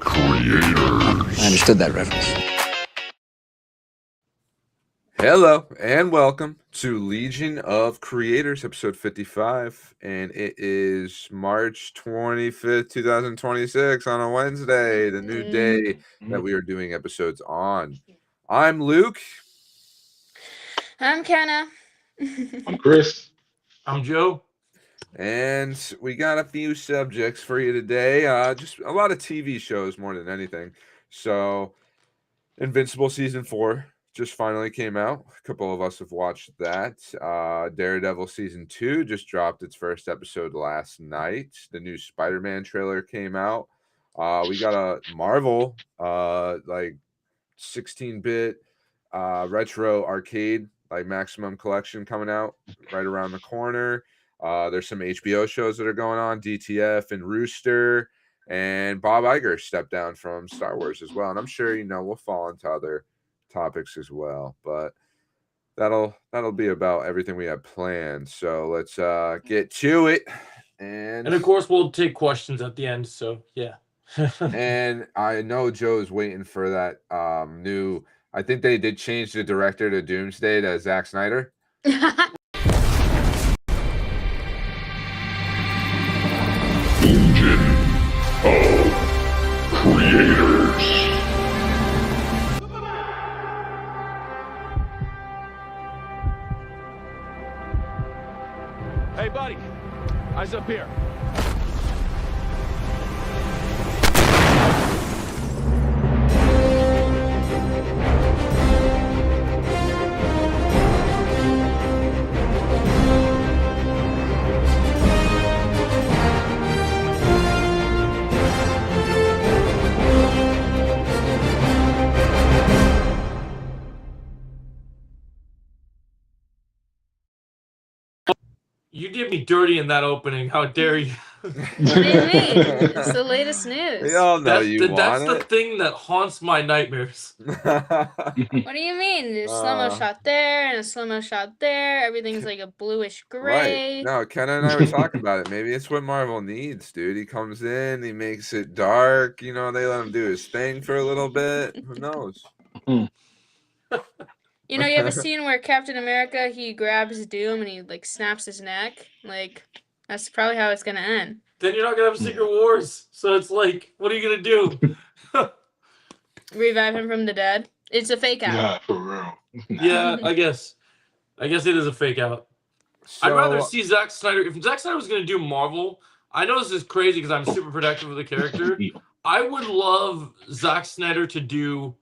Creators. I understood that reference. Hello and welcome to Legion of Creators, episode 55, and it is March 25th, 2026 on a Wednesday, the new day that we are doing episodes on. I'm Luke. I'm Kenna. I'm Chris. I'm Joe. And we got a few subjects for you today, just a lot of TV shows more than anything. So, Invincible Season 4 just finally came out. A couple of us have watched that. Daredevil Season 2 just dropped its first episode last night. The new Spiderman trailer came out. We got a Marvel, 16-bit retro arcade, like Maximum Collection coming out right around the corner. There's some HBO shows that are going on, DTF and Rooster. And Bob Iger stepped down from Star Wars as well. And I'm sure, we'll fall into other topics as well. But that'll be about everything we have planned. So let's get to it. And of course, we'll take questions at the end. So, yeah. And I know Joe's waiting for that new... I think they did change the director to Doomsday to Zack Snyder. Legion of Creators. Hey, buddy. Eyes up here. You did me dirty in that opening. How dare you? What do you mean? It's the latest news. We all know That's the thing that haunts my nightmares. What do you mean? There's a slow-mo shot there and a slow-mo shot there. Everything's like a bluish gray. Right. No, Kenna and I were talking about it. Maybe it's what Marvel needs, dude. He comes in, he makes it dark. They let him do his thing for a little bit. Who knows? You have a scene where Captain America, he grabs Doom and he snaps his neck. That's probably how it's gonna end. Then you're not gonna have Secret Wars. So it's like, what are you gonna do? Revive him from the dead. It's a fake out. Yeah, for real. Yeah, I guess it is a fake out. So, I'd rather see Zack Snyder. If Zack Snyder was gonna do Marvel, I know this is crazy because I'm super protective of the character. I would love Zack Snyder to do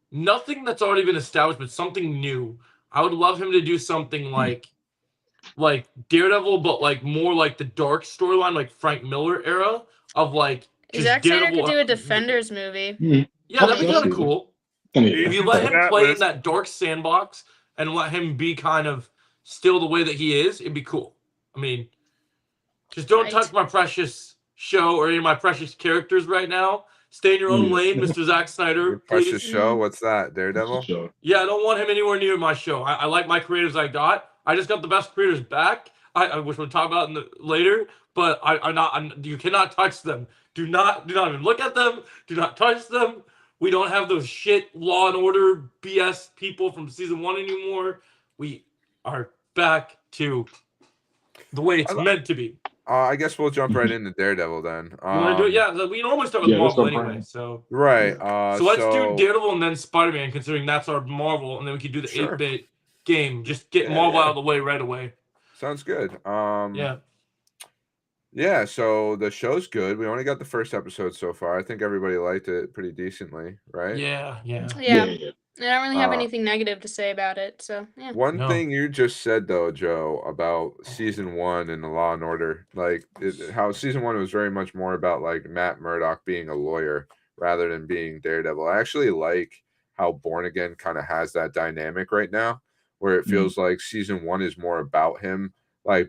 nothing that's already been established, but something new. I would love him to do something like Daredevil, but more like the dark storyline, like Frank Miller era of Zack Snyder could do a Defenders movie. Yeah, that'd be kind of cool. If you let him play in that dark sandbox and let him be kind of still the way that he is, it'd be cool. I mean, just don't touch my precious show or any of my precious characters right now. Stay in your own lane, Mr. Zack Snyder. Your precious show? What's that? Daredevil? Yeah, I don't want him anywhere near my show. I like my creators I got. I just got the best creators back, which we'll talk about later. But you cannot touch them. Do not even look at them. Do not touch them. We don't have those shit Law and Order BS people from season 1 anymore. We are back to the way it's meant to be. I guess we'll jump right into Daredevil then. You want to do it? Yeah, we normally start with Marvel anyway. So right. So let's do Daredevil and then Spider-Man, considering that's our Marvel, and then we could do the 8-bit game. Just get Marvel out of the way right away. Sounds good. Yeah. Yeah, so the show's good. We only got the first episode so far. I think everybody liked it pretty decently, right? Yeah. I don't really have anything negative to say about it, so yeah. One thing you just said though, Joe, about season 1 and the Law and Order, how season 1 was very much more about Matt Murdock being a lawyer rather than being Daredevil. I actually like how Born Again kind of has that dynamic right now, where it feels like season 1 is more about him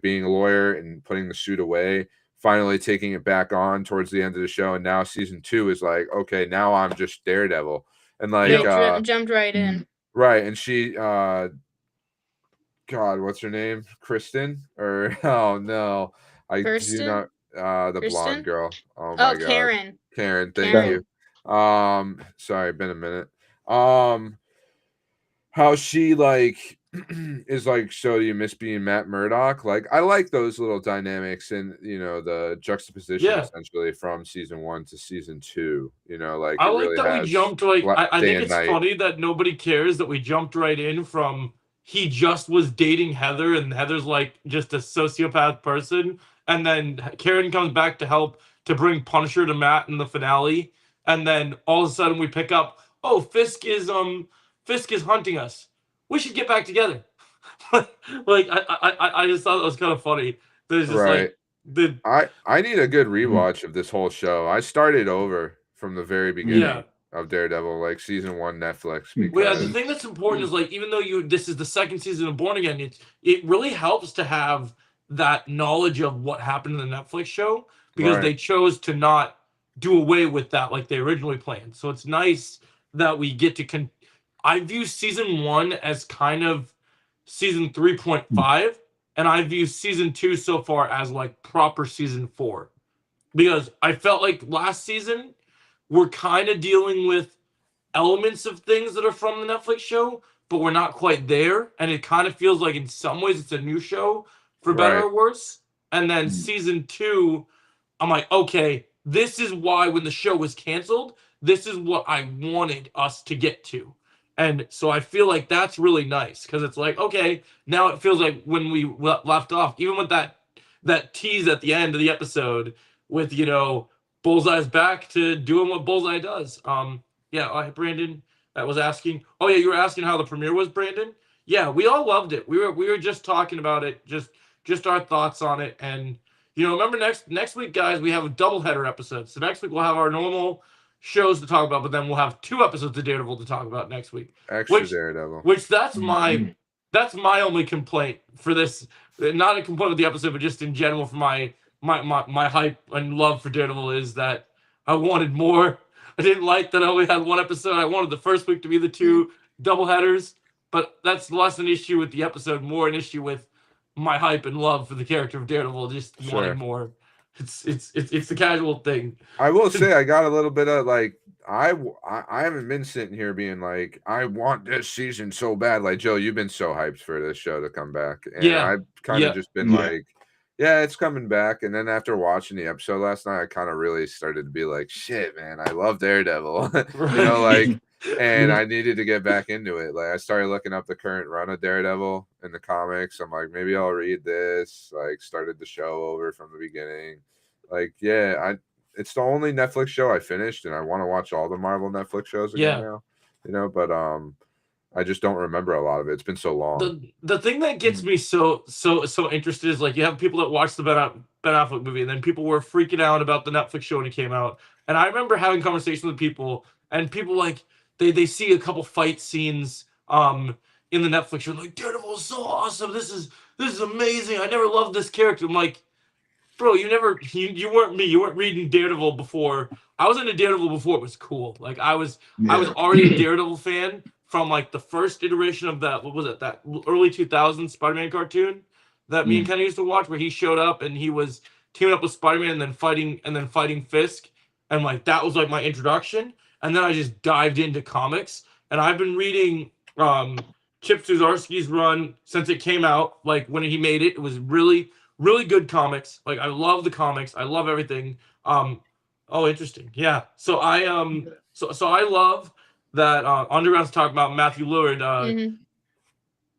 being a lawyer and putting the suit away, finally taking it back on towards the end of the show, and now season 2 is okay, now I'm just Daredevil. And jumped right in. Right, and she God, what's her name? Kristen? Or oh no. I Kirsten? do not the Kristen? blonde girl. Oh my god. Karen. Karen, thank Karen. you. Sorry, been a minute. How she like is like, so do you miss being Matt Murdock? Like, I like those little dynamics and the juxtaposition Yeah. essentially from season 1 to season 2. Like I it like really that we has jumped like I day think and it's night. funny that nobody cares that we jumped right in from he just was dating Heather and Heather's like just a sociopath person, and then Karen comes back to help to bring Punisher to Matt in the finale, and then all of a sudden we pick up, oh, Fisk is hunting us. We should get back together. Like I just thought that was kind of funny. There's just Right. like the I need a good rewatch of this whole show. I started over from the very beginning of Daredevil, like season 1 Netflix, Well, yeah, the because thing that's important is like even though this is the second season of Born Again, it really helps to have that knowledge of what happened in the Netflix show because right, they chose to not do away with that like they originally planned. So it's nice that we get to I view season 1 as kind of season 3.5, and I view season 2 so far as like proper season 4 because I felt like last season we're kind of dealing with elements of things that are from the Netflix show, but we're not quite there. And it kind of feels like in some ways it's a new show, for better right, or worse. And then season 2, I'm like, okay, this is why when the show was canceled, this is what I wanted us to get to. And so I feel like that's really nice because it's like, okay, now it feels like when we left off, even with that tease at the end of the episode with Bullseye's back to doing what Bullseye does. Yeah, Brandon, that was asking. Oh yeah, you were asking how the premiere was, Brandon. Yeah, we all loved it. We were just talking about it, just our thoughts on it, and remember next week, guys, we have a doubleheader episode. So next week we'll have our normal shows to talk about, but then we'll have 2 episodes of Daredevil to talk about next week. extra Daredevil. Which that's my only complaint for this. Not a complaint with the episode, but just in general for my hype and love for Daredevil is that I wanted more. I didn't like that I only had 1 episode. I wanted the first week to be the 2 doubleheaders, but that's less an issue with the episode, more an issue with my hype and love for the character of Daredevil. Just wanting more. It's the casual thing. I will say I got a little bit of like I haven't been sitting here being like I want this season so bad. Like Joe, you've been so hyped for this show to come back, and I've kind of just been like, yeah, it's coming back. And then after watching the episode last night, I kind of really started to be like, shit, man, I love Daredevil. And I needed to get back into it. Like I started looking up the current run of Daredevil in the comics. I'm like, maybe I'll read this. Like started the show over from the beginning. Like, yeah, it's the only Netflix show I finished, and I want to watch all the Marvel Netflix shows again now. But I just don't remember a lot of it. It's been so long. The thing that gets me so interested is like you have people that watch the Ben Affleck movie, and then people were freaking out about the Netflix show when it came out. And I remember having conversations with people, and people like they see a couple fight scenes in the Netflix show, like Daredevil is so awesome. This is amazing. I never loved this character. I'm like, bro, you weren't me. You weren't reading Daredevil before. I was into Daredevil before it was cool. Like I was already a Daredevil fan from like the first iteration of that. What was it? That early 2000s Spider-Man cartoon that me and Kenny used to watch, where he showed up and he was teaming up with Spider-Man and then fighting Fisk, and like that was like my introduction. And then I just dived into comics, and I've been reading Chip Zdarsky's run since it came out. Like when he made it, it was really good comics. Like I love the comics. I love everything. Oh, interesting. Yeah. So I so I love that Underground's talking about Matthew Lillard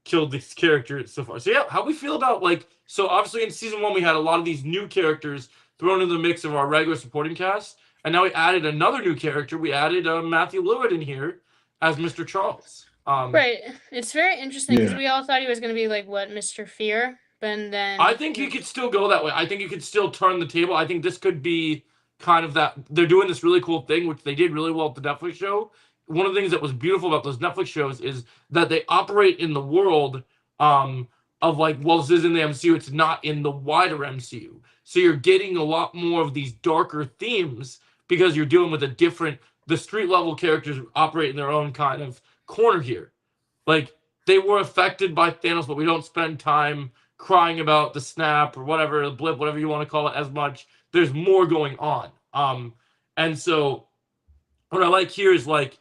killed these characters so far. So yeah, how we feel about like, so obviously in season 1 we had a lot of these new characters thrown into the mix of our regular supporting cast, and now we added another new character. We added Matthew Lillard in here as Mr. Charles. Right. It's very interesting because we all thought he was going to be like what, Mr. Fear, but then I think you could still go that way. I think you could still turn the table. I think this could be kind of that. They're doing this really cool thing, which they did really well at the Netflix show. One of the things that was beautiful about those Netflix shows is that they operate in the world of like, well, this is in the MCU. It's not in the wider MCU. So you're getting a lot more of these darker themes because you're dealing with the street level characters operate in their own kind of corner here. Like they were affected by Thanos, but we don't spend time crying about the snap or whatever, the blip, whatever you want to call it, as much. There's more going on. And so what I like here is like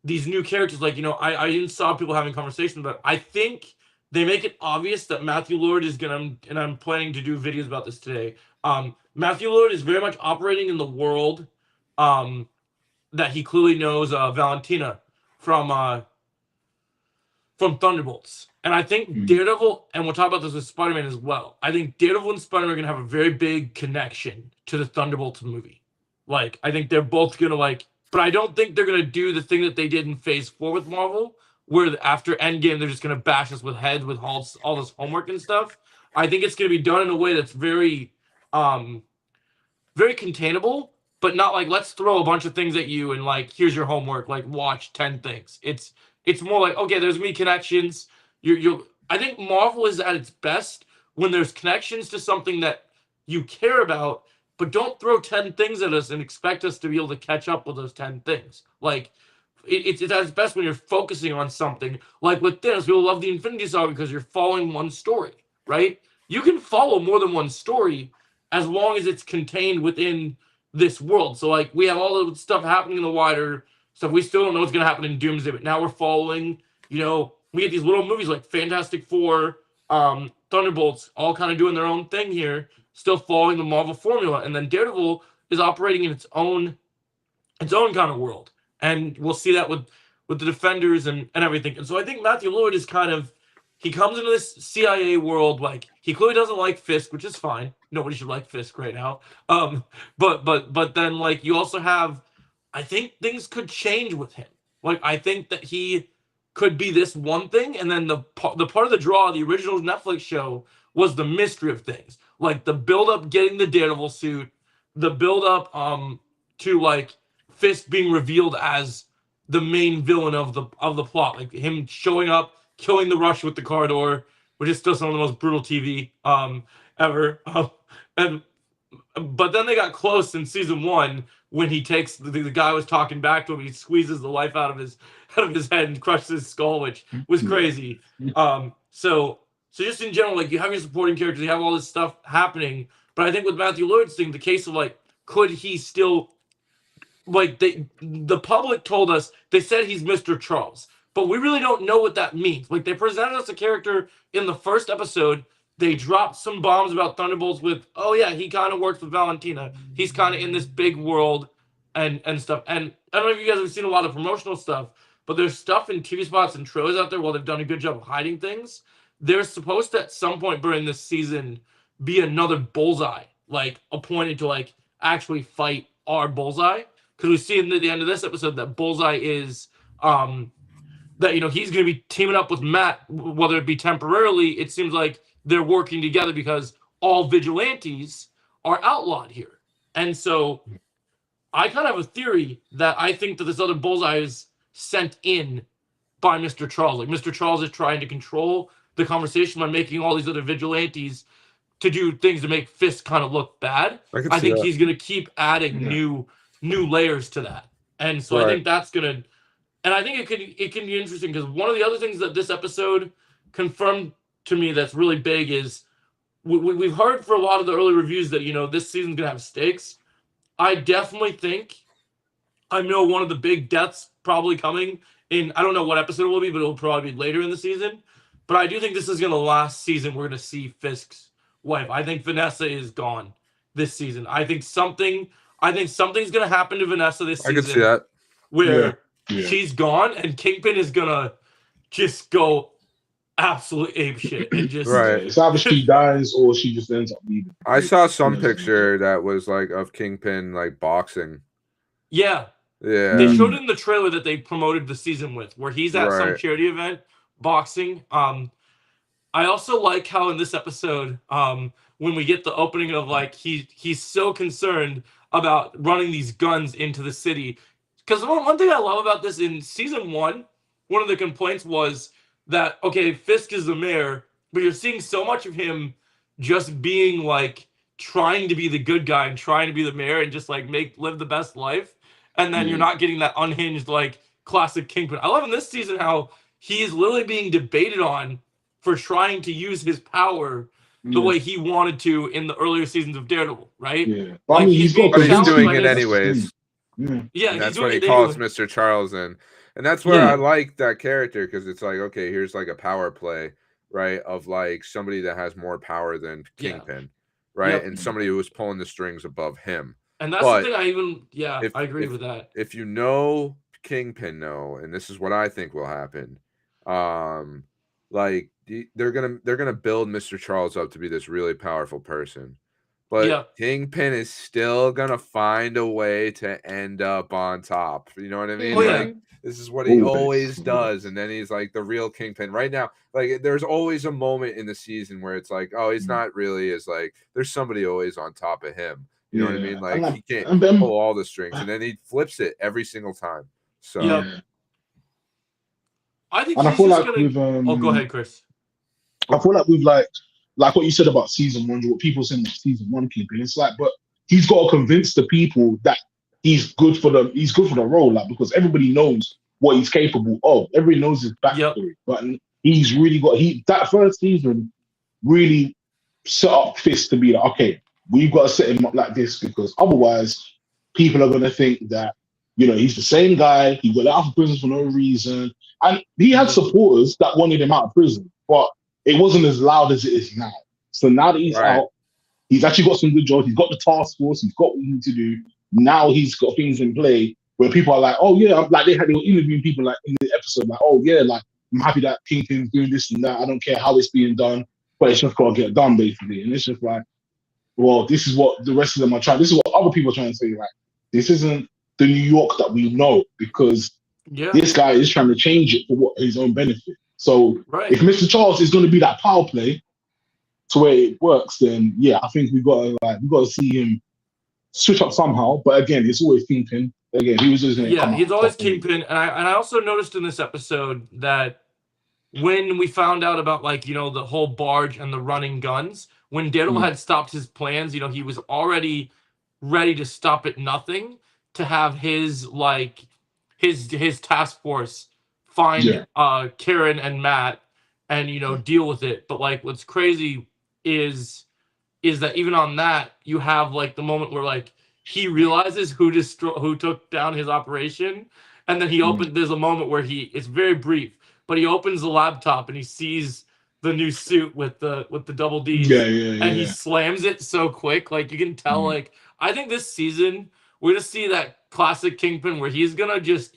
these new characters. Like, I didn't saw people having conversations, but I think they make it obvious that Matthew Lord is gonna, and I'm planning to do videos about this today. Matthew Lord is very much operating in the world that he clearly knows Valentina from Thunderbolts. And I think Daredevil, and we'll talk about this with Spider-Man as well. I think Daredevil and Spider-Man are gonna have a very big connection to the Thunderbolts movie. Like, I think they're both gonna like, but I don't think they're gonna do the thing that they did in Phase 4 with Marvel, where after Endgame they're just gonna bash us with heads with all this homework and stuff. I think it's gonna be done in a way that's very very containable, but not like let's throw a bunch of things at you and like here's your homework, like watch 10 things. It's more like, okay, there's me connections. You I think Marvel is at its best when there's connections to something that you care about, but don't throw 10 things at us and expect us to be able to catch up with those 10 things. Like it's at its best when you're focusing on something. Like with this, people love the Infinity Saga because you're following one story, right? You can follow more than one story as long as it's contained within this world. So like we have all the stuff happening in the wider stuff. We still don't know what's going to happen in Doomsday, but now we're following, we get these little movies like Fantastic Four, Thunderbolts, all kind of doing their own thing here, still following the Marvel formula. And then Daredevil is operating in its own kind of world. And we'll see that with the Defenders and everything. And so I think Matthew Lillard is kind of, he comes into this CIA world, like he clearly doesn't like Fisk, which is fine. Nobody should like Fisk right now. But then like you also have, I think things could change with him. Like I think that he could be this one thing, and then the part of the draw of the original Netflix show was the mystery of things, like the build up getting the Daredevil suit, the build up to like Fisk being revealed as the main villain of the plot, like him showing up, killing the Rush with the car door, which is still some of the most brutal TV ever. But then they got close in season 1 when he takes the guy was talking back to him, he squeezes the life out of his head and crushes his skull, which was crazy. So just in general, like you have your supporting characters, you have all this stuff happening. But I think with Matthew Lillard's thing, the case of like, could he still, like the public told us, they said he's Mr. Charles, but we really don't know what that means. Like they presented us a character in the first episode. They dropped some bombs about Thunderbolts with, oh yeah, he kind of works with Valentina. He's kind of in this big world and stuff. And I don't know if you guys have seen a lot of promotional stuff, but there's stuff in TV spots and trailers out there while they've done a good job of hiding things. There's supposed to at some point during this season be another Bullseye, like appointed to like actually fight our Bullseye. Because we see in the end of this episode that Bullseye is that he's going to be teaming up with Matt, whether it be temporarily. It seems like they're working together because all vigilantes are outlawed here. And so I kind of have a theory that I think that this other Bullseye is sent in by Mr. Charles. Like Mr. Charles is trying to control the conversation by making all these other vigilantes to do things to make Fisk kind of look bad. I think he's going to keep adding new layers to that. And so I think that's going to, and I think it can be interesting because one of the other things that this episode confirmed to me that's really big is we've heard for a lot of the early reviews that this season's gonna have stakes. I definitely think I know one of the big deaths probably coming in. I don't know what episode it will be, but it'll probably be later in the season. But I do think this is gonna last season. We're gonna see Fisk's wife. I think Vanessa is gone this season. I think something's gonna happen to Vanessa this season. I could see that. Where she's gone and Kingpin is gonna just go absolute ape shit and just It's either she dies or she just ends up leaving. I saw some picture that was like of Kingpin like boxing. Yeah. They showed it in the trailer that they promoted the season with, where he's at some charity event boxing. I also like how in this episode, when we get the opening of like he's so concerned about running these guns into the city. Because one thing I love about this in season 1, one of the complaints was that, okay, Fisk is the mayor, but you're seeing so much of him just being like trying to be the good guy and trying to be the mayor and just like live the best life. And then you're not getting that unhinged, like classic Kingpin. I love in this season how he is literally being debated on for trying to use his power the way he wanted to in the earlier seasons of Daredevil, right? But I mean, he's doing it anyways. Yeah, And he's that's doing when he it calls anyway. Mr. Charles in. And that's where I Yeah. like that character, because it's like, okay, here's like a power play, right? Of like somebody that has more power than Yeah. Kingpin, right? Yep. And somebody who was pulling the strings above him. And that's But the thing I agree if with that. if you know Kingpin, know, and this is what I think will happen, like they're gonna build Mr. Charles up to be this really powerful person. But Yeah. Kingpin is still gonna find a way to end up on top. You know what I mean? Oh, yeah. Like this is what he always Always. does, and then he's like the real Kingpin. Right now, like there's always a moment in the season where it's like, oh, he's not really as like there's somebody always on top of him. You know what I mean? Like he can't and then, pull all the strings, and then he flips it every single time. So Yep. yeah. I think And I he's feel just like gonna. with Oh, go ahead, Chris. I feel like we've like what you said about season one, what people saying about season one keeping. It's like, but he's got to convince the people that he's good for the role, like because everybody knows what he's capable of. Everybody knows his Yep. backstory, but he's really got that first season really set up Fist to be like, okay, we've got to set him up like this because otherwise people are gonna think that he's the same guy. He got out of prison for no reason, and he had supporters that wanted him out of prison, but it wasn't as loud as it is now. So now that he's Right. out, he's actually got some good jobs. He's got the task force. He's got what he needs to do. Now he's got things in play where people are like, oh yeah, like they were interviewing people like in the episode, like, oh yeah, like I'm happy that Kingpin's doing this and that. I don't care how it's being done, but it's just got to get done basically. And it's just like, well, this is what the rest of them are trying. This is what other people are trying to say. Like, this isn't the New York that we know because Yeah. this guy is trying to change it for his own benefit. So Right. if Mr. Charles is going to be that power play to where it works, then yeah, I think we've got to see him switch up somehow. But again, it's always Kingpin. Again, he was just going to come Yeah, out he's always top anyway. Kingpin, and I also noticed in this episode that when we found out about like the whole barge and the running guns, when Daredevil had stopped his plans, he was already ready to stop at nothing to have his his task force find Karen and Matt and deal with it. But like what's crazy is that even on that you have like the moment where like he realizes who took down his operation, and then there's a moment where it's very brief, but he opens the laptop and he sees the new suit with the double D's, and he slams it so quick, like you can tell. Like I think this season we're gonna see that classic Kingpin where he's gonna just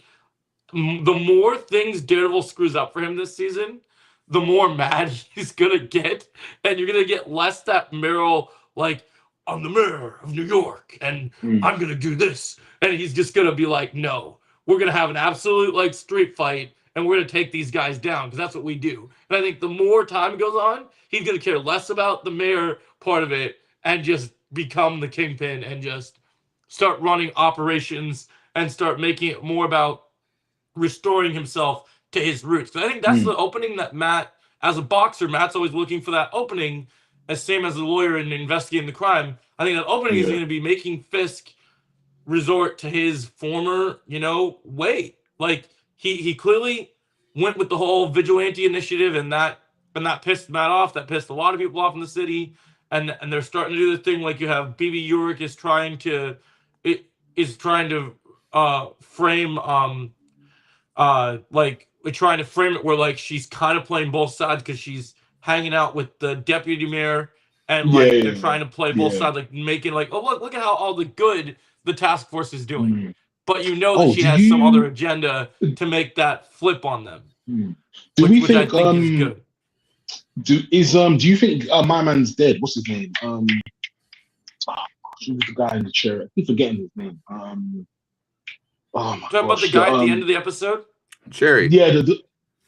the more things Daredevil screws up for him this season, the more mad he's gonna get, and you're gonna get less that Meryl like I'm the mayor of New York and I'm gonna do this, and he's just gonna be like, no, we're gonna have an absolute like street fight and we're gonna take these guys down because that's what we do. And I think the more time goes on, he's gonna care less about the mayor part of it and just become the Kingpin and just start running operations and start making it more about restoring himself to his roots. I think that's the opening that Matt, as a boxer, Matt's always looking for that opening, as same as a lawyer and investigating the crime. I think that opening is going to be making Fisk resort to his former, way. Like he clearly went with the whole vigilante initiative, and that pissed Matt off. That pissed a lot of people off in the city, and they're starting to do the thing like you have BB Urick is trying to frame like we're trying to frame it where like she's kind of playing both sides because she's hanging out with the deputy mayor and like they're trying to play both sides, like making like, oh look at how all the good the task force is doing, but that she has some other agenda to make that flip on them, which I think is good. Do you think my man's dead? What's his name? Who's the guy in the chair? I keep forgetting his name. Talking about the guy at the end of the episode? Cherry. Yeah,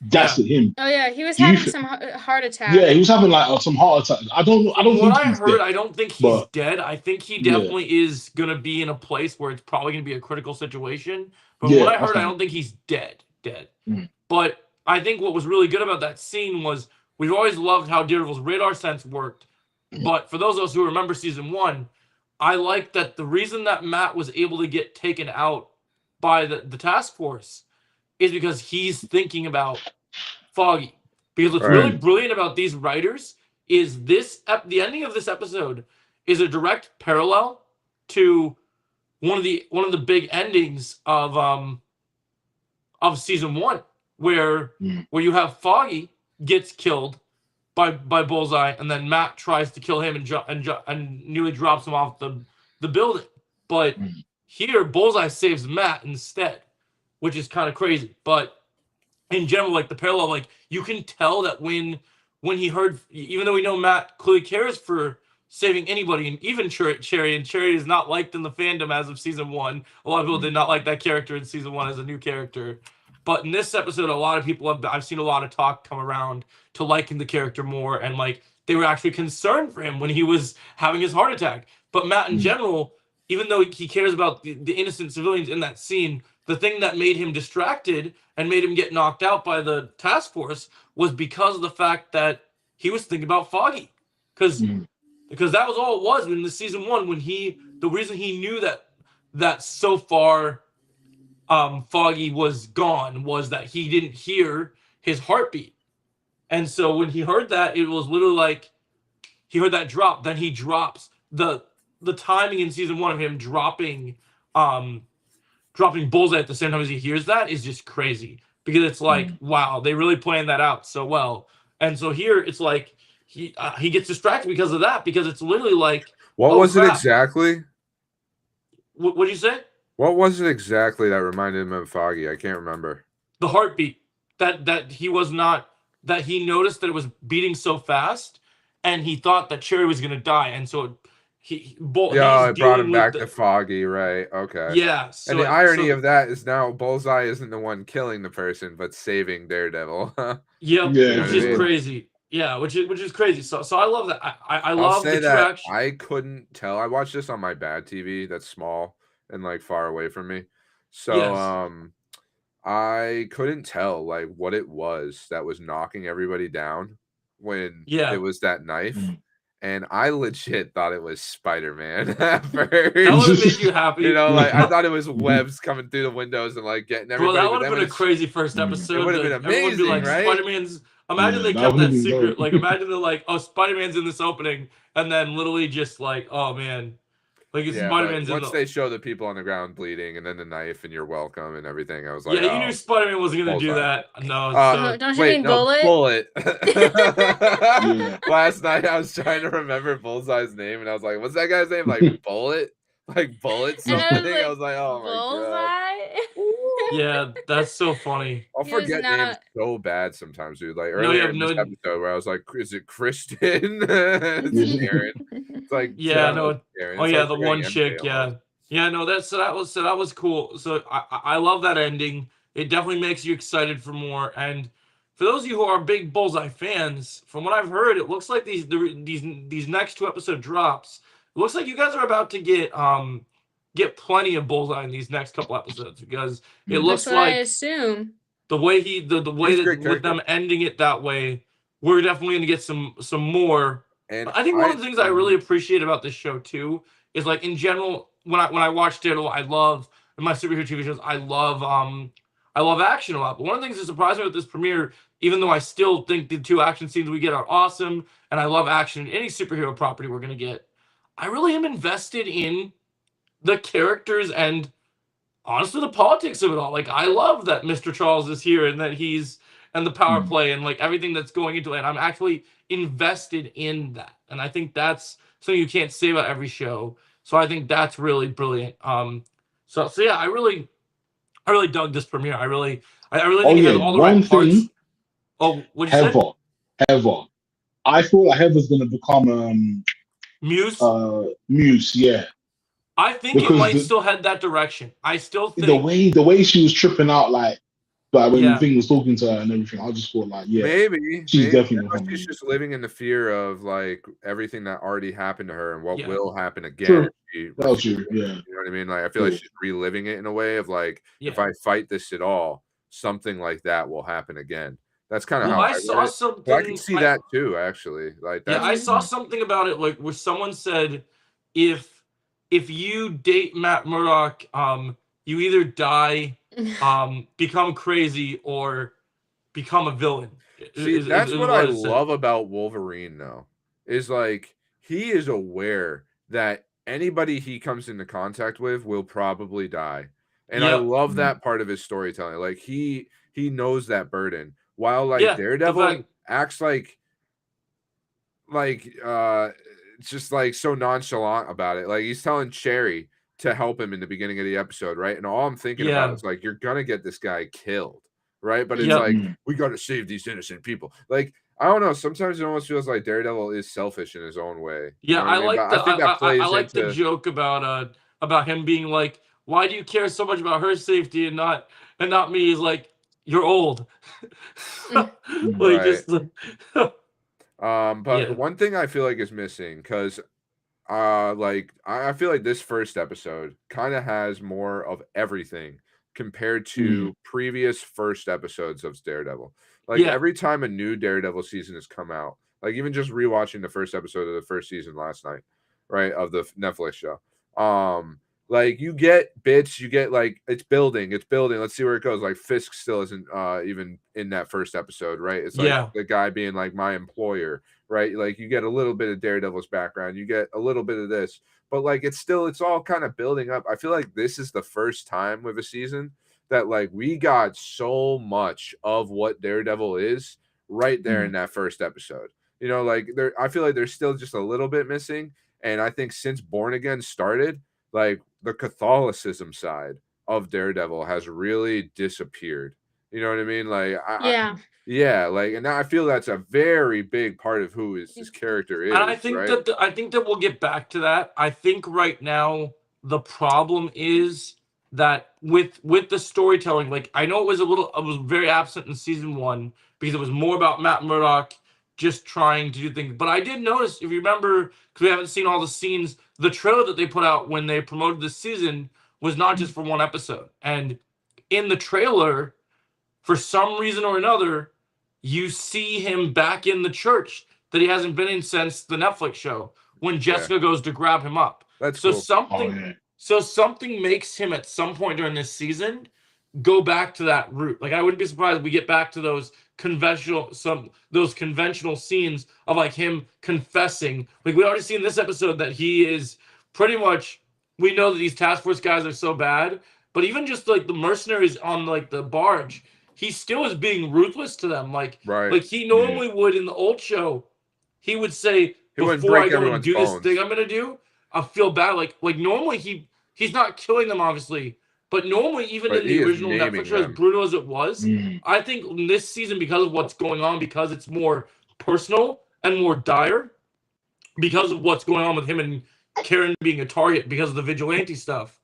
that's him. Oh yeah, he was having some heart attack. Yeah, he was having like some heart attack. I don't think he's dead. I don't think he's dead. I think he definitely is gonna be in a place where it's probably gonna be a critical situation. But what I heard, I don't think he's dead. But I think what was really good about that scene was we've always loved how Daredevil's radar sense worked. But for those of us who remember season 1, I like that the reason that Matt was able to get taken out by the task force is because he's thinking about Foggy. Because what's really brilliant about these writers is the ending of this episode is a direct parallel to one of the big endings of season 1, where you have Foggy gets killed by Bullseye, and then Matt tries to kill him and nearly drops him off the building. But here, Bullseye saves Matt instead, which is kind of crazy. But in general, like the parallel, like you can tell that when he heard, even though we know Matt clearly cares for saving anybody, and even Cherry, and Cherry is not liked in the fandom as of season 1. A lot of people did not like that character in season 1 as a new character. But in this episode, a lot of people I've seen a lot of talk come around to liking the character more, and like they were actually concerned for him when he was having his heart attack. But Matt, in general, even though he cares about the innocent civilians in that scene, the thing that made him distracted and made him get knocked out by the task force was because of the fact that he was thinking about Foggy. Because that was all it was in the season 1, when the reason he knew that so far Foggy was gone was that he didn't hear his heartbeat. And so when he heard that, it was literally like he heard that drop, then he drops the timing in season 1 of him dropping Bullseye at the same time as he hears that is just crazy, because it's like, wow, they really planned that out so well. And so here it's like he gets distracted because of that, because it's literally like, what oh, was crap. it exactly? What did you say? What was it exactly that reminded him of Foggy? I can't remember. The heartbeat, that he was not, that he noticed that it was beating so fast, and he thought that Cherry was going to die, and so it brought him back to Foggy, right? Okay. Yeah. So, and the irony of that is now Bullseye isn't the one killing the person, but saving Daredevil. Yep, which is crazy. Yeah, which is crazy. So I love that. I love the traction. I couldn't tell. I watched this on my bad TV that's small and like far away from me. So I couldn't tell like what it was that was knocking everybody down when it was that knife. And I legit thought it was Spiderman at first. That would have made you happy. You know, like I thought it was webs coming through the windows and like getting everybody. Bro, that would have been a crazy first episode. It would have been amazing, be like, right? Spider-Man's. Imagine they kept that secret. Like, imagine they're like, oh, Spider-Man's in this opening, and then literally just like, oh man, like it's Spider-Man's. Once they show the people on the ground bleeding, and then the knife, and you're welcome, and everything, I was like, yeah, you knew Spider-Man wasn't gonna do that. No, don't you mean Bullet? Bullet. Last night I was trying to remember Bullseye's name, and I was like, what's that guy's name? Like Bullet, like Bullet something. I was like, oh my god. Yeah, that's so funny. I'll forget names so bad sometimes, dude. Like earlier in this episode where I was like, is it Kristen? It's Aaron. It's like the one chick, that was cool. So I love that ending. It definitely makes you excited for more. And for those of you who are big Bullseye fans, from what I've heard, it looks like these next 2 episode drops. It looks like you guys are about to get plenty of Bullseye in these next couple episodes, because it looks like, I assume, the way that with them ending it that way, we're definitely going to get some more. And I think one of the things I really appreciate about this show too is, like, in general, when I watch Daredevil, I love, in my superhero TV shows, I love action a lot. But one of the things that surprised me with this premiere, even though I still think the 2 action scenes we get are awesome, and I love action in any superhero property we're going to get, I really am invested in the characters and honestly the politics of it all. Like, I love that Mr. Charles is here, and that and the power play and like everything that's going into it. I'm actually invested in that, and I think that's something you can't say about every show. So I think that's really brilliant. So yeah, I really dug this premiere. I really think it has all the right parts. Oh, what'd you say? Heather. I thought like Heather's gonna become Muse. Muse, yeah. I think it might still head that direction. I still think the way she was tripping out, like when the thing was talking to her and everything, I just thought like, maybe she's definitely. She's just living in the fear of like everything that already happened to her and what will happen again. True. That's true. Yeah, you know what I mean. Like, I feel like she's reliving it in a way of like, if I fight this at all, something like that will happen again. That's kind of how I saw something. But I can see that too, actually. Like, that's, I saw something about it, like where someone said, if you date Matt Murdock, you either die, become crazy, or become a villain. See, that's what I love about Wolverine, though, is like he is aware that anybody he comes into contact with will probably die. And I Yep. love that part of his storytelling. Like he knows that burden. While like Yeah, the Daredevil fact- acts like just like so nonchalant about it. Like he's telling Cherry to help him in the beginning of the episode, right? And all I'm thinking about Yeah. is like, you're gonna get this guy killed, right? But it's Yep. like, we gotta save these innocent people. Like, I don't know. Sometimes it almost feels like Daredevil is selfish in his own way. You Yeah, know what I mean? like But the I think that plays I like the into joke about him being like, "Why do you care so much about her safety and not me?" He's like, "You're old." Like Right. just But Yeah. one thing I feel like is missing, because like I feel like this first episode kind of has more of everything compared to previous first episodes of Daredevil. Like Yeah. every time a new Daredevil season has come out, like even just rewatching the first episode of the first season last night, right, of the Netflix show. Like you get bits, you get like it's building. Let's see where it goes. Like Fisk still isn't even in that first episode, right? It's like Yeah. the guy being like my employer, right? Like you get a little bit of Daredevil's background, you get a little bit of this, but like it's all kind of building up. I feel like this is the first time with a season that like we got so much of what Daredevil is right there in that first episode. You know, like I feel like there's still just a little bit missing. And I think since Born Again started, like the Catholicism side of Daredevil has really disappeared. You know what I mean? Like, yeah, like, and I feel that's a very big part of who his character is. And I think right? that we'll get back to that. I think right now the problem is that with the storytelling, like I know it was very absent in season 1 because it was more about Matt Murdock just trying to do things. But I did notice, if you remember, because we haven't seen all the scenes, the trailer that they put out when they promoted this season was not just for one episode. And in the trailer, for some reason or another, you see him back in the church that he hasn't been in since the Netflix show when Jessica goes to grab him up. That's so cool. something makes him at some point during this season go back to that route. Like I wouldn't be surprised if we get back to those conventional scenes of like him confessing. Like we already see in this episode that he is pretty much, we know that these task force guys are so bad, but even just like the mercenaries on like the barge, he still is being ruthless to them. Like he normally would in the old show, he would say, before I go and do this thing I'm gonna do, I feel bad. Like normally he's not killing them, obviously, but normally even in the original Netflix show, as brutal as it was, I think in this season, because of what's going on, because it's more personal and more dire, because of what's going on with him and Karen being a target because of the vigilante stuff,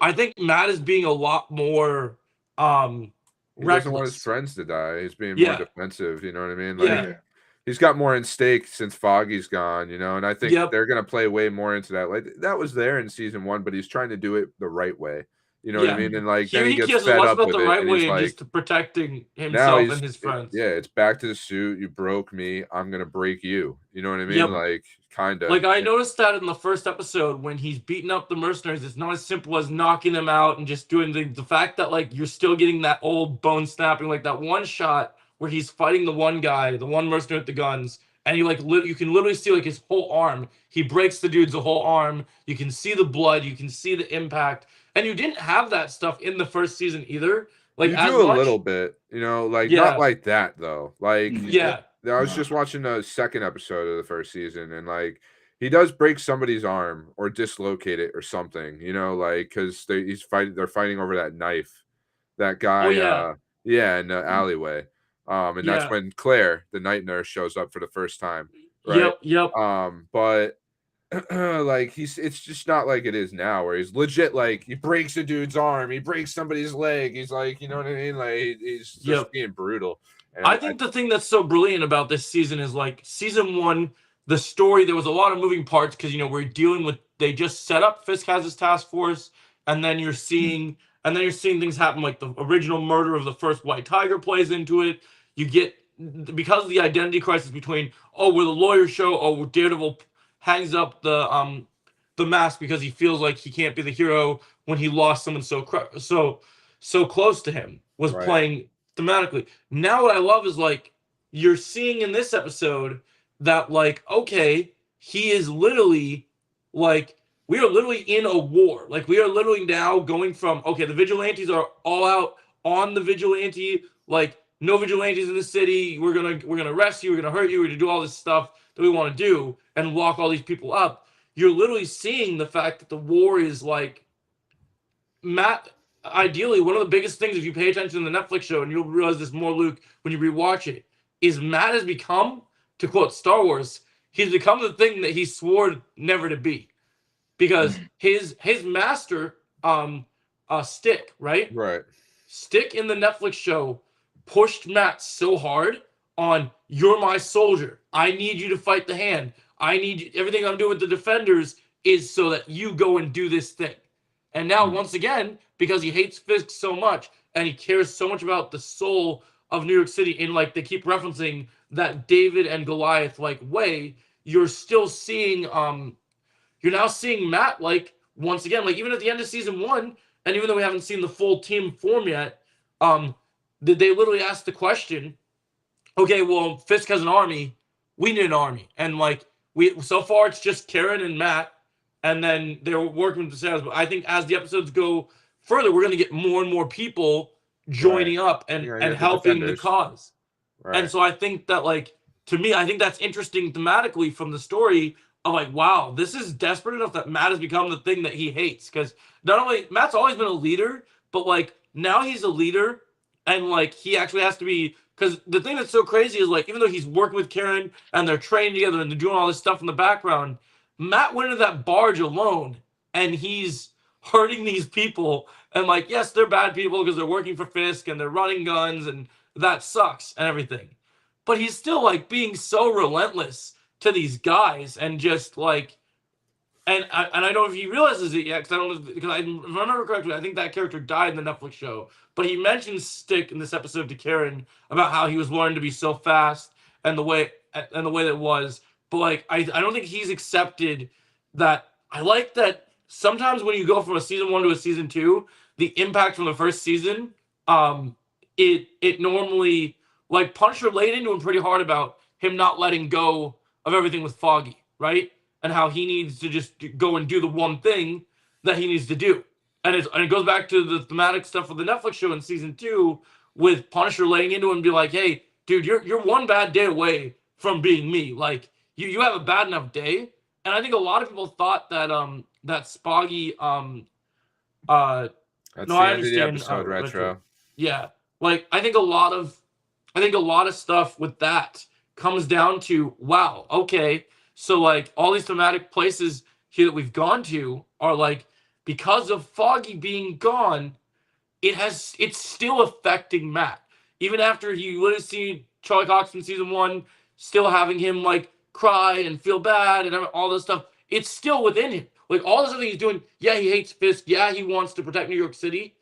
I think Matt is being a lot more he doesn't want his reckless. friends to die. He's being more defensive. You know what I mean? Like, he's got more in stake since Foggy's gone. You know, and I think they're gonna play way more into that. Like that was there in season 1, but he's trying to do it the right way. You know what I mean? And like then he gets fed up with the it, right and way he's and like, just protecting himself and his friends. it's back to the suit. You broke me. I'm gonna break you. You know what I mean? Like kind of. Like I noticed that in the first episode when he's beating up the mercenaries, it's not as simple as knocking them out and just doing the fact that like you're still getting that old bone snapping, like that one shot where he's fighting the one guy, the one mercenary with the guns, and you can literally see like his whole arm. He breaks the dude's whole arm. You can see the blood. You can see the impact. And you didn't have that stuff in the first season either. Like you do a little bit, you know, like not like that though. Like I was just watching the second episode of the first season, and like he does break somebody's arm or dislocate it or something, you know, like because they're fighting over that knife, that guy, in the alleyway, and that's when Claire, the night nurse, shows up for the first time, right? Yep. But like it's just not like it is now, where he's legit like he breaks a dude's arm, he breaks somebody's leg, he's like, you know what I mean, like he's just being brutal. And I think the thing that's so brilliant about this season is like season 1, the story, there was a lot of moving parts because we're dealing with, they just set up Fisk has his task force, and then you're seeing things happen, like the original murder of the first White Tiger plays into it. You get, because of the identity crisis between, we're the lawyer show, Daredevil hangs up the mask because he feels like he can't be the hero when he lost someone so close to him, was playing thematically. Now what I love is like you're seeing in this episode that like, okay, he is literally like we are literally in a war. Like, we are literally now going from, okay, the vigilantes are all out on the vigilante, like, no vigilantes in the city. We're gonna arrest you. We're gonna hurt you. We're gonna do all this stuff that we want to do and lock all these people up. You're literally seeing the fact that the war is like Matt. Ideally, one of the biggest things, if you pay attention to the Netflix show, and you'll realize this more, Luke, when you rewatch it, is Matt has become, to quote Star Wars, he's become the thing that he swore never to be, because his master, Stick, right? Right. Stick in the Netflix show pushed Matt so hard on, you're my soldier. I need you to fight the hand. I need you, everything I'm doing with the defenders is so that you go and do this thing. And now, once again, because he hates Fisk so much and he cares so much about the soul of New York City, in like they keep referencing that David and Goliath like way, you're still seeing you're now seeing Matt, like, once again, like, even at the end of season 1, and even though we haven't seen the full team form yet, they literally asked the question, okay, well, Fisk has an army, we need an army. And like, so far it's just Karen and Matt, and then they're working with the sales. But I think as the episodes go further, we're going to get more and more people joining up and helping the cause. Right. And so I think that, like, to me, I think that's interesting thematically from the story of like, wow, this is desperate enough that Matt has become the thing that he hates. Because not only Matt's always been a leader, but like now he's a leader, and like he actually has to be. Because the thing that's so crazy is, like, even though he's working with Karen and they're training together and they're doing all this stuff in the background, Matt went into that barge alone and he's hurting these people. And like, yes, they're bad people because they're working for Fisk and they're running guns and that sucks and everything. But he's still like being so relentless to these guys and just like, and I don't know if he realizes it yet, because I remember correctly, I think that character died in the Netflix show. But he mentions Stick in this episode to Karen about how he was learning to be so fast and the way that it was. But like, I don't think he's accepted that. I like that sometimes when you go from a season 1 to a season 2, the impact from the first season, it normally, like, Punisher laid into him pretty hard about him not letting go of everything with Foggy, right? And how he needs to just go and do the one thing that he needs to do. And it goes back to the thematic stuff of the Netflix show in season 2, with Punisher laying into him and be like, hey, dude, you're one bad day away from being me. Like, you have a bad enough day. And I think a lot of people thought that that Spoggy That's no, the I end of the understand, episode retro. yeah. Like, I think a lot of stuff with that comes down to, wow, okay, so like all these thematic places here that we've gone to are like, because of Foggy being gone, it's still affecting Matt. Even after you literally see Charlie Cox in season 1, still having him like cry and feel bad and all this stuff, it's still within him. Like, all this other thing he's doing, yeah, he hates Fisk, yeah, he wants to protect New York City,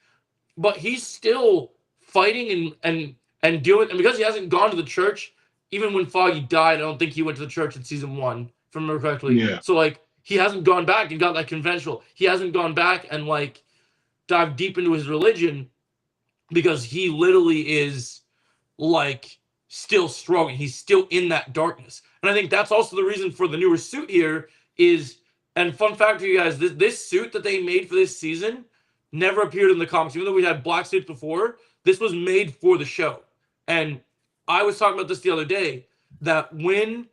but he's still fighting and doing, and because he hasn't gone to the church, even when Foggy died, I don't think he went to the church in season 1, if I remember correctly. Yeah. So like, he hasn't gone back and got that conventional. He hasn't gone back and like dived deep into his religion, because he literally is like still struggling. He's still in that darkness. And I think that's also the reason for the newer suit here is, and fun fact for you guys, this suit that they made for this season never appeared in the comics. Even though we had black suits before, this was made for the show. And I was talking about this the other day, that when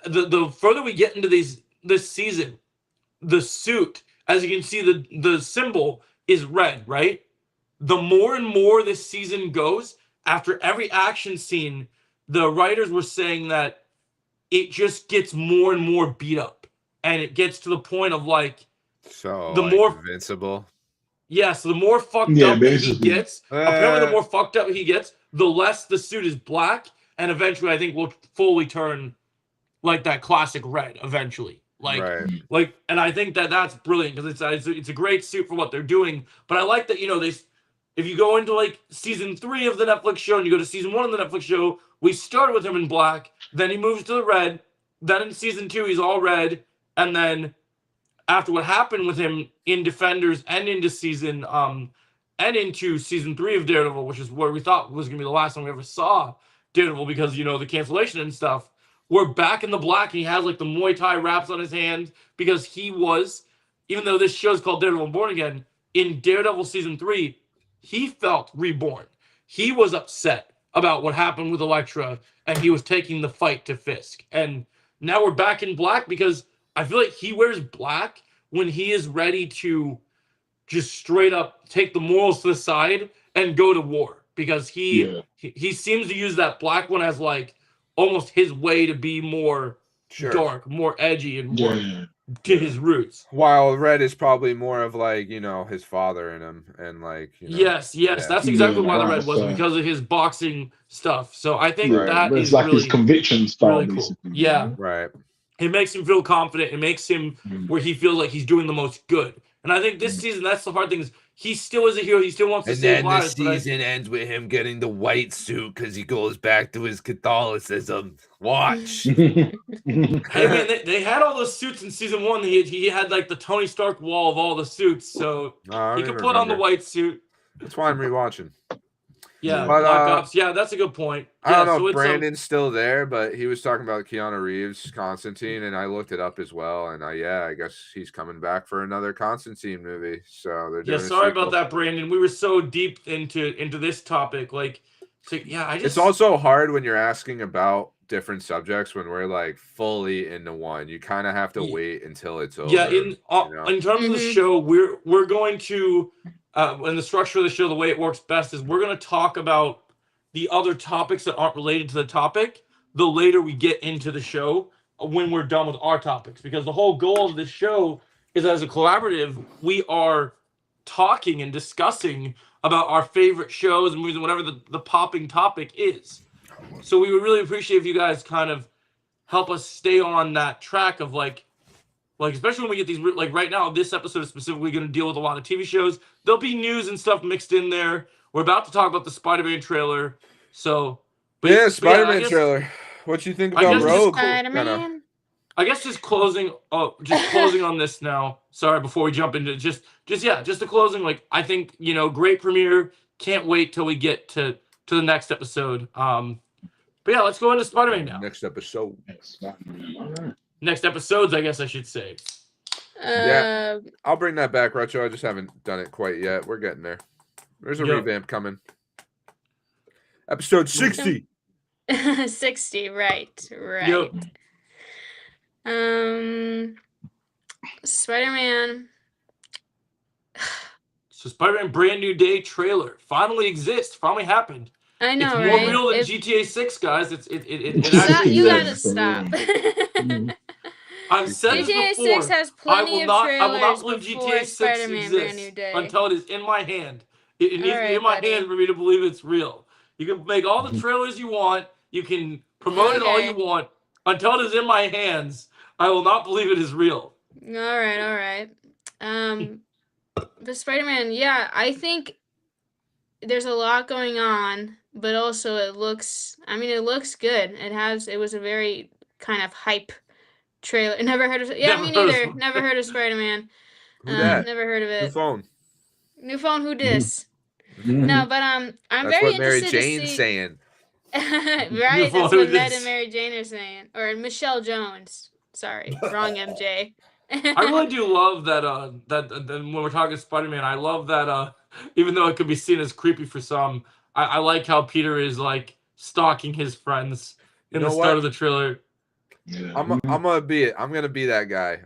the further we get into this season, the suit, as you can see, the symbol is red, right? The more and more this season goes, after every action scene, the writers were saying that it just gets more and more beat up. And it gets to the point of like, So the like more Invincible. yeah, so the more fucked Yeah, up that he basically. gets, apparently the more fucked up he gets, the less the suit is black, and eventually I think will fully turn like that classic red eventually. Like, Right. like, and I think that that's brilliant, because it's a great suit for what they're doing. But I like that, you know, if you go into like season 3 of the Netflix show and you go to season 1 of the Netflix show, we started with him in black, then he moves to the red, then in season 2 he's all red, and then after what happened with him in Defenders and into season and into season 3 of Daredevil, which is where we thought was gonna be the last time we ever saw Daredevil, because, you know, the cancellation and stuff, we're back in the black, and he has like the Muay Thai wraps on his hand, because he was even though this show's called Daredevil Born Again, in Daredevil season 3, he felt reborn. He was upset about what happened with Elektra, and he was taking the fight to Fisk. And now we're back in black because I feel like he wears black when he is ready to just straight up take the morals to the side and go to war, because he seems to use that black one as like almost his way to be more dark, more edgy, and more to his roots. While Red is probably more of like, you know, his father in him, and like, you know, yes, that's exactly why the Red was, because of his boxing stuff. So I think that is like really his conviction style, really cool. basically. Yeah, right. It makes him feel confident. It makes him where he feels like he's doing the most good. And I think this season, that's the hard thing, is he still is a hero. He still wants to save lives. And then the season ends with him getting the white suit because he goes back to his Catholicism. Watch. Hey man, they had all those suits in season 1. He had like the Tony Stark wall of all the suits, so he could put on the white suit. That's why I'm rewatching. Yeah, but, Black Ops. Yeah, that's a good point. I don't know if Brandon's still there, but he was talking about Keanu Reeves, Constantine, and I looked it up as well. And I guess he's coming back for another Constantine movie. So they're doing. Sorry about that, Brandon. We were so deep into this topic, like, It's also hard when you're asking about different subjects when we're like fully into one. You kind of have to wait until it's over. Yeah, in terms of the show, we're going to. And the structure of the show, the way it works best is we're going to talk about the other topics that aren't related to the topic the later we get into the show, when we're done with our topics. Because the whole goal of this show is, as a collaborative, we are talking and discussing about our favorite shows and movies and whatever the popping topic is. So we would really appreciate if you guys kind of help us stay on that track of like especially when we get these, like right now, this episode is specifically going to deal with a lot of TV shows. There'll be news and stuff mixed in there. We're about to talk about the Spider-Man trailer. So, Spider-Man trailer. What you think about Rogue? Spider-Man. I guess just closing on this now. Sorry, before we jump into just the closing. Like, I think, great premiere. Can't wait till we get to the next episode. But yeah, let's go into Spider-Man now. Next episode. Next episodes, I guess I should say. Yeah, I'll bring that back, Retro. I just haven't done it quite yet. We're getting there. There's a revamp coming. Episode 60. 60, right. Yep. Spider-Man. So Spider-Man Brand New Day trailer finally exists. Finally happened. I know, it's more real than GTA 6, guys. It actually you gotta stop. I've said GTA this before. 6 has plenty of trailers. I will not believe GTA 6 Spider-Man Brand New exists Day. until it is in my hand. It needs to be in my buddy. hand for me to believe it's real. You can make all the trailers you want. You can promote it all you want. Until it is in my hands, I will not believe it is real. All right. The Spider-Man, yeah, I think there's a lot going on, but also it looks good. It was a very kind of hype trailer. Never heard of it. Yeah, me neither. Never heard of Spider-Man. Who dat? Never heard of it. New phone. Who dis? No, but I'm That's very what Mary interested Jane's to see. saying. Right, that's what Ned and Mary Jane are saying, or Michelle Jones. Sorry, wrong MJ. I really do love that. That when we're talking Spider-Man, I love that. Even though it could be seen as creepy for some, I like how Peter is like stalking his friends in the start of the trailer. Yeah. I'm gonna be that guy.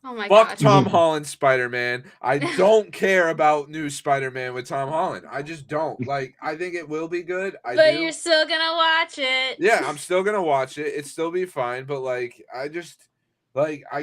Oh my Fuck God. Tom Holland Spider-Man. I don't care about new Spider-Man with Tom Holland. I just don't. Like, I think it will be good. But you're still gonna watch it. Yeah, I'm still gonna watch it. It'll still be fine. But like, I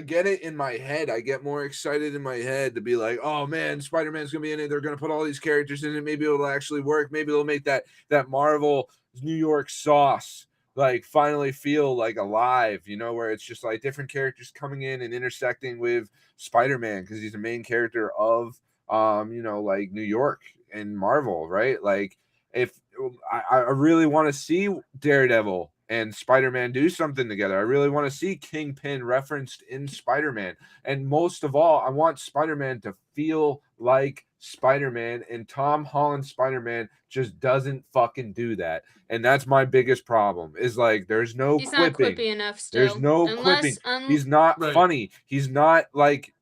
get it in my head. I get more excited in my head to be like, oh man, Spider-Man's gonna be in it. They're gonna put all these characters in it. Maybe it'll actually work. Maybe they'll make that Marvel New York sauce like finally feel like alive, where it's just like different characters coming in and intersecting with Spider-Man because he's the main character of like New York and Marvel, right? Like, if I really want to see Daredevil and Spider-Man do something together. I really want to see Kingpin referenced in Spider-Man. And most of all, I want Spider-Man to feel like Spider-Man, and Tom Holland Spider-Man just doesn't fucking do that. And that's my biggest problem. Is like there's no He's not quipping. quippy enough There's still. no Unless quipping. He's not Right. funny. He's not like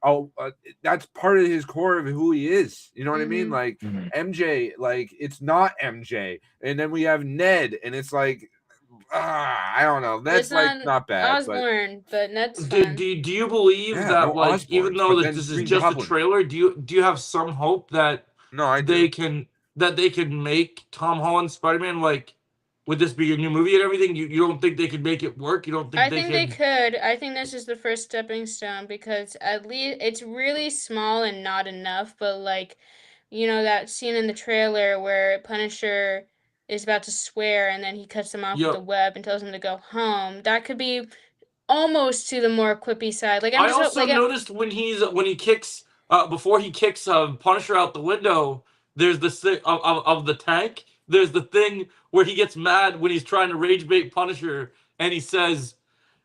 that's part of his core of who he is. You know what I mean? Mhm. Like Mhm. MJ, like it's not MJ. And then we have Ned, and it's like I don't know. Ned's it's like not bad, but Osborn, but Ned's Do, fun. do you believe Yeah, that no like even Osborns, though but that then this is Green just a Goblin. trailer, do you have some hope that No, I they do. can make Tom Holland Spider-Man like would this be a new movie and everything? You don't think they could make it work? You don't think I they think they could? could. I think this is the first stepping stone because at least it's really small and not enough, but like, that scene in the trailer where Punisher is about to swear and then he cuts them off with the Yep. web and tells them to go home. That could be almost to the more quippy side. Like I'm I just also like noticed when he kicks before he kicks Punisher out the window, there's this thing of the tank. There's the thing where he gets mad when he's trying to rage bait Punisher, and he says,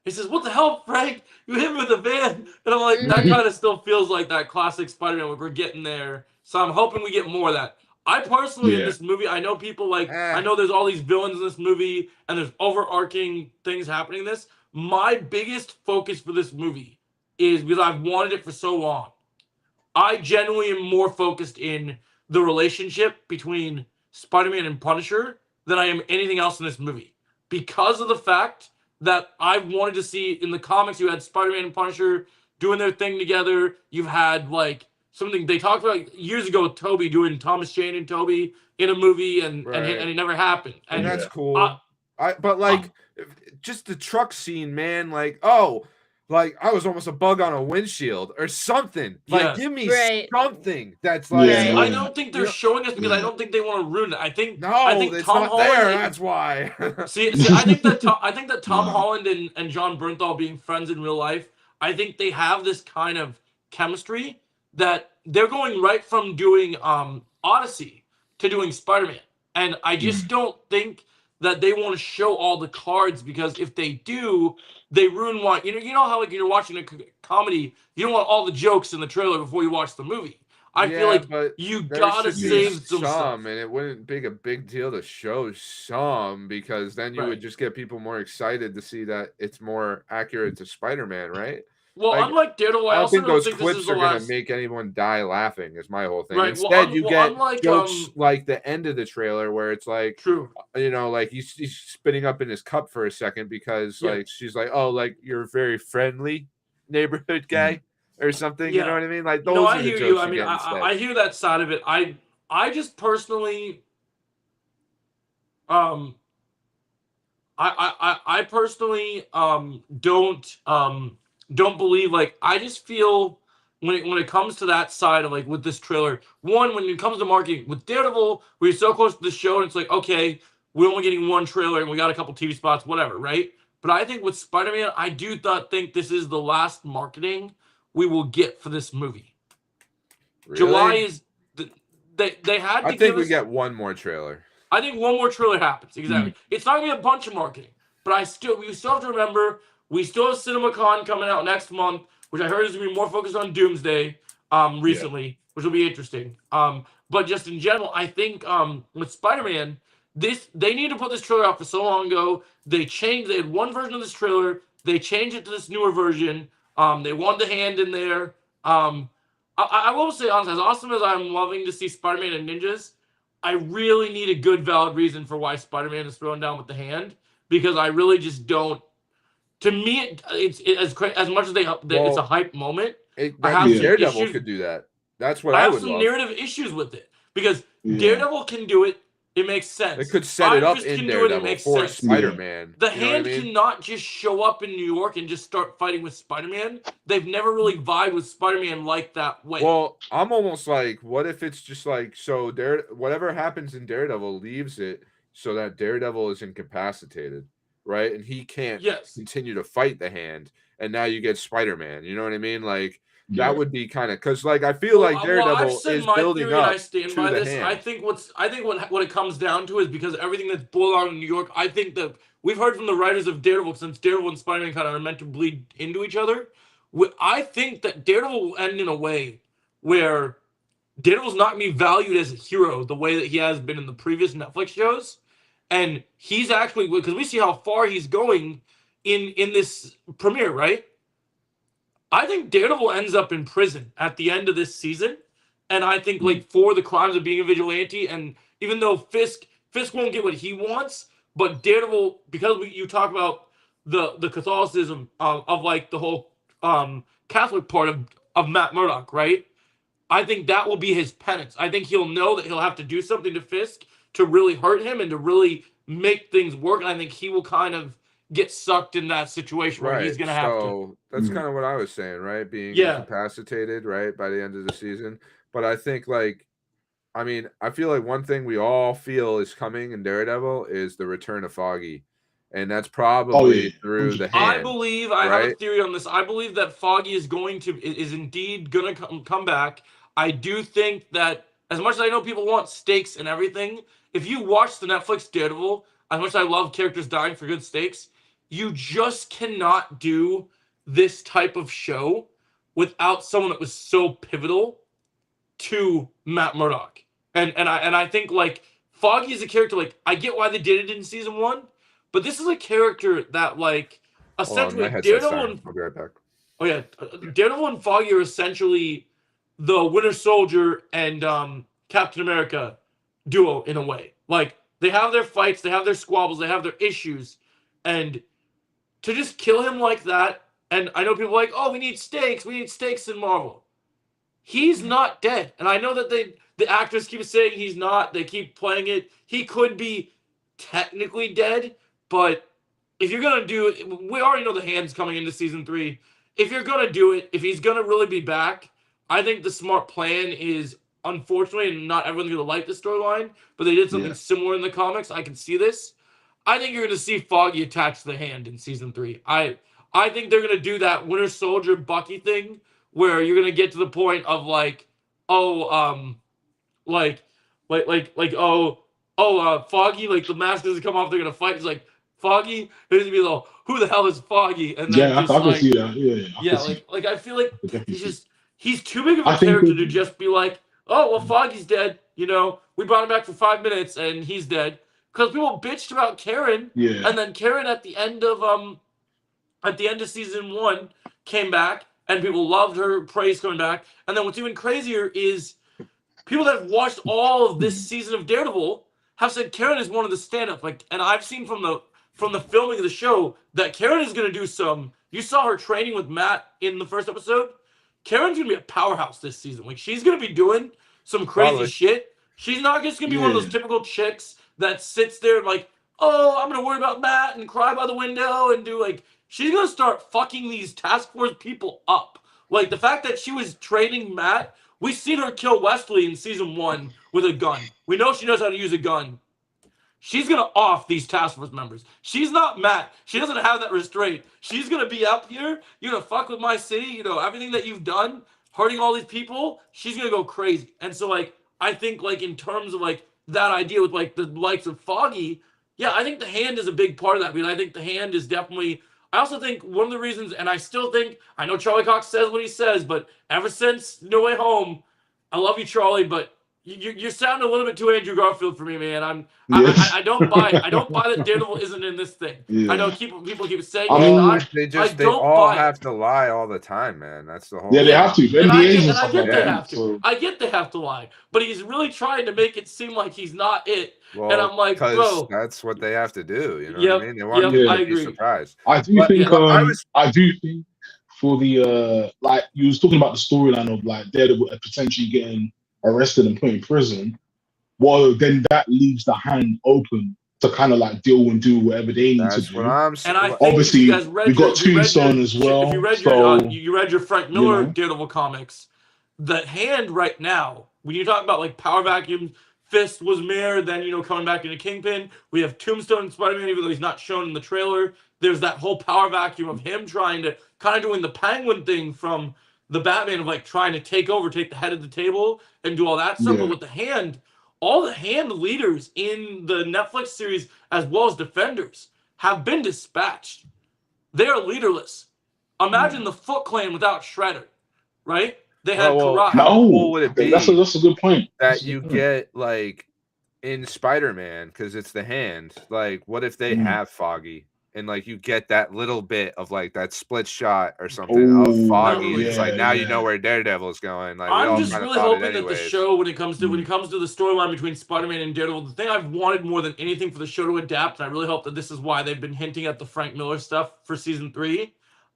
"What the hell, Frank? You hit me with a van." And I'm like, that Mhm. kind of still feels like that classic Spider-Man where we're getting there. So I'm hoping we get more of that. I personally, in Yeah. this movie, I know people like, I Eh. know there's all these villains in this movie, and there's overarching things happening in this. My biggest focus for this movie is because I've wanted it for so long. I genuinely am more focused in the relationship between Spider-Man and Punisher than I am anything else in this movie. Because of the fact that I wanted to see in the comics, you had Spider-Man and Punisher doing their thing together. You've had like something they talked about years ago, Toby doing Thomas Jane and Toby in a movie, and Right. it never happened. And And that's Yeah. cool. But like just the truck scene, man, like like I was almost a bug on a windshield or something. Like yes, give me Right. something that's Yeah. like see, Right. I Yeah. don't think you they're know, showing us because I Yeah. don't think they want to ruin it. I think no, it's Tom not Holland. there. That's why. See, I think that Tom Yeah. Holland and John Bernthal being friends in real life, I think they have this kind of chemistry that they're going right from doing Odyssey to doing Spider-Man. And I just don't think that they want to show all the cards because if they do, they ruin what you know how like you're watching a comedy, you don't want all the jokes in the trailer before you watch the movie. I feel Yeah, like but you there gotta should be save some stuff. some, and it wouldn't be a big deal to show some because then you would Right. just get people more excited to see that it's more accurate to Spider-Man, right? Well, Like unlike Daredevil, I I don't also think don't those think this is quips the are gonna last. make anyone die laughing. Is my whole thing. Right. Well, Instead, you get unlike jokes like the end of the trailer where it's like, true. like he's spitting up in his cup for a second because Yeah. like she's like, oh, like you're a very friendly neighborhood guy or something. You know Yeah. what I mean? Like No, those I are the hear you. jokes I you mean, get instead. I hear that side of it. I just personally um I personally don't believe like I just feel when it comes to that side of like with this trailer, one when it comes to marketing with Daredevil, we're so close to the show and it's like okay, we're only getting one trailer and we got a couple TV spots, whatever, right? But I think with Spider-Man, I do not think this is the last marketing we will get for this movie. July Really? is they had to I give think we us. get one more trailer. I think one more trailer happens. Exactly. It's not gonna be a bunch of marketing, but we still have to remember we still have CinemaCon coming out next month, which I heard is gonna be more focused on Doomsday. Recently, which will be interesting. But just in general, I think with Spider-Man, they need to put this trailer out for so long ago. They had one version of this trailer. They changed it to this newer version. They wanted the hand in there. I will say honestly, as awesome as I'm loving to see Spider-Man and ninjas, I really need a good, valid reason for why Spider-Man is thrown down with the hand because I really just don't. To me, as much as it's a hype moment. I have some Daredevil issues. could do that. That's what I I have would some love. narrative issues with it because Yeah. Daredevil can do it. It makes sense. They could set it up Iron Fist in can do it. It Daredevil makes for sense. Spider-Man. The You know what I hand mean? cannot just show up in New York and just start fighting with Spider-Man. They've never really vibed with Spider-Man like that way. Well, I'm almost like, what if it's just like so? Whatever happens in Daredevil leaves it so that Daredevil is incapacitated, right? And he can't yes. continue to fight the hand. And now you get Spider-Man. You know what I mean? Like Yeah. That would be kind of because, like, I feel like I've Daredevil said is my building theory and I up stand to by the this. hand. I think what it comes down to is because everything that's boiled out in New York. I think that we've heard from the writers of Daredevil, since Daredevil and Spider-Man kind of are meant to bleed into each other. I think that Daredevil will end in a way where Daredevil's not going to be valued as a hero the way that he has been in the previous Netflix shows, and he's actually, because we see how far he's going in this premiere, right? I think Daredevil ends up in prison at the end of this season, and I think like for the crimes of being a vigilante, and even though Fisk won't get what he wants, but Daredevil, because you talk about the Catholicism of like the whole Catholic part of Matt Murdock, right? I think that will be his penance. I think he'll know that he'll have to do something to Fisk to really hurt him and to really make things work, and I think he will kind of get sucked in that situation where he's gonna have to. So that's kind of what I was saying, right? Being Yeah. incapacitated, right, by the end of the season. But I think, like, I mean, I feel like one thing we all feel is coming in Daredevil is the return of Foggy, and that's probably through the hand. I believe I have a theory on this. I believe that Foggy is indeed gonna come back. I do think that as much as I know people want stakes and everything, if you watch the Netflix Daredevil, as much as I love characters dying for good stakes, you just cannot do this type of show without someone that was so pivotal to Matt Murdock. And I think like Foggy is a character, like I get why they did it in season 1, but this is a character that like essentially Daredevil and I'll be right back. Oh yeah, Daredevil and Foggy are essentially the Winter Soldier and Captain America duo in a way. Like they have their fights, they have their squabbles, they have their issues, and to just kill him like that. And I know people are like, oh, we need stakes in Marvel. He's not dead, and I know that the actors keep saying he's not. They keep playing it. He could be technically dead, but if you're gonna do it, we already know the hand's coming into season 3. If you're gonna do it, if he's gonna really be back, I think the smart plan is, unfortunately, and not everyone's gonna like the storyline, but they did something similar in the comics. I can see this. I think you're gonna see Foggy attached to the hand in season 3. I think they're gonna do that Winter Soldier Bucky thing where you're gonna get to the point of like, oh, Foggy, like the mask doesn't come off, they're gonna fight. It's like Foggy, there's gonna be like, who the hell is Foggy? And then I can see that. I feel like he's too big of a character to just be like, oh well, Foggy's dead. You know, we brought him back for 5 minutes and he's dead. Because people bitched about Karen, and then Karen at the end of season 1 came back, and people loved her praise coming back. And then what's even crazier is people that have watched all of this season of Daredevil have said Karen is one of the stand-ups. Like, and I've seen from the filming of the show that Karen is going to do some. You saw her training with Matt in the first episode. Karen's going to be a powerhouse this season. Like, she's going to be doing some crazy shit. She's not just going to be one of those typical chicks that sits there and like, oh, I'm going to worry about Matt and cry by the window and do like. She's going to start fucking these task force people up. Like, the fact that she was training Matt, we've seen her kill Wesley in season 1 with a gun. We know she knows how to use a gun. She's going to off these task force members. She's not Matt. She doesn't have that restraint. She's going to be up here. You're going to fuck with my city. You know, everything that you've done, hurting all these people, she's going to go crazy. And so, like, I think, like, in terms of, like, that idea with, like, the likes of Foggy, yeah, I think the hand is a big part of that. I mean, I think the hand is definitely... I also think one of the reasons, and I still think, I know Charlie Cox says what he says, but ever since No Way Home, I love you, Charlie, but you're sounding a little bit too Andrew Garfield for me, man. I don't buy that Daredevil isn't in this thing. I know people keep saying he's not. They all have to lie all the time, man. That's the whole they have to. And I NDAs get they have to. I get they have to lie, but he's really trying to make it seem like he's not it. Well, and I'm like, bro, that's what they have to do. You know what I mean? They want you to be surprised. I do think. I do think for the like you was talking about the storyline of like Daredevil potentially getting arrested and put in prison. Well, then that leaves the hand open to kind of like deal and do whatever they need to do. What I'm saying. And I think obviously you guys read we got Tombstone as well. If you read your Frank Miller Daredevil comics, the hand right now, when you talk about like power vacuums, Fist was Mayor, then coming back into Kingpin. We have Tombstone and Spider-Man, even though he's not shown in the trailer. There's that whole power vacuum of him trying to kind of doing the Penguin thing from the Batman of like trying to take the head of the table and do all that stuff. Yeah. But with the Hand, all the Hand leaders in the Netflix series, as well as Defenders, have been dispatched. They are leaderless. Imagine the Foot Clan without Shredder, right? They had Karai. How cool would it be That's a good point. that you get like in Spider-Man, because it's the Hand, like what if they have Foggy and like you get that little bit of like that split shot or something of Foggy, and it's like now you know where Daredevil is going. Like I'm just really hoping that the show, when it comes to the storyline between Spider-Man and Daredevil, the thing I've wanted more than anything for the show to adapt, and I really hope that this is why they've been hinting at the Frank Miller stuff for season 3.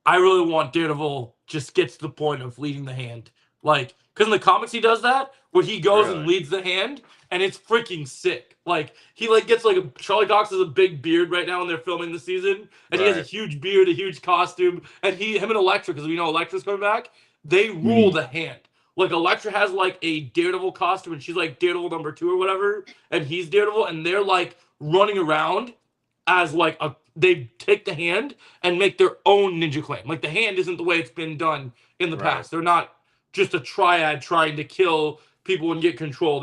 I really want Daredevil just get to the point of leading the Hand. Like, because in the comics he does that, where he goes and leads the Hand, and it's freaking sick. Like, he like gets like Charlie Cox has a big beard right now when they're filming the season, and he has a huge beard, a huge costume, and him and Elektra, because we know Elektra's coming back, they rule the Hand. Like, Elektra has like a Daredevil costume, and she's like Daredevil number 2 or whatever, and he's Daredevil, and they're like running around as like they take the Hand and make their own ninja clan. Like, the Hand isn't the way it's been done in the past. They're not just a triad trying to kill people and get control.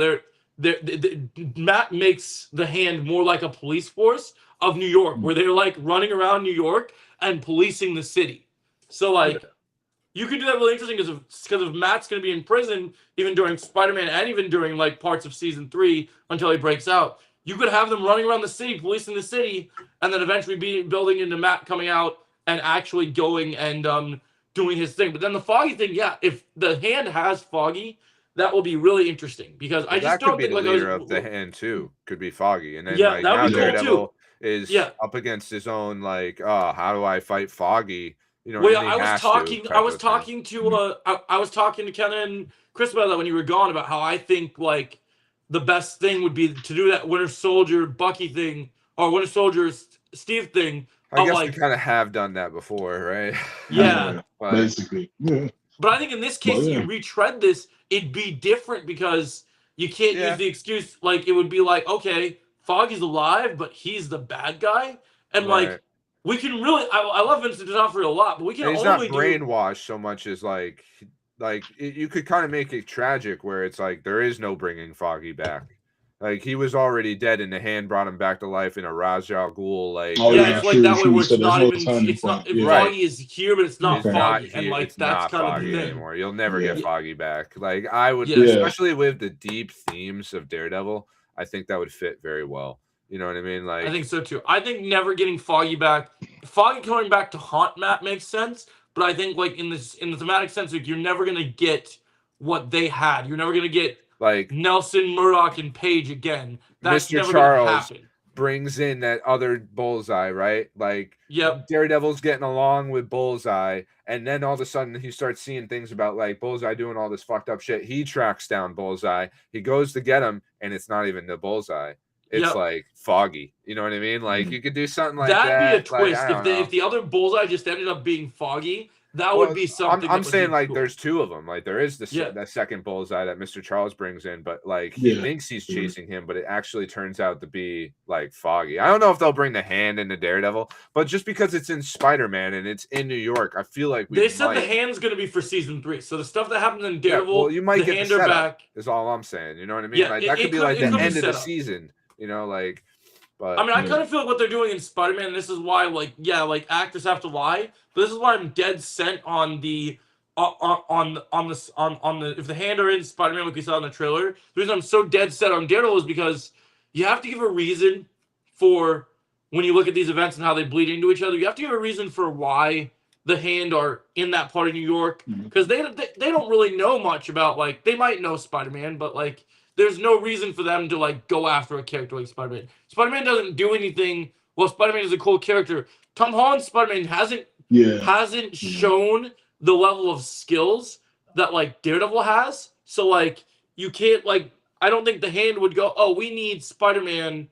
Matt makes the Hand more like a police force of New York, where they're like running around New York and policing the city. So like, you could do that really interesting because if Matt's going to be in prison even during Spider-Man and even during like parts of season 3 until he breaks out, you could have them running around the city, policing the city, and then eventually building into Matt coming out and actually going and doing his thing. But then the Foggy thing, if the Hand has Foggy, that will be really interesting, because I just don't think the leader of the Hand too could be Foggy, and then like now Daredevil is up against his own like, oh, how do I fight Foggy? You know, I was talking to Ken and Chris about that when you were gone, about how I think like the best thing would be to do that Winter Soldier Bucky thing, or Winter Soldier Steve thing. I guess we kind of have done that before, right? Yeah, basically. Yeah. But I think in this case, you retread this, it'd be different, because you can't use the excuse, like, it would be like, okay, Foggy's alive, but he's the bad guy. And, like, we can really, I love Vincent D'Onofrio a lot, but we can he's only not brainwashed so much as, like you could kind of make it tragic, where it's like, there is no bringing Foggy back. Like, he was already dead, and the Hand brought him back to life in a Ra's al Ghul, like... it's like that way, where it's not even... It's not... Foggy is here, but it's not Foggy. And, like, that's kind of the thing. Anymore. You'll never get Foggy back. Like, I would... Especially with the deep themes of Daredevil, I think that would fit very well. You know what I mean? Like, I think so, too. I think never getting Foggy back... Foggy coming back to haunt Matt makes sense, but I think, like, in the thematic sense, like, you're never going to get what they had. You're never going to get... like Nelson, Murdoch, and Page again. That's Mr. Charles brings in that other Bullseye, right? Like, Daredevil's getting along with Bullseye, and then all of a sudden he starts seeing things about like Bullseye doing all this fucked up shit. He tracks down Bullseye. He goes to get him, and it's not even the Bullseye. It's like Foggy. You know what I mean? Like, you could do something like that. That'd be a twist. If the other Bullseye just ended up being Foggy, that would be something. I'm saying, like, there's 2 of them. Like, there is that second Bullseye that Mr. Charles brings in, but like he thinks he's chasing him, but it actually turns out to be like Foggy. I don't know if they'll bring the Hand into Daredevil, but just because it's in Spider-Man and it's in New York, I feel like they said the Hand's going to be for season 3. So the stuff that happens in Daredevil, you might the get Hand the are back. Is all I'm saying. You know what I mean? Like, that could be like the end of the season. You know, like. But, I mean, I kind of feel like what they're doing in Spider-Man, and this is why, like, actors have to lie, but this is why I'm dead set on the if the Hand are in Spider-Man, like we saw in the trailer. The reason I'm so dead set on Daredevil is because you have to give a reason for, when you look at these events and how they bleed into each other, you have to give a reason for why the Hand are in that part of New York, because they don't really know much about, like, they might know Spider-Man, but like, there's no reason for them to like go after a character like Spider-Man. Spider-Man doesn't do anything. Well, Spider-Man is a cool character. Tom Holland's Spider-Man hasn't shown the level of skills that like Daredevil has. So like, you can't, like, I don't think the Hand would go, oh, we need Spider-Man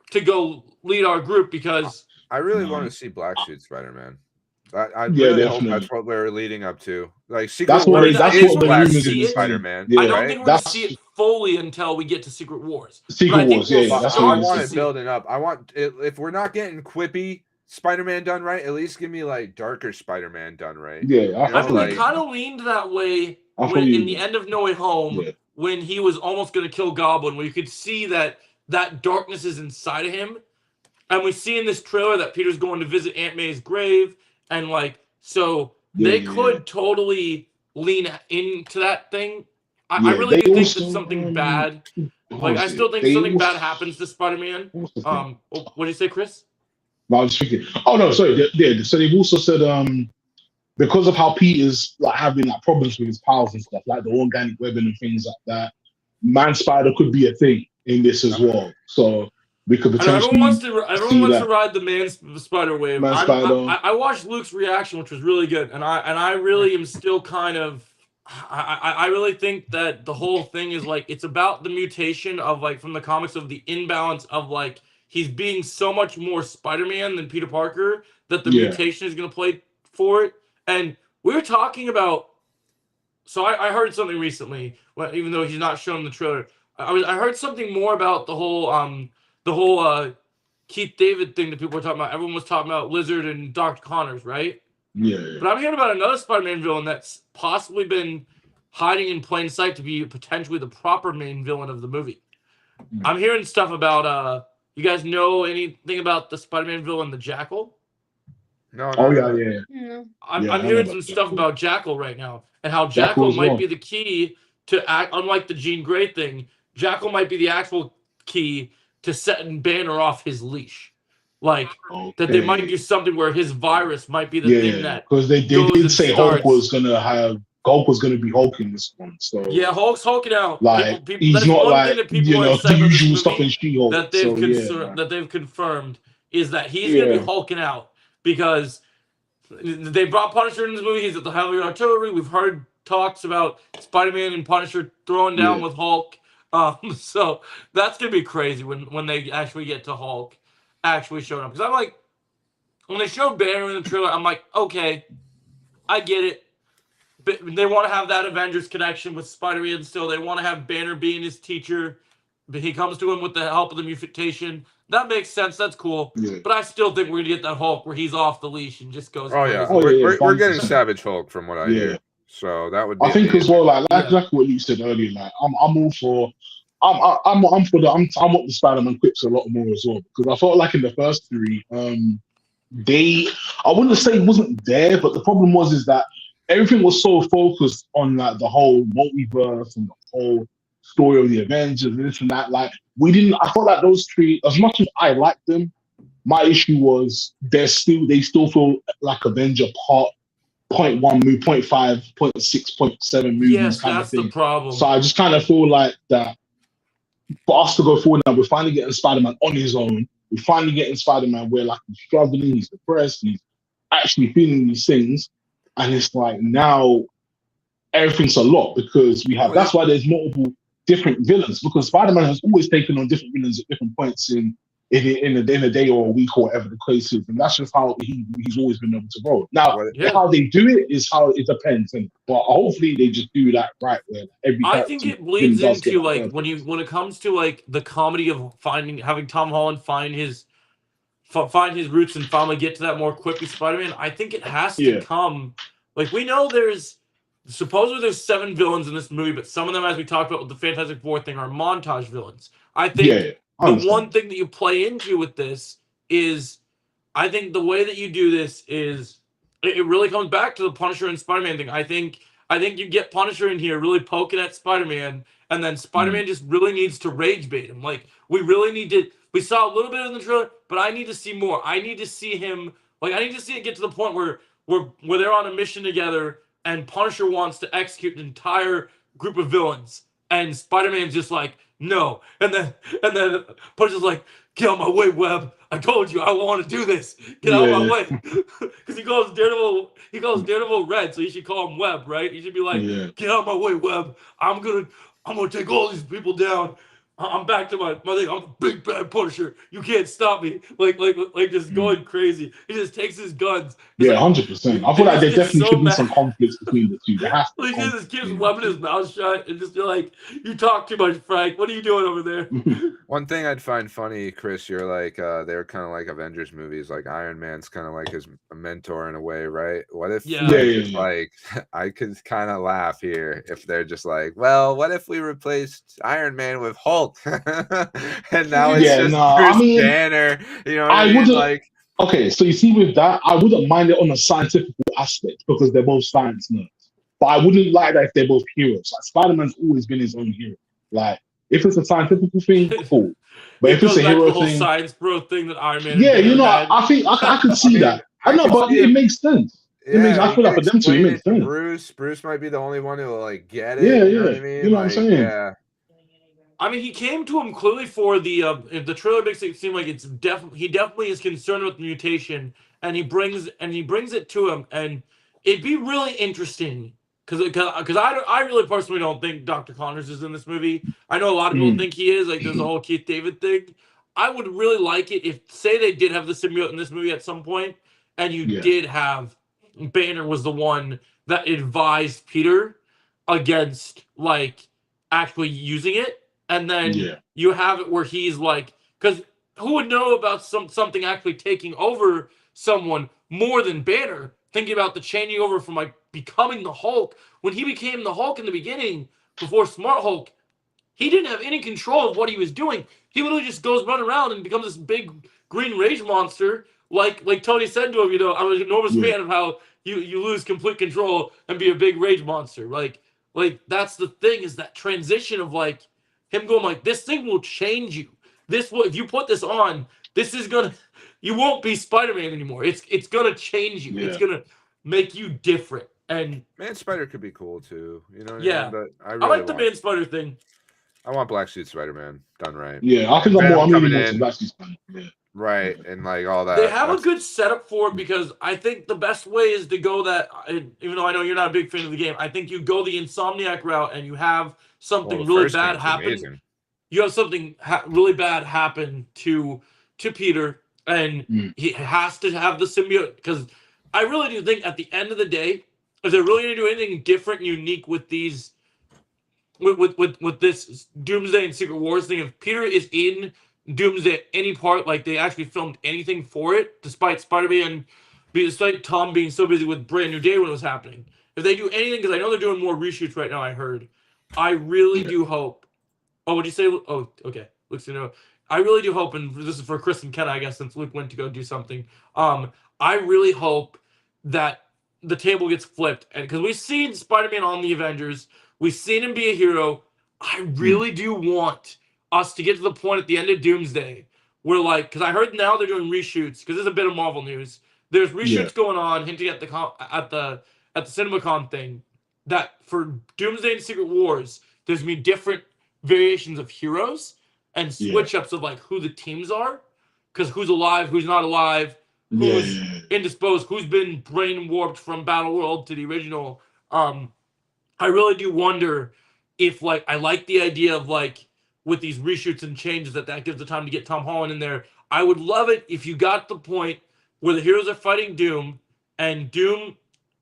to go lead our group, because I really want to see Black Suit Spider-Man. I really hope that's what we're leading up to. Like, Secret Wars is Black Suit Spider-Man. I don't think we're going to see it fully until we get to Secret Wars. Secret Wars, I want it building up. I want, if we're not getting quippy Spider-Man done right. At least give me like darker Spider-Man done right. Yeah, I I mean, like- they kind of leaned that way I when feel in you. the end of No Way Home, Yeah. when he was almost going to kill Goblin, where you could see that darkness is inside of him. And we see in this trailer that Peter's going to visit Aunt May's grave, and like, so they could totally lean into that thing. I really they do think also, that something bad, what like was I it? still think They something also- bad happens to Spider-Man. what was the thing? What did you say, Chris? No, I was thinking. Oh no, sorry. So they've also said because of how Peter's like having like problems with his powers and stuff, like the organic webbing and things like that, Man Spider could be a thing in this as well. So we could I know, potentially everyone wants to that. ride the Man Spider wave. Man Spider. I watched Luke's reaction, which was really good, and I really am still kind of. I really think that the whole thing is like it's about the mutation of like from the comics of the imbalance of like he's being so much more Spider-Man than Peter Parker that the mutation is going to play for it. And we were talking about. So I heard something recently, even though he's not shown in the trailer. I heard something more about the whole Keith David thing that people were talking about. Everyone was talking about Lizard and Dr. Connors, right? Yeah. But I'm hearing about another Spider-Man villain that's possibly been hiding in plain sight to be potentially the proper main villain of the movie. I'm hearing stuff about you guys know anything about the Spider-Man villain, the Jackal? No. Oh yeah. No. I'm Yeah, I know hearing about some stuff Jackal. about Jackal right now, and how Jackal Jackal as might well. be the key to act. Unlike the Jean Grey thing, Jackal might be the actual key to setting Banner off his leash. Like that, they might do something where his virus might be the thing that because they goes did and say starts. Hulk was gonna be Hulk in this one. So Yeah, Hulk's hulking out. like People, he's that's not one like thing that people you have know said the about this usual movie stuff in She-Hulk. that they've confirmed is that he's gonna be hulking out because they brought Punisher in this movie. He's at the heavy artillery. We've heard talks about Spider-Man and Punisher throwing down with Hulk. So that's gonna be crazy when they actually get to Hulk actually showing up. Because I'm like, when they showed Banner in the trailer, I'm like, okay, I get it. But they want to have that Avengers connection with Spider-Man still. They want to have Banner being his teacher. But he comes to him with the help of the mutation. That makes sense. That's cool. Yeah. But I still think we're gonna get that Hulk where he's off the leash and just goes. Oh yeah, crazy. we're getting Savage Hulk from what I hear. So that would be. I think amazing. as well, like exactly what you said earlier. Like I'm all for. I'm what the Spider-Man quips a lot more as well because I felt like in the first three, I wouldn't say it wasn't there, but the problem is that everything was so focused on like the whole multiverse and the whole story of the Avengers and this and that. Like I felt like those three, as much as I liked them, my issue was they still feel like Avenger part 0.1 move, 0.5, 0.6, 0.7 movies. Yes, kind that's of thing. the problem. So I just kind of feel like that for us to go forward now, we're finally getting Spider-Man on his own. We're finally getting Spider-Man where like he's struggling, he's depressed, he's actually feeling these things. And it's like now everything's a lot because that's why there's multiple different villains because Spider-Man has always taken on different villains at different points in a day or a week or whatever the case is. And that's just how he's always been able to roll. Now, how they do it is how it depends. But hopefully they just do that right where I think it bleeds into like when it comes to like the comedy of having Tom Holland find his roots and finally get to that more quippy Spider-Man. I think it has to come like we know supposedly there's 7 villains in this movie, but some of them, as we talked about with the Fantastic Four thing, are montage villains. I think the one thing that you play into with this is, I think the way that you do this is, it really comes back to the Punisher and Spider-Man thing. I think you get Punisher in here really poking at Spider-Man, and then Spider-Man just really needs to rage bait him. Like, we saw a little bit in the trailer, but I need to see more. I need to see him, like, I need to see it get to the point where they're on a mission together, and Punisher wants to execute an entire group of villains, and Spider-Man's just like, no. And then Punisher's like, get out of my way, Webb. I told you I want to do this. Get out of my way. Because he calls Daredevil Red, so you should call him Webb, right? You should be like, get out of my way, Webb. I'm gonna take all these people down. I'm back to my thing. I'm a big bad Punisher. You can't stop me. Like just going crazy. He just takes his guns. He's Yeah, like, 100%. I he feel like just there gets definitely so should be mad. some conflicts between the two. There has to be Like he just conflict keeps between webbing the his mouth shut and just be like, "You talk too much, Frank. What are you doing over there?" two. One thing I'd find funny, Chris, you're like they're kind of like Avengers movies. Like Iron Man's kind of like his mentor in a way, right? What if Yeah. Yeah, like yeah, it's yeah. like I could kind of laugh here if they're just like, well, what if we replaced Iron Man with Hulk, and now it's Yeah, just no, I Bruce mean, Banner. You know what I I mean? wouldn't. Like, Okay, so you see, with that, I wouldn't mind it on a scientific aspect because they're both science nerds. But I wouldn't like that if they're both heroes. Like Spider-Man's always been his own hero. Like if it's a scientific thing, cool. But It if it's goes a back to hero the whole thing, science bro thing that Iron Man and yeah, Banner had. I think I could I see mean, that. I I know, could but see it him. makes sense. It makes. Yeah, I you feel like could for them two, it explain makes it to sense. Bruce. Bruce might be the only one who will like get Yeah, it. You know what yeah. I You mean? know what I'm Like, saying? yeah. I mean, he came to him clearly for the trailer makes it seem like it's definitely he definitely is concerned with the mutation, and he brings it to him, and it'd be really interesting because I really personally don't think Dr. Connors is in this movie. I know a lot of people Mm, think he is. Like, there's the whole Keith David thing. I would really like it if, say, they did have the symbiote in this movie at some point, and you yeah, did have Banner was the one that advised Peter against like actually using it, and then yeah, you have it where he's like, because who would know about something actually taking over someone more than Banner? Thinking about the changing over from like becoming the Hulk. When he became the Hulk in the beginning, before Smart Hulk, he didn't have any control of what he was doing. He literally just goes running around and becomes this big green rage monster. Like Tony said to him, I'm an enormous yeah, fan of how you lose complete control and be a big rage monster. Like that's the thing, is that transition of like him going like, this thing will change you. This will, if you put this on, this is gonna, you won't be Spider-Man anymore. It's gonna change you. It's yeah. gonna make you different. And Man Spider could be cool too. You know what I yeah, mean? But I I really like the want Man Spider thing. I want Black Suit Spider-Man done right. Yeah, I think Venom I'm leaning coming more to in, that's his plan. Yeah, right, and like all They that. have a That's good setup for it, because I think the best way is to go that, even though I know you're not a big fan of the game, I think you go the Insomniac route and you have well, something the really first bad game's happen. amazing. You have something really bad happen to Peter, and Mm, he has to have the symbiote, because I really do think at the end of the day, if they're really going to do anything different, and unique with these with this Doomsday and Secret Wars thing, if Peter is in Doomsday at any part, like they actually filmed anything for it, despite Tom being so busy with Brand New Day when it was happening. If they do anything, because I know they're doing more reshoots right now, I heard. I really yeah, do hope. Oh, what'd you say? Oh, okay. Looks, I really do hope, and this is for Chris and Ken, I guess, since Luke went to go do something. I really hope that the table gets flipped, and because we've seen Spider-Man on the Avengers, we've seen him be a hero. I mm, really do want us to get to the point at the end of Doomsday where, like, because I heard now they're doing reshoots, because there's a bit of Marvel news. There's yeah, reshoots going on, hinting at the CinemaCon thing, that for Doomsday and Secret Wars, there's gonna be different variations of heroes and yeah, switch ups of like who the teams are, because who's alive, who's not alive, yeah, who's yeah, indisposed, who's been brain warped from Battle World to the original. I really do wonder if, like, I like the idea of like with these reshoots and changes that gives the time to get Tom Holland in there. I would love it if you got the point where the heroes are fighting Doom, and Doom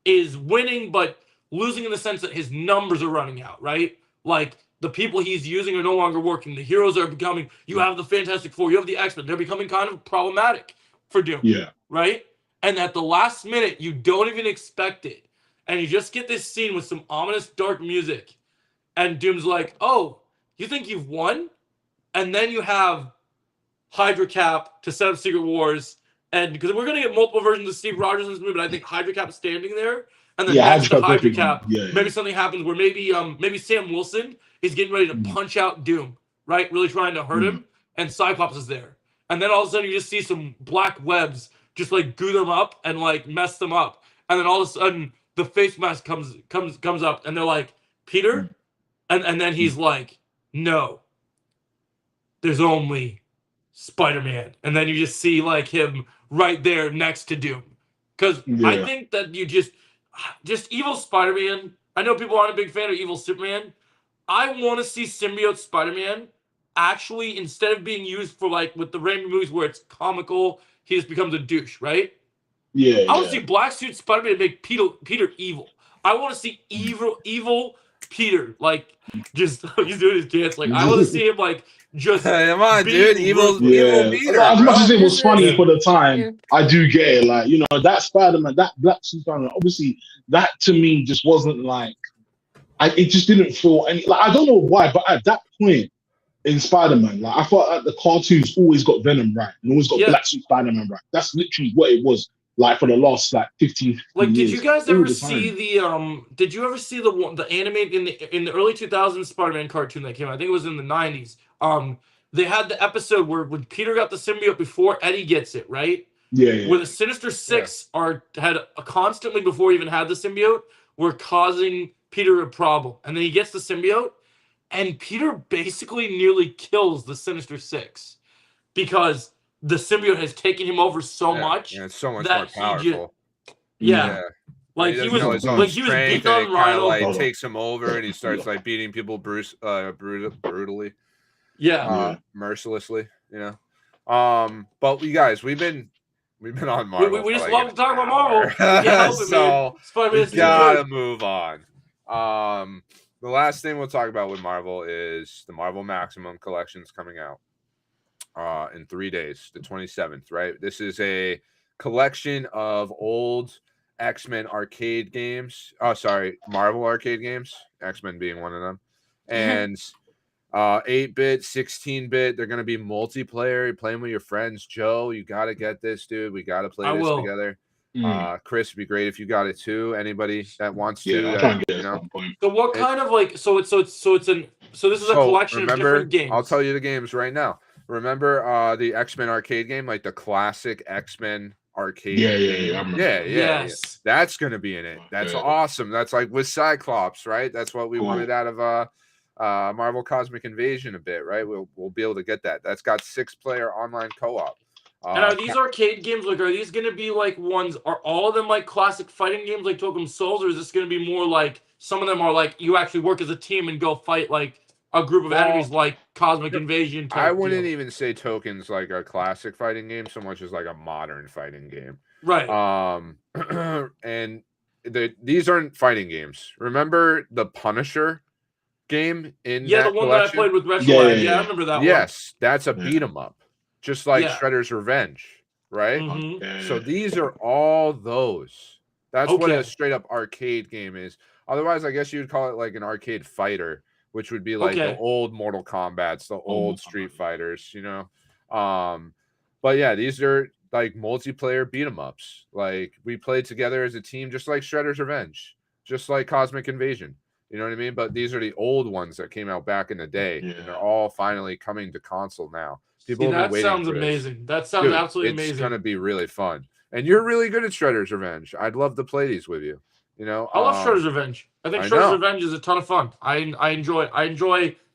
is winning but losing in the sense that his numbers are running out, right? Like the people he's using are no longer working. The heroes are becoming, you have the Fantastic Four, you have the X-Men, they're becoming kind of problematic for Doom, yeah, right? And at the last minute, you don't even expect it, and you just get this scene with some ominous dark music, and Doom's like, "Oh, you think you've won?" And then you have Hydra Cap to set up Secret Wars, and because we're gonna get multiple versions of Steve Rogers in this movie, but I think Hydra Cap's standing there, and then yeah. next to Hydra Hydra definitely. Cap, Yeah, maybe something happens where maybe Sam Wilson is getting ready to mm, punch out Doom, right? Really trying to hurt mm, him, and Cyclops is there, and then all of a sudden you just see some black webs just like goo them up and like mess them up, and then all of a sudden the face mask comes up, and they're like, mm, Peter, and then mm. he's like, no, there's only Spider-Man. And then you just see like him right there next to Doom. Because I Yeah, think that you just evil Spider-Man. I know people aren't a big fan of evil Superman. I want to see symbiote Spider-Man actually, instead of being used for like with the Raimi movies where it's comical, he just becomes a douche, right? Yeah, I want to yeah. see Black Suit Spider-Man make Peter evil. I want to see evil Peter, like just he's doing his dance. Like I want to see him like just Come on, being dude. Evil ruthless. Peter, As much bro. as it was This funny is- for the time, Yeah. I do get it. Like, you know, that Spider-Man, that Black Suit Spider-Man, obviously, that to me just wasn't like, it just didn't feel any, like, I don't know why, but at that point in Spider-Man, like, I thought that the cartoons always got Venom right and always got Yeah. Black Suit Spider-Man right. That's literally what it was like for the last, like, 15 Like, did years. you guys all ever the see time. the Did you ever see the animated in the early 2000s Spider-Man cartoon that came out? I think it was in the 90s. They had the episode where when Peter got the symbiote before Eddie gets it, right? Yeah. Where the Sinister Six had constantly before he even had the symbiote were causing Peter a problem, and then he gets the symbiote, and Peter basically nearly kills the Sinister Six because the symbiote has taken him over so much Yeah, it's so much that more he just powerful. yeah. Like, Like he he doesn't know was his own like he was strength, beating and on it kind of Rhino. like Hold on. takes him over, and he starts like beating people brutally, Yeah. mercilessly. You know, but you guys, we've been on We, Marvel. we for just like love an to talk about hour. Marvel. Can't help it, man. So Spider-Man's we too gotta good. move on. The last thing we'll talk about with Marvel is the Marvel Maximum collection's coming out in 3 days, the 27th, right? This is a collection of old X-Men arcade games. Oh, sorry, Marvel arcade games, X-Men being one of them. And 8-bit, 16-bit, they're going to be multiplayer. You're playing with your friends. Joe, you got to get this, dude. We got to play I this will. together. Chris, it'd be great if you got it too. Anybody that wants Yeah, to, I'll try and that, get it you at know. some point. So what It- kind of like so this is a collection of different games. I'll tell you the games right now. Remember the X-Men arcade game, like the classic X-Men arcade Yeah, game? I remember. Yeah. Yes. That's gonna be in it. That's Yeah. awesome. That's like with Cyclops, right? That's what we Cool. wanted out of Marvel Cosmic Invasion a bit, right? We'll be able to get that. That's got 6-player online co-op. And are these arcade games like are these gonna be like ones are all of them like classic fighting games like Totem Souls, or is this gonna be more like some of them are like you actually work as a team and go fight like a group of enemies like Cosmic Invasion type I wouldn't deal? even say Token's like a classic fighting game so much as like a modern fighting game. Right. And these aren't fighting games. Remember the Punisher game in Yeah, that the one that I collection? played with Retrolab. Yeah, Yeah, I remember that one. Yes, that's a Yeah. beat 'em up, just like Yeah. Shredder's Revenge, right? Mhm. Yeah. So these are all those. That's what Okay. a straight up arcade game is. Otherwise, I guess you would call it like an arcade fighter, which would be like the Okay. old Mortal Kombats, the old Mortal Street Kombat. Fighters, you know. But yeah, these are like multiplayer beat 'em ups. Like we played together as a team, just like Shredder's Revenge, just like Cosmic Invasion. You know what I mean? But these are the old ones that came out back in the day, and they're Yeah. all finally coming to console now. People See, have been that waiting sounds for this. amazing. That sounds Dude, absolutely it's amazing. gonna be really fun, and you're really good at Shredder's Revenge. I'd love to play these with you. You know, I love Shredder's Revenge. I think I Shredder's know. Revenge is a ton of fun. I enjoy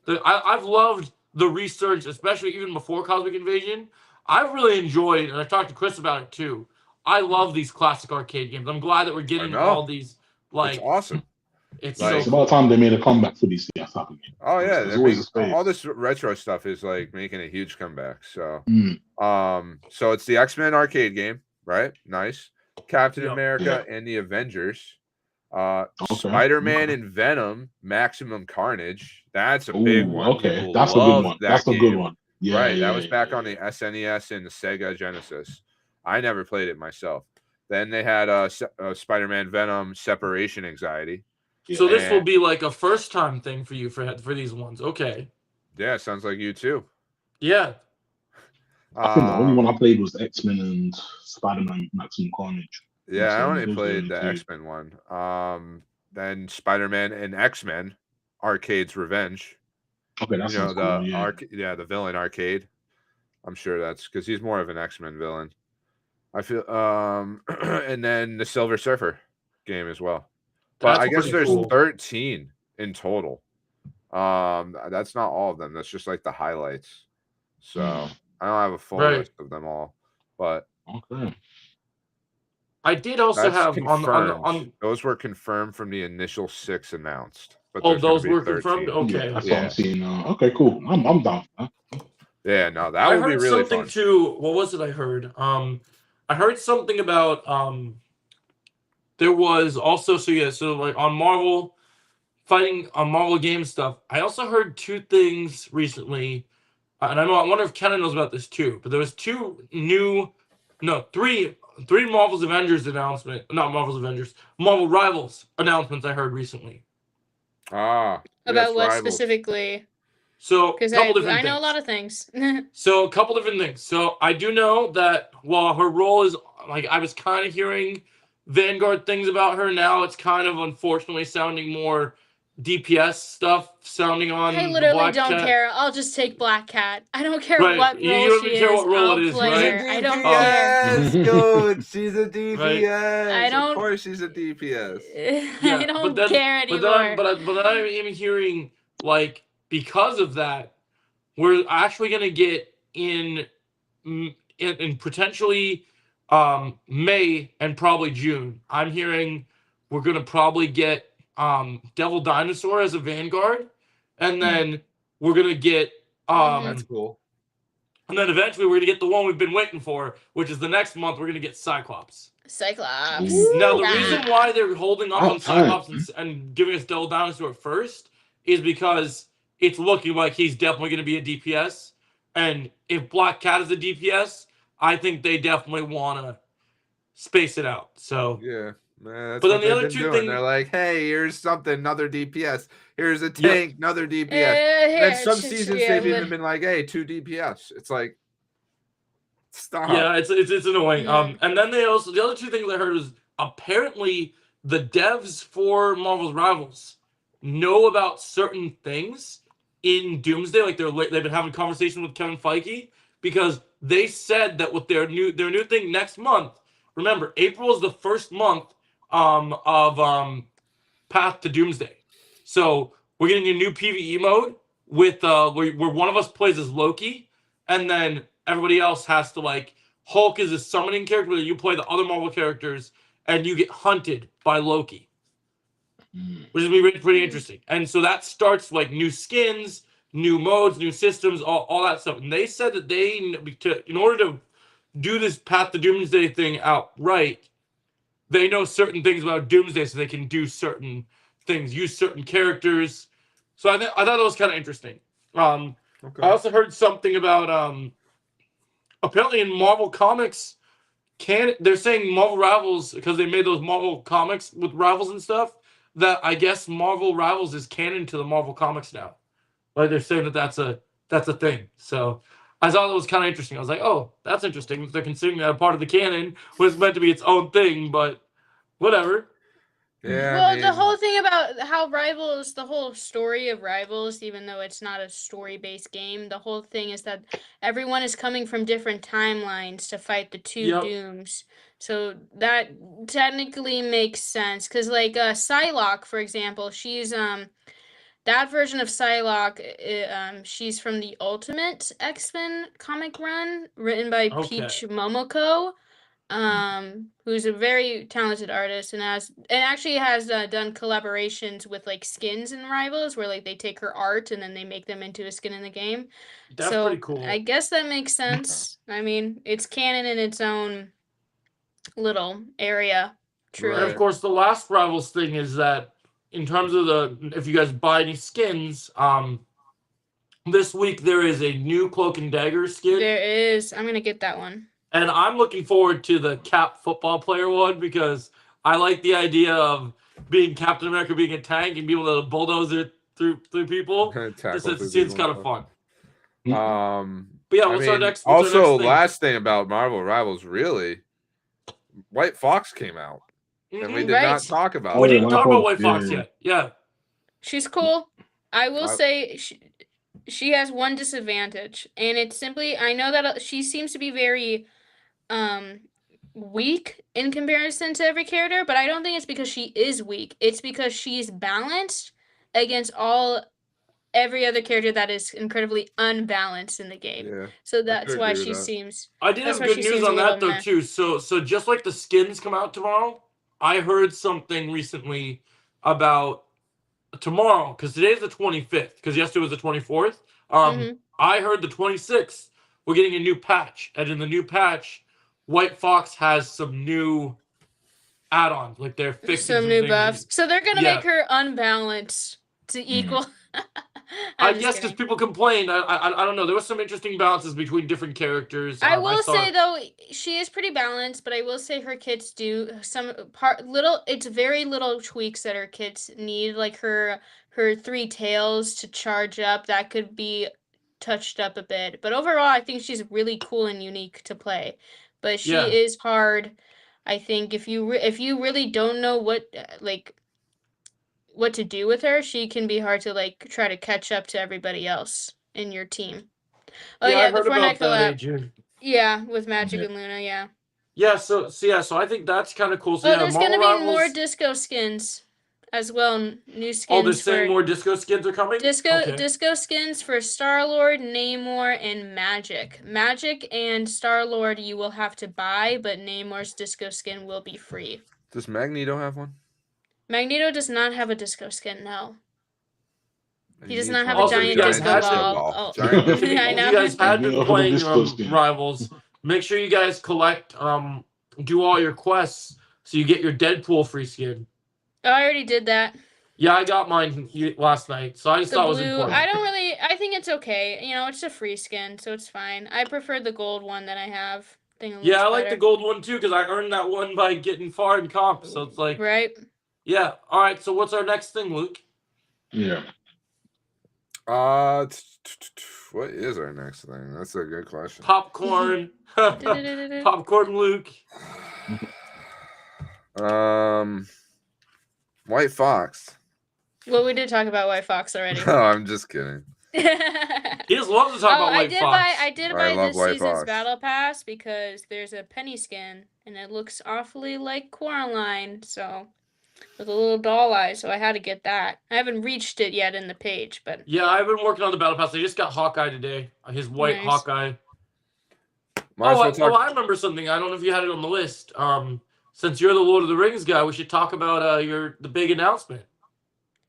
I've loved the research, especially even before Cosmic Invasion. I've really enjoyed, and I talked to Chris about it too. I love these classic arcade games. I'm glad that we're getting know. all these. Like, It's awesome. it's Like- so It's cool. about time they made a comeback for these type of games. Oh yeah, There's they're always a making- space. all this retro stuff is like making a huge comeback. So, Mm. so it's the X-Men arcade game, right? Nice. Captain Yep. America and the Avengers. Okay, Spider-Man okay. and Venom, Maximum Carnage. That's a big Ooh, one. okay, People that's a love good one. that That's a good game. one. Yeah, Right, yeah, that was back yeah, on the SNES and the Sega Genesis. I never played it myself. Then they had Spider-Man Venom Separation Anxiety. yeah. So this will And- be like a first time thing for you for these ones. Okay. Yeah, sounds like you too. Yeah. I think the only Um, one I played was X-Men and Spider-Man Maximum Carnage. Yeah, I So only those are played the the two. X-Men one. Then Spider-Man and X-Men Arcade's Revenge. Okay, that You know, sounds the cool. Yeah. the villain Arcade. I'm sure that's because he's more of an X-Men villain. I feel and then the Silver Surfer game as well. But That's I guess pretty there's cool. 13 in total. That's not all of them. That's just like the highlights. So I don't have a full Right. list of them all, but Okay. I did also that's have confirmed. on Those were confirmed from the initial 6 announced. but Oh, there's going those to be were 13. confirmed. Yeah, Okay. that's what Yeah. I'm seeing now. Okay, cool. I'm down. Huh? Yeah, no, that I will be heard really something fun. too. What was it I heard? I heard something about there was also so like on Marvel fighting on Marvel game stuff. I also heard two things recently, and I wonder if Kenna knows about this too. But there was three Marvel's Avengers Marvel Rivals announcements I heard recently. Ah, About yes, what Rivals. specifically? So Because a couple I different know things. a lot of things. So a couple different things. So I do know that while her role is like I was kind of hearing Vanguard things about her, now it's kind of unfortunately sounding more DPS stuff sounding on I the literally Black don't Cat. care. I'll just take Black Cat. I don't care Right. what You role don't she even care is. what role I'll it is, play right? her. I don't care. Dude. She's a Right. DPS. I don't- Of course, she's a DPS. Yeah, I don't but then, care but then, anymore. but then I'm even hearing like because of that, we're actually gonna get in potentially May and probably June. I'm hearing we're gonna probably get Devil Dinosaur as a Vanguard, and then we're gonna get That's cool. and then eventually we're gonna get the one we've been waiting for, which is the next month. We're gonna get Cyclops. Cyclops. Now the Ah. reason why they're holding off on About time. Cyclops and giving us Devil Dinosaur first is because it's looking like he's definitely going to be a DPS, and if Black Cat is a DPS, I think they definitely want to space it out. So Yeah, man, that's But then what the they've other been two doing. things- They're like, hey, here's something, another DPS. Here's a tank, another DPS. And Here, then some sh- sh- seasons yeah, they've but- even been like, hey, 2 DPS. It's like, stop. yeah, it's annoying. Mm. And then the other two things I heard was apparently the devs for Marvel's Rivals know about certain things in Doomsday. Like they've been having conversation with Kevin Feige because they said that with their new thing next month. Remember, April is the first month of Path to Doomsday. So we're getting a new PvE mode with where one of us plays as Loki, and then everybody else has to like Hulk is a summoning character, where you play the other Marvel characters, and you get hunted by Loki, which is gonna be pretty interesting. And so that starts like new skins, new modes, new systems, all that stuff. And they said that in order to do this Path to Doomsday thing outright, they know certain things about Doomsday, so they can do certain things, use certain characters. So I thought that was kind of interesting. I also heard something about apparently in Marvel Comics, they're saying Marvel Rivals because they made those Marvel Comics with Rivals and stuff. That I guess Marvel Rivals is canon to the Marvel Comics now. Like they're saying that's a thing. So I thought it was kind of interesting. I was like, oh, that's interesting. They're considering that a part of the canon was meant to be its own thing, but whatever. Yeah, Well, I the mean, whole thing about how Rivals, the whole story of Rivals, even though it's not a story-based game, the whole thing is that everyone is coming from different timelines to fight the two Yep. Dooms. So that technically makes sense, because like Psylocke, for example, she's that version of Psylocke, she's from the Ultimate X-Men comic run, written by Okay. Peach Momoko, who's a very talented artist and actually has done collaborations with like skins and Rivals, where like they take her art and then they make them into a skin in the game. That's So pretty cool. I guess that makes sense. I mean, it's canon in its own little area. Truly. And of course, the last Rivals thing is that in terms of if you guys buy any skins, this week there is a new Cloak and Dagger skin. There is. I'm gonna get that one. And I'm looking forward to the Cap football player one because I like the idea of being Captain America, being a tank, and being able to bulldoze it through people. This seems kind of fun. But yeah, what's our next? Also, last thing about Marvel Rivals, really, White Fox came out, and we did Right. not talk about We it. didn't talk about White Yeah. Fox yet. Yeah. She's cool. I will I- say she has one disadvantage, and it's simply I know that she seems to be very weak in comparison to every character, but I don't think it's because she is weak. It's because she's balanced against every other character that is incredibly unbalanced in the game. Yeah, So that's could why agree she with that. seems I did That's have why good she news seems a on that little though meh. too. So just like the skins come out tomorrow, I heard something recently about tomorrow, because today's the 25th, because yesterday was the 24th. Mhm. I heard the 26th we're getting a new patch, and in the new patch, White Fox has some new add-ons, like they're fixing Some some new things. buffs. So they're gonna Yeah. make her unbalanced to equal. I'm just Yes, because kidding. people complained. I don't know. There was some interesting balances between different characters. I I will saw. say though, she is pretty balanced, but I will say her kits do some little. It's very little tweaks that her kits need, like her three tails to charge up. That could be touched up a bit, but overall, I think she's really cool and unique to play. But she Yeah. is hard. I think if you really don't know what to do with her, she can be hard to like try to catch up to everybody else in your team. Oh Yeah, I yeah, the heard about Fortnite that, collab. Adrian. Yeah, with Magic Yeah. and Luna, yeah. Yeah, so I think that's kind of cool. So Oh, yeah, there's Marvel gonna be more Rivals. disco skins as well. New Oh, they're skins saying for more disco skins are coming. Okay. disco skins for Star-Lord, Namor, and Magic. Magic and Star-Lord you will have to buy, but Namor's disco skin will be free. Does Magneto have one? Magneto does not have a disco skin, no. He does needs not have one a with Also, if you giant guys disco had ball. been- Oh, Giant If disco you, I if know. you guys had been Magneto playing disco skin. Rivals, make sure you guys collect do all your quests so you get your Deadpool free skin. Oh, I already did that. Yeah, I got mine last night, so I just The thought it was blue, important. I think it's okay. You know, it's a free skin, so it's fine. I prefer the gold one that I have. I think it looks Yeah, I like better. the gold one too because I earned that one by getting far in comp. So it's like, Right? yeah. All right. So what's our next thing, Luke? Yeah. What is our next thing? That's a good question. Popcorn. Popcorn, Luke. White Fox. Well, we did talk about White Fox already. No, I'm just kidding. He just loves to talk about White Fox. I did I buy love this White season's Fox. battle pass because there's a penny skin and it looks awfully like Coraline, so with a little doll eye, so I had to get that. I haven't reached it yet in the page, but Yeah, I've been working on the battle pass. I just got Hawkeye today. His white Nice. Hawkeye. Might as well talk- I remember something. I don't know if you had it on the list. Since you're the Lord of the Rings guy, we should talk about the big announcement.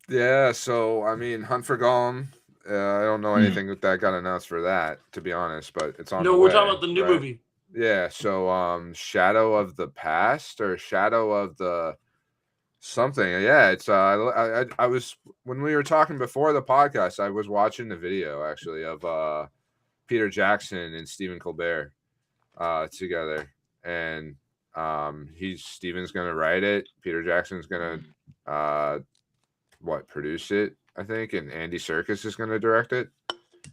Yeah, so I mean, Hunt for Gollum. I don't know anything that got announced for that, to be honest, but it's on. No, the we're way, talking about the new right? movie. Yeah, so Shadow of the Past or Shadow of the something. Yeah, it's I was when we were talking before the podcast, I was watching the video actually of Peter Jackson and Stephen Colbert together, and Stephen's gonna write it, Peter Jackson's gonna produce it, I think, and Andy Serkis is gonna direct it.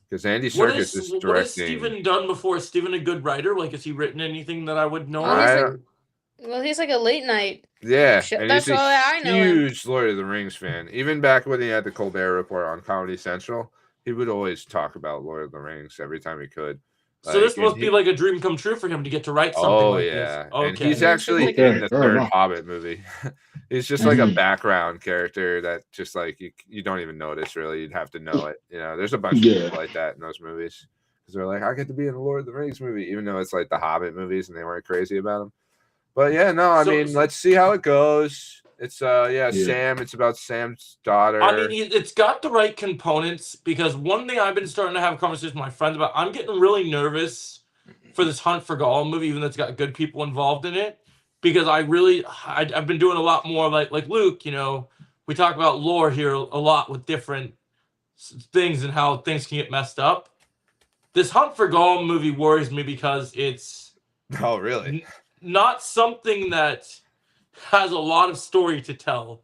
Because Andy Serkis is directing. What has Steven done before? Is Steven a good writer? Like, has he written anything that I would know? well, he's like a late night. Yeah, and That's he's all a I know him. huge Lord of the Rings fan. Even back when he had the Colbert Report on Comedy Central, he would always talk about Lord of the Rings every time he could. So this must be like a dream come true for him to get to write something like this. And Okay. he's actually Okay, in the fair third enough. Hobbit movie. He's just like a background character that just like you don't even notice really. You'd have to know it. You know, there's a bunch of people like that in those movies because they're like, I get to be in the Lord of the Rings movie, even though it's like the Hobbit movies and they weren't crazy about them. But yeah, no, I mean, let's see how it goes. It's Sam. It's about Sam's daughter. I mean, it's got the right components because one thing I've been starting to have conversations with my friends about, I'm getting really nervous for this Hunt for Gollum movie, even though it's got good people involved in it, because I've been doing a lot more like Luke, you know, we talk about lore here a lot with different things and how things can get messed up. This Hunt for Gollum movie worries me because it's really not something that has a lot of story to tell.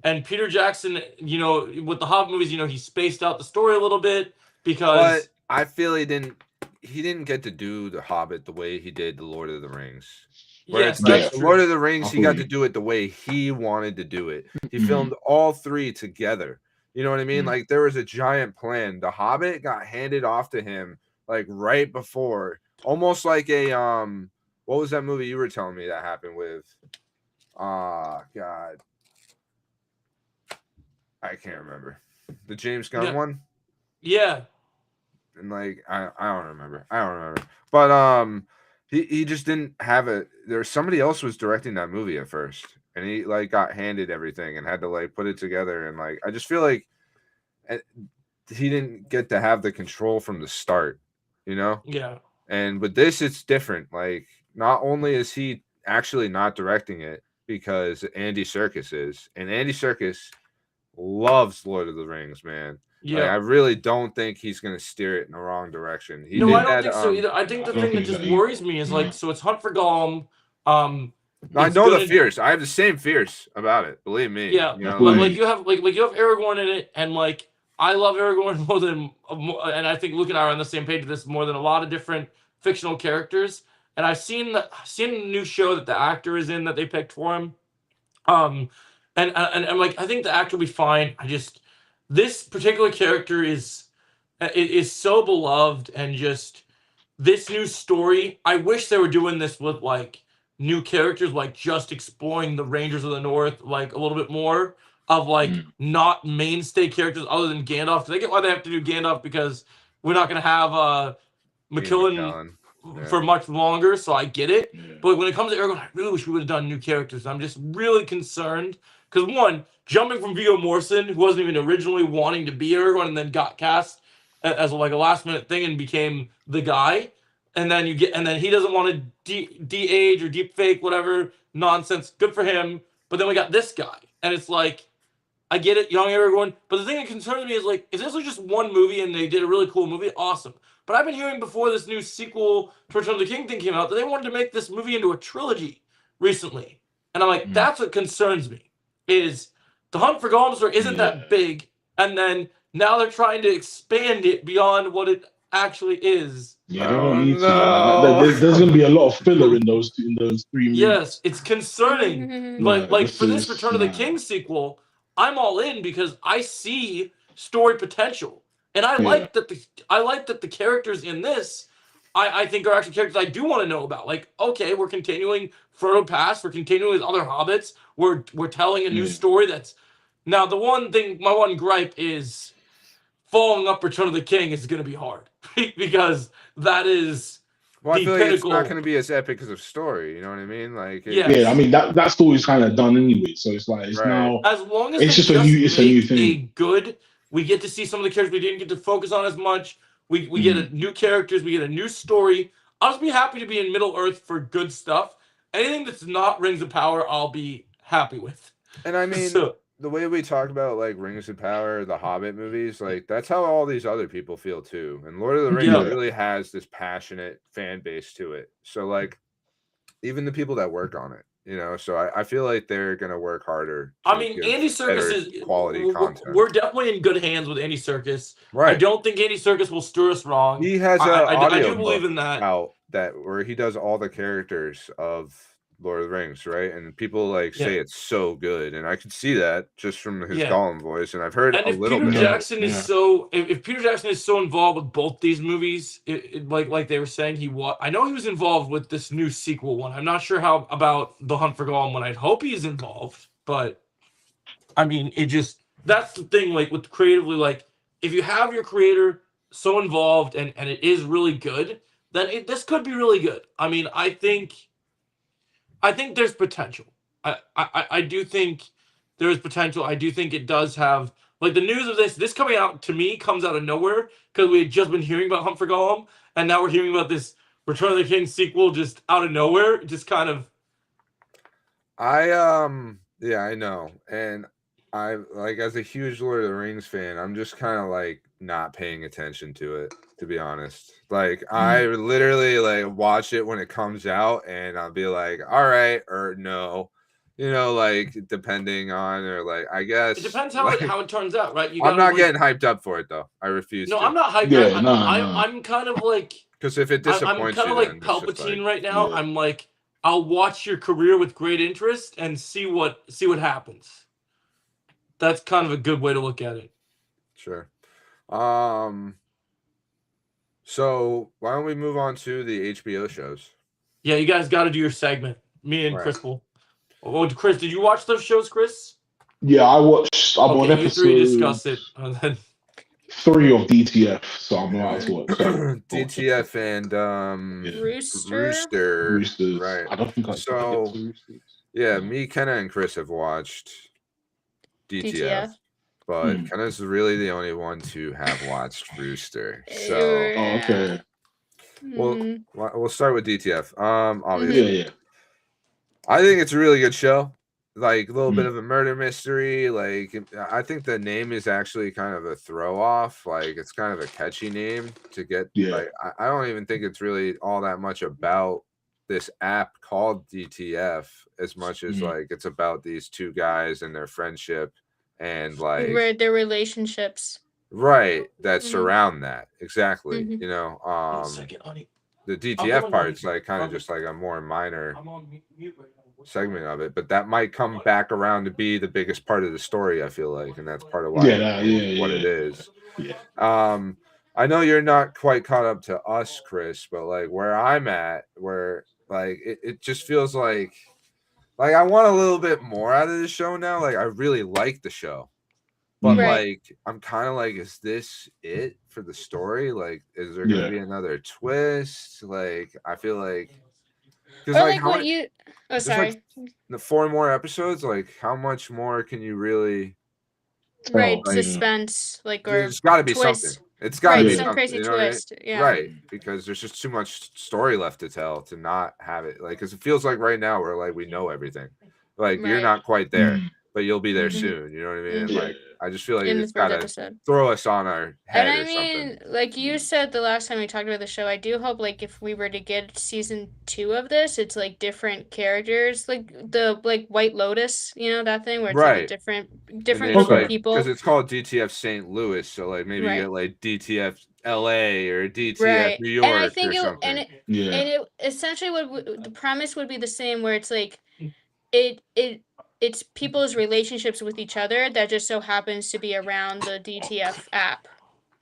And Peter Jackson, you know, with the Hobbit movies, you know, he spaced out the story a little bit because I feel he didn't get to do the Hobbit the way he did the Lord of the Rings. Yes, the Lord of the Rings, he got to do it the way he wanted to do it. He filmed all three together. You know what I mean? Like there was a giant plan. The Hobbit got handed off to him like right before, almost like a what was that movie you were telling me that happened with? God, I can't remember. The James Gunn one. Yeah. And like I don't remember. But he just didn't have it. There somebody else was directing that movie at first. and he like got handed everything and had to like put it together, and like I just feel like he didn't get to have the control from the start, you know. Yeah. And with this, it's different. Like, not only is he actually not directing it because Andy Serkis is, and Andy Serkis loves Lord of the Rings, man. Like, Yeah. I really don't think he's gonna steer it in the wrong direction. He No, did I don't that, think so either. I think the I don't thing that think just that either. worries me is like, so it's Hunt for Gollum. I It's know the gonna- fears. I have the same fears about it. Believe me. Yeah, You know, like you have like you have Aragorn in it, and like I love Aragorn more than, and I think Luke and I are on the same page with this more than a lot of different fictional characters. And I've seen the new show that the actor is in that they picked for him. And I'm like, I think the actor will be fine. I just this particular character is so beloved, and just this new story. I wish they were doing this with like new characters, like just exploring the Rangers of the North like a little bit more of like not mainstay characters other than Gandalf. 'Cause I get why they have to do Gandalf, because we're not gonna have McKellen for much longer, so I get it. Yeah. But when it comes to Aragorn, I really wish we would have done new characters. I'm just really concerned because one, jumping from Viggo Mortensen, who wasn't even originally wanting to be Aragorn and then got cast as like a last minute thing and became the guy, and then he doesn't want to de-age or deep fake whatever nonsense. Good for him. But then we got this guy, and it's like, I get it, young Aragorn, but the thing that concerns me is like, if this was just one movie and they did a really cool movie, awesome. But I've been hearing before this new sequel to Return of the King thing came out that they wanted to make this movie into a trilogy recently. And I'm like, that's what concerns me, is the Hunt for Gollum story isn't that big, and then now they're trying to expand it beyond what it actually is. Yeah, they don't need to. There's going to be a lot of filler in those 3 movies. Yes, it's concerning. Like for this Return of the nah. King sequel, I'm all in because I see story potential, and I like that the characters in this, I think are actually characters I do want to know about. Like, okay, we're continuing Frodo Pass, we're continuing with other hobbits, we're telling a new story. That's now the one thing. My one gripe is following up Return of the King is going to be hard because that is. Well, I feel like it's not pinnacle. going to be as epic as a story. You know what I mean? Like, Yeah. I mean that story's kind of done anyway. So it's like it's now. As long as it's they just a new make thing. good, we get to see some of the characters we didn't get to focus on as much. We get new characters, we get a new story. I'll just be happy to be in Middle Earth for good stuff. Anything that's not Rings of Power, I'll be happy with. And I mean, the way we talk about like Rings of Power, the Hobbit movies, like that's how all these other people feel too. And Lord of the Rings really has this passionate fan base to it. So like, even the people that work on it, you know. So I feel like they're gonna work harder. I mean, Andy Serkis is quality content. We're definitely in good hands with Andy Serkis. Right. I don't think Andy Serkis will steer us wrong. He has I do believe in that. Out that where he does all the characters of Lord of the Rings, right? And people like say it's so good, and I could see that just from his Gollum voice. And I've heard a little bit. If Peter Jackson is so involved with both these movies, like they were saying, I know he was involved with this new sequel one. I'm not sure how about the Hunt for Gollum one. I'd hope he's involved, but I mean, that's the thing. Like with creatively, like if you have your creator so involved and it is really good, then this could be really good. I mean, I think there's potential. I do think there is potential. I do think it does have, like, the news of this coming out to me comes out of nowhere because we had just been hearing about Hunt for Gollum, and now we're hearing about this Return of the King sequel just out of nowhere. Just kind of. I know, and I like as a huge Lord of the Rings fan, I'm just kind of like not paying attention to it, to be honest. Like I literally like watch it when it comes out, and I'll be like, all right, or no, you know, like depending on, or like I guess it depends how it turns out, right? I'm not getting hyped up for it though. I refuse. No, to. I'm not hyped up. I'm kind of like, because if it disappoints I'm kind of like Palpatine right now. I'm like, I'll watch your career with great interest and see what happens. That's kind of a good way to look at it. Sure. So why don't we move on to the HBO shows? Yeah, you guys got to do your segment. Me and Chris will. Oh, Chris, did you watch those shows, Chris? Yeah, I watched. I'm on you episode three discuss it. 3 of DTF, so I'm about to watch. DTF and Rooster. Right. I don't think I so. Yeah, me, Kenna, and Chris have watched DTF, DTF. but Hmm. Kenna's really the only one to have watched Rooster. So Oh, okay. we'll start with DTF. Obviously, Yeah, yeah. I think it's a really good show. Like a little bit Mm. of a murder mystery. Like I think the name is actually kind of a throw off. Like it's kind of a catchy name to get. Yeah. Like I don't even think it's really all that much about this app called DTF as much as like it's about these two guys and their friendship and like Right, their relationships. right that Mhm. surround that exactly. Mhm. You know, One second, honey. the I'll get DTF my part's money. like kind of I'll just like a more minor I'm on mute right now. What's segment of it, but that might come back around to be the biggest part of the story. I feel like, and that's part of why Yeah, it's what it is. Yeah. I know you're not quite caught up to us, Chris, but like where I'm at, where like it just feels like I want a little bit more out of the show now. Like I really like the show. But Right. like I'm kind of like, is this it for the story? Like, is there gonna Yeah. be another twist? Like, I feel like Or because like like how what much you. Oh, there's sorry. like the 4 more episodes. Like, how much more can you really? Right, Oh, yeah. suspense, like, or There's got to be twist. something. It's got to Right, be Yeah. some something. crazy You know what I mean? twist. Yeah. Right, because there's just too much story left to tell to not have it. Like, because it feels like right now we're like we know everything. Like you're Right. not quite there, Mm. but you'll be there Mhm. soon. You know what I mean? And Mhm. like I just feel like In the it's first got to episode. throw us on our head And I or something. mean, like you said the last time we talked about the show, I do hope like if we were to get season 2 of this, it's like different characters, like the White Lotus, you know, that thing where it's like a Right. different And group it's of like people. because it's called DTF St. Louis, so like maybe you Right. get like DTF LA or DTF Right. New And I York think or something. Yeah. and it essentially the premise would be the same where it's like it's people's relationships with each other that just so happens to be around the DTF app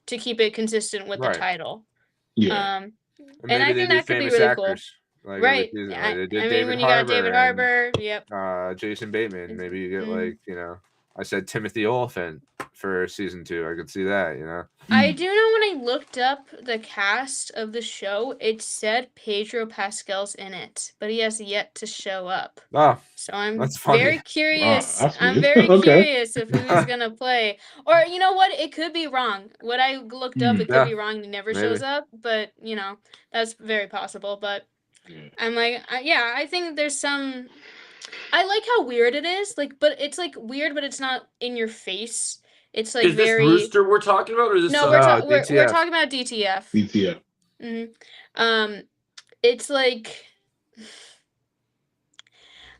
to keep it consistent with the Right. title. Yeah. And And maybe I they think do that could be famous really cool. actors like every Right. season. Like I they did mean, David when you got David Harbour Harbour, yep. and Jason Bateman. Maybe you get like, you know, I said Timothy Olyphant for season 2. I could see that, you know. I do know when I looked up the cast of the show, it said Pedro Pascal's in it, but he has yet to show up. Oh, So I'm that's funny. very curious. Wow, that's I'm weird. very Okay. curious of who he's gonna play. Or you know what? It could be wrong. What I looked up, it could Yeah, be wrong. He never maybe. shows up, but you know that's very possible. But I'm like, yeah, I think there's some. I like how weird it is. Like, but it's like weird, but it's not in your face. It's like Is this very. Rooster we're talking about, or is this? No, we're DTF. talking about DTF. DTF. It's like.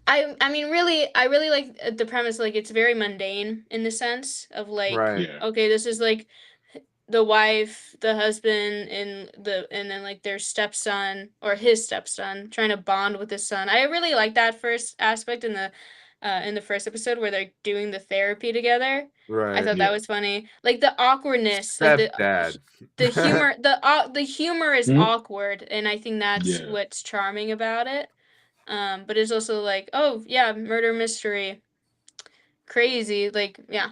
I mean, really, I really like the premise. Like, it's very mundane in the sense of like, Right. Yeah. okay, this is like the wife, the husband, and then like their stepson or his stepson trying to bond with his son. I really like that first aspect in the first episode where they're doing the therapy together. Right. I thought Yeah. that was funny. Like the awkwardness of Stepdad. the humor. The humor is Mhm. awkward, and I think that's Yeah. what's charming about it. But it's also like, oh yeah, murder mystery, crazy, like yeah.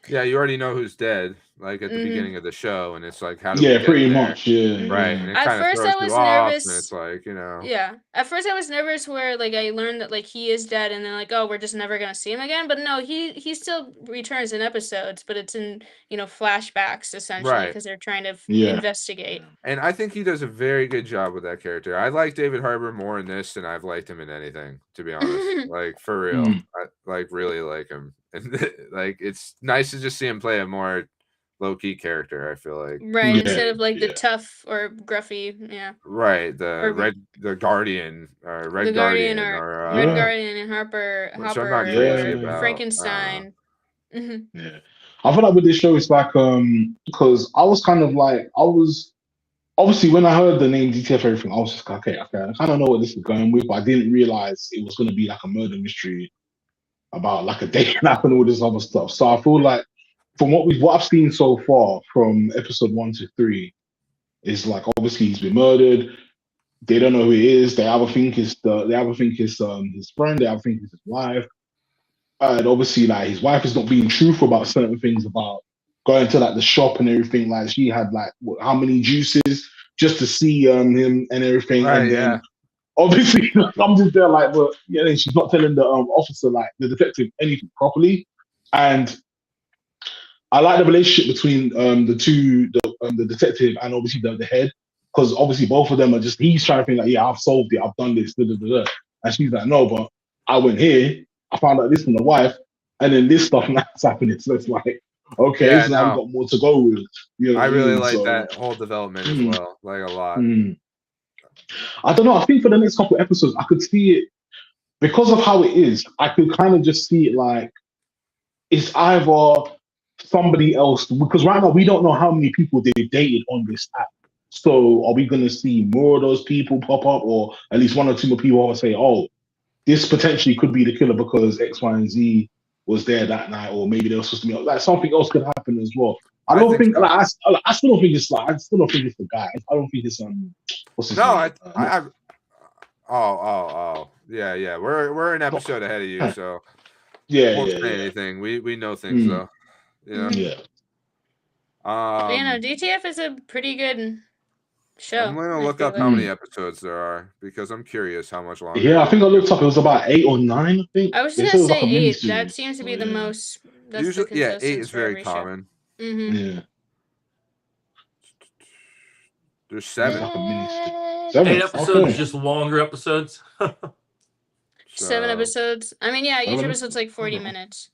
Yeah, you already know who's dead, like at the Mhm. beginning of the show, and it's like, how do we Yeah, get pretty there? much. Yeah. Right, Yeah. and it At kind of first throws I was you off, and nervous. it's like, you know, Yeah. At first I was nervous where like I learned that like he is dead and then like, oh, we're just never gonna see him again. But no, he still returns in episodes, but it's in, you know, flashbacks essentially Right. because they're trying to Yeah. investigate. and I think he does a very good job with that character. I like David Harbour more in this than I've liked him in anything, to be honest. Like for real, Mm. I like really like him, and like it's nice to just see him play a more low key character. I feel like Right, Yeah, instead of like the yeah. tough or gruffy, yeah. right Or the Guardian or Red the Guardian Guardian or or Red Yeah. Guardian and which I'm not Hopper crazy or about. Frankenstein. Yeah. I feel like with this show, it's like because I was kind of like obviously when I heard the name DTF everything, I was just like, okay, I kind of know what this is going with, but I didn't realize it was going to be like a murder mystery about like a day kidnap and all this other stuff. So I feel like from what I've seen so far from episode 1 to 3 is like obviously he's been murdered. They don't know who he is. They either think it's his friend. They either think it's his wife. And obviously, like his wife is not being truthful about certain things about going to like the shop and everything. Like she had like how many juices just to see him and everything. Right, And then yeah. obviously, I'm just there like, but yeah, then she's not telling the officer, like the detective, anything properly. And I like the relationship between the two, the detective and obviously the head, because obviously both of them are just he's trying to think like, yeah, I've solved it, I've done this, da, da, da, da. And she's like, no, but I went here, I found out this from the wife, and then this stuff now's happening. So it's like, okay, Yeah, so now we've no, got more to go with. You know I what I really mean? like So, that whole development as mm, well, like a lot. I don't know. I think for the next couple of episodes, I could see it because of how it is. I could kind of just see it like it's either somebody else because right now we don't know how many people they dated on this app. So are we going to see more of those people pop up, or at least one or two more people will say, "Oh, this potentially could be the killer because X, Y, and Z was there that night, or maybe they were supposed to be like something else could happen as well." I I don't think think so. like I still don't think it's like I still don't think it's the guy. I don't think it's what's his No, name? yeah. We're an episode ahead of you, so Yeah, won't yeah, say yeah. anything. We know things though. Yeah. Yeah. But, DTF is a pretty good show. I'm gonna I look feel up like. how many episodes there are because I'm curious how much longer. Yeah, I think I looked up. It was about 8 or 9. I think I was they just said gonna it was like say a mini 8. That series. seems to be So, the yeah. most. That's Usually, the yeah, 8 consistency is for very every show. common. Yeah, There's it's 7. like a mini series. 8 7. episodes, Okay. just longer episodes. 7 So, episodes. I mean, yeah, each 7 episode's like 40 Okay. minutes.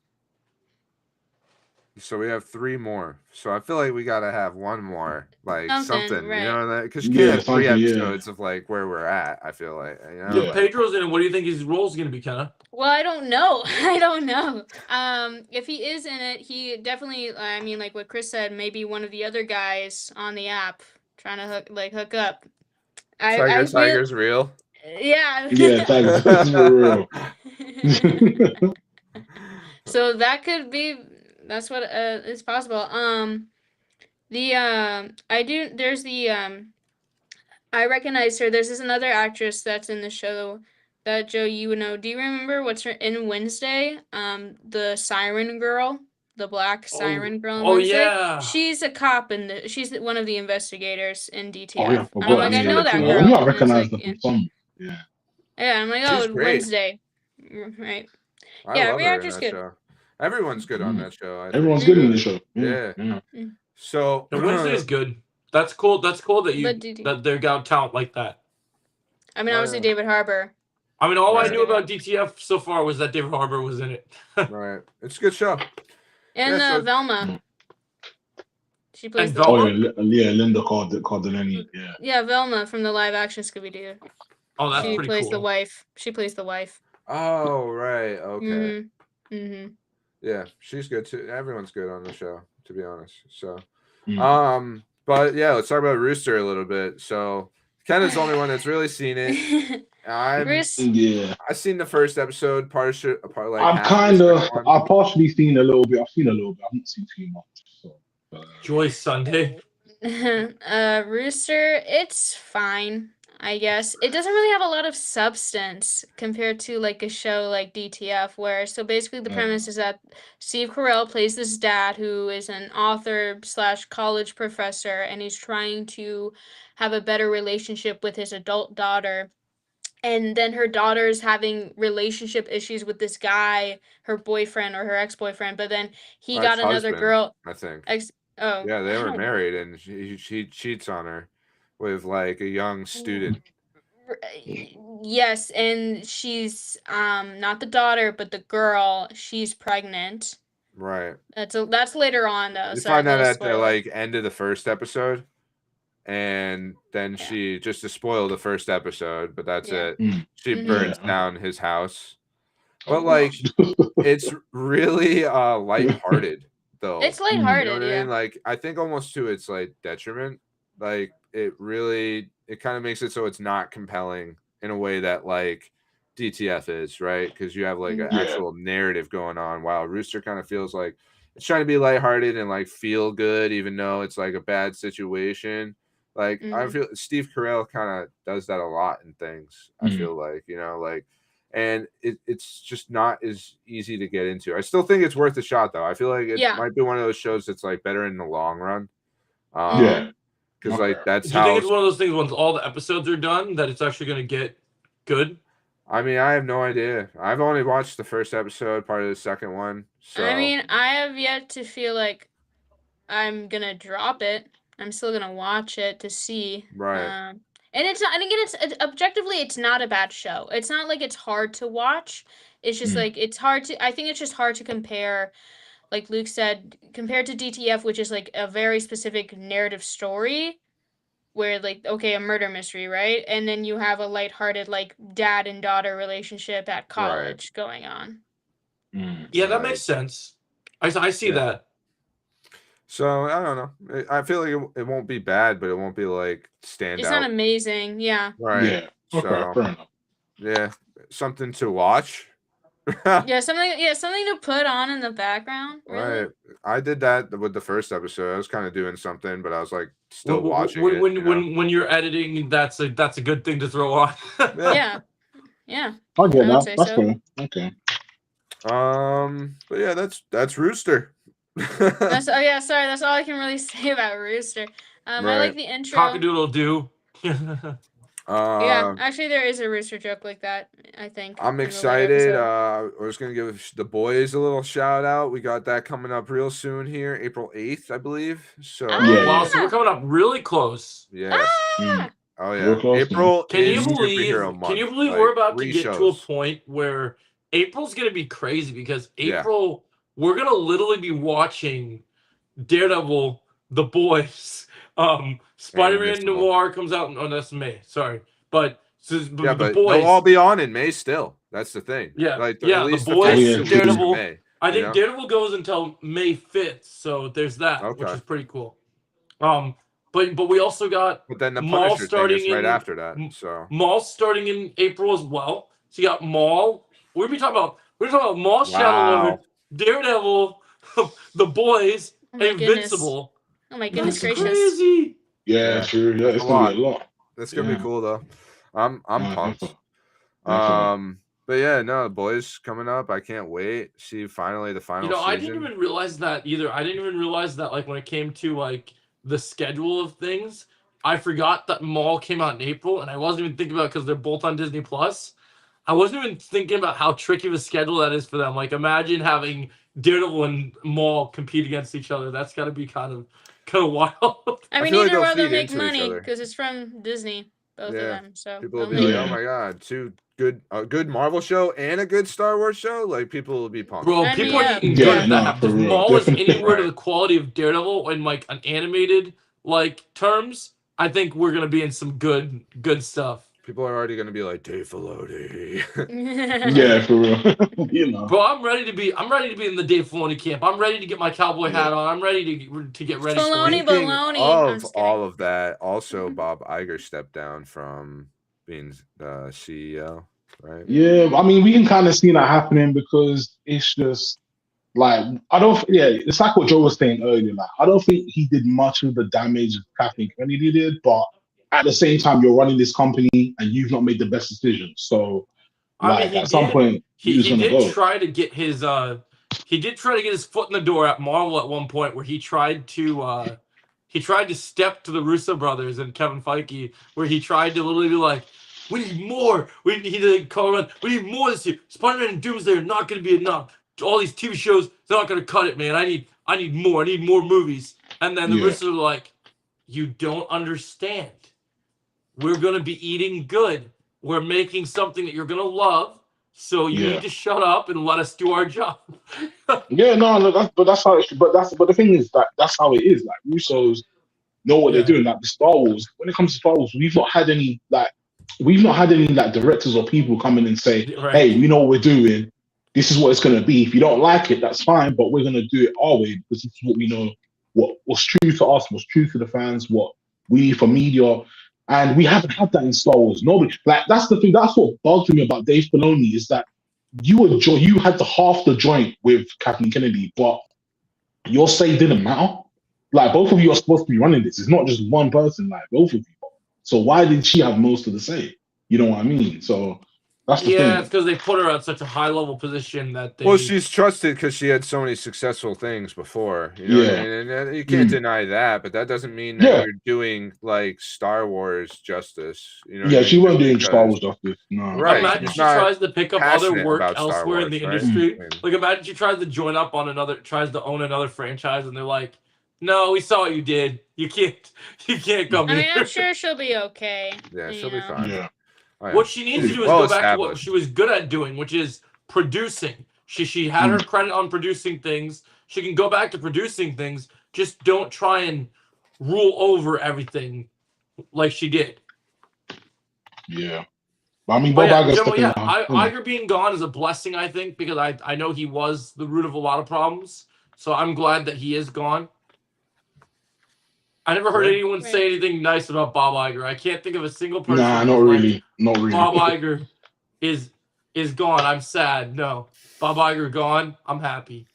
so we have 3 more. So I feel like we gotta have one more, like something, you right. know, that because you Yeah, can't have 3 something, yeah. episodes of like where we're at. I feel like, you know, Dude, Yeah. like Pedro's in it. What do you think his role's gonna be, Kenna? Well, I don't know. I don't know. If he is in it, he definitely. I mean, like what Chris said, maybe one of the other guys on the app trying to hook up. Tiger's real. Yeah. Yeah, thanks. That's for real. So that could be. That's what is possible. There's the I recognize her. There's this another actress that's in the show that Joe you would know. Do you remember what's her in Wednesday? The siren girl, the black siren girl in Oh Wednesday. yeah. She's a cop and she's one of the investigators in DTF. Oh, yeah, I And I'm forgot. like, I She's Yeah. know kinda that cool. I girl. knew I And it's recognized like, her from some. Yeah. Yeah, I'm like, She's oh, great. Wednesday. Right. I Yeah, love every her in actor's that good. show. Everyone's good on that show. I think. Everyone's good in the show. Yeah. Yeah. So The Wednesday is good. That's cool. That's cool that But that they got talent like that. I mean, obviously David Harbour. I mean, all I Right. knew about DTF so far was that David Harbour was in it. Right. It's a good show. And Yeah, so- Velma. She plays And the Oh, Velma? yeah, Linda Cardellini. Yeah. Yeah, Velma from the live action Scooby Doo. Oh, that's She pretty plays cool. the wife. She plays the wife. Oh, right. Okay. Mm-hmm. Yeah, she's good too. Everyone's good on the show, to be honest. So, Mm. but yeah, let's talk about Rooster a little bit. So, Ken is the only one that's really seen it. Yeah. I've seen the first episode, part like I've half of the second one. I've partially seen a little bit. I've seen a little bit. I've not seen too much. So, Joy Sunday. Rooster, it's fine, I guess. It doesn't really have a lot of substance compared to like a show like DTF, where so basically the premise is that Steve Carell plays this dad who is an author / college professor, and he's trying to have a better relationship with his adult daughter. And then her daughter's having relationship issues with this guy, her boyfriend or her ex-boyfriend, but then he got another Ex-husband, girl. I think. Yeah, they were married, and she cheats on her with like a young student. Yes, and she's not the daughter, but the girl. She's pregnant. Right. That's later on though. You Sorry, find out little at the spoiler. like end of the first episode, and then she just to spoil the first episode, but that's it. She burns down his house. But like, it's really lighthearted though. It's lighthearted, You know what I yeah. mean? Like, I think almost to its like detriment. Like, it kind of makes it so it's not compelling in a way that like DTF is, right? Because you have like an actual narrative going on, while Rooster kind of feels like it's trying to be lighthearted and like feel good, even though it's like a bad situation. Like, I feel Steve Carell kind of does that a lot in things. I feel like, you know, like, and it's just not as easy to get into. I still think it's worth a shot, though. I feel like it might be one of those shows that's like better in the long run. Because like that's Do you think it's one of those things once all the episodes are done that it's actually going to get good? I mean, I have no idea. I've only watched the first episode, part of the second one. So I mean, I have yet to feel like I'm gonna drop it. I'm still gonna watch it to see. right. And it's not. And again, objectively, it's not a bad show. It's not like it's hard to watch. It's just like it's hard to. I think it's just hard to compare. Like Luke said, compared to DTF, which is like a very specific narrative story, where like okay, a murder mystery, right? And then you have a lighthearted like dad and daughter relationship at college going on. Yeah, that makes sense. I see that. So I don't know. I feel like it won't be bad, but it won't be like stand It's out. not amazing, yeah. Right. Yeah. Okay. So Fair enough. yeah, something to watch. Yeah, something to put on in the background. Really? Right. I did that with the first episode. I was kind of doing something, but I was like still watching it. When you're editing, that's a good thing to throw on. Yeah. Yeah. I get I would that. say That's so. fair. Okay. But yeah, that's Rooster. That's that's all I can really say about Rooster. I Right. like the intro. Cockadoodle doo. Yeah, actually there is a Rooster joke like that, I think. I'm in the later excited. episode. I was gonna give the boys a little shout out. We got that coming up real soon here, April 8th, I believe. So Yeah. Wow, so we're coming up really close. yes. Ah! Oh Real yeah. close, April Can you is believe? superhero month. Can you believe like, we're about to 3 get to a shows. point where April's gonna be crazy because Yeah. April we're gonna literally be watching Daredevil, The Boys, Spider-Man Invincible. Noir comes out. Oh, that's May. Sorry, but Yeah, The but Boys. they'll all be on in May still. That's the thing. Yeah, like yeah, at The least Boys, first Yeah. 2 weeks of Daredevil. May. I you think know? Daredevil goes until May 5th, so there's that, which Okay. is pretty cool. But we also got But then the Maul Punisher thing starting is right in- after that. So Maul starting in April as well. So you got Maul. We're talking about Maul, Shadow Lord, Daredevil, The Boys, Oh my goodness. Invincible. Oh my goodness That's gracious. crazy. Yeah, true. Yeah, it's a gonna be a lot. that's gonna Yeah. be cool though. I'm Yeah, pumped. definitely. But yeah, no, the boys coming up. I can't wait. See finally the final You know, season. I didn't even realize that either. I didn't even realize that like when it came to like the schedule of things, I forgot that Maul came out in April, and I wasn't even thinking about it because they're both on Disney Plus. I wasn't even thinking about how tricky of a schedule that is for them. Like, imagine having Daredevil and Maul compete against each other. That's got to be kind of wild. I mean, feel like either they'll way they'll feed make into each money other. because it's from Disney, both of Yeah. them. So People will they'll be make like, Yeah. "Oh my god, a good Marvel show and a good Star Wars show." Like people will be pumped. Bro, I mean, people yeah. are eating Yeah, good at no, that. for If real, Maul is definitely. anywhere to Right. the quality of Daredevil in like an animated like terms, I think we're gonna be in some good stuff. People are already gonna be like Dave Filoni. Yeah, for real. You know. Bro, I'm ready to be in the Dave Filoni camp. I'm ready to get my cowboy hat on. I'm ready to get ready Filoni for it. Speaking baloney. I'm of just kidding. all of that, also Bob Iger stepped down from being the CEO, right? Yeah, I mean, we can kind of see that happening because it's just like it's like what Joe was saying earlier. Like, I don't think he did much of the damage Kathleen Kennedy did, but at the same time, you're running this company and you've not made the best decision. So, I mean, like, he at some did- point, He was gonna did go. try to get his foot in the door at Marvel at one point where he tried to step to the Russo brothers and Kevin Feige, where he tried to literally be like, we need more. He did call around, we need more this year. Spider-Man and Doomsday are not gonna be enough. All these TV shows, they're not gonna cut it, man. I need more. I need more movies. And then the Yeah. Russos are like, you don't understand. We're gonna be eating good. We're making something that you're gonna love. So you Yeah. need to shut up and let us do our job. Yeah, no, that's how. But the thing is that that's how it is. Like Russos know what Yeah. they're doing. Like the Star Wars. When it comes to Star Wars, we've not had any directors or people come in and say, Right. "Hey, we know what we're doing. This is what it's going to be. If you don't like it, that's fine. But we're going to do it our way because this is what we know. What's true to us, what's true to the fans, what we need for media." And we haven't had that in Star Wars. Nobody, like, that's the thing. That's what bugged me about Dave Filoni is that you had the half the joint with Kathleen Kennedy, but your say didn't matter. Like, both of you are supposed to be running this. It's not just one person, like both of you. So why did she have most of the say? You know what I mean? So That's the Yeah, thing. it's because they put her at such a high level position that they. Well, she's trusted because she had so many successful things before. You know what I mean? And you can't deny that, but that doesn't mean that you're doing like Star Wars justice. You know what I Yeah, mean? she wasn't doing Because- Star Wars justice. No. Right. Imagine she's she not tries to pick up other passionate work about Star elsewhere in Wars, the right? industry. I mean, Like, imagine she tries to join up on tries to own another franchise, and they're like, "No, we saw what you did. You can't come I mean, here." I'm sure she'll be okay. yeah, you she'll be know. fine. Yeah. Oh, yeah. What she needs to do is Well go back to what established. she was good at doing, which is producing. She had her credit on producing things. She can go back to producing things. Just don't try and rule over everything like she did. Yeah. But I mean, But Bob yeah, Iger's General, stepping yeah, out. Iger being gone is a blessing, I think, because I know he was the root of a lot of problems. So I'm glad that he is gone. I never heard anyone say anything nice about Bob Iger. I can't think of a single person. Nah, who not was really. like, Not really. Bob Iger is gone. I'm sad. No, Bob Iger gone. I'm happy.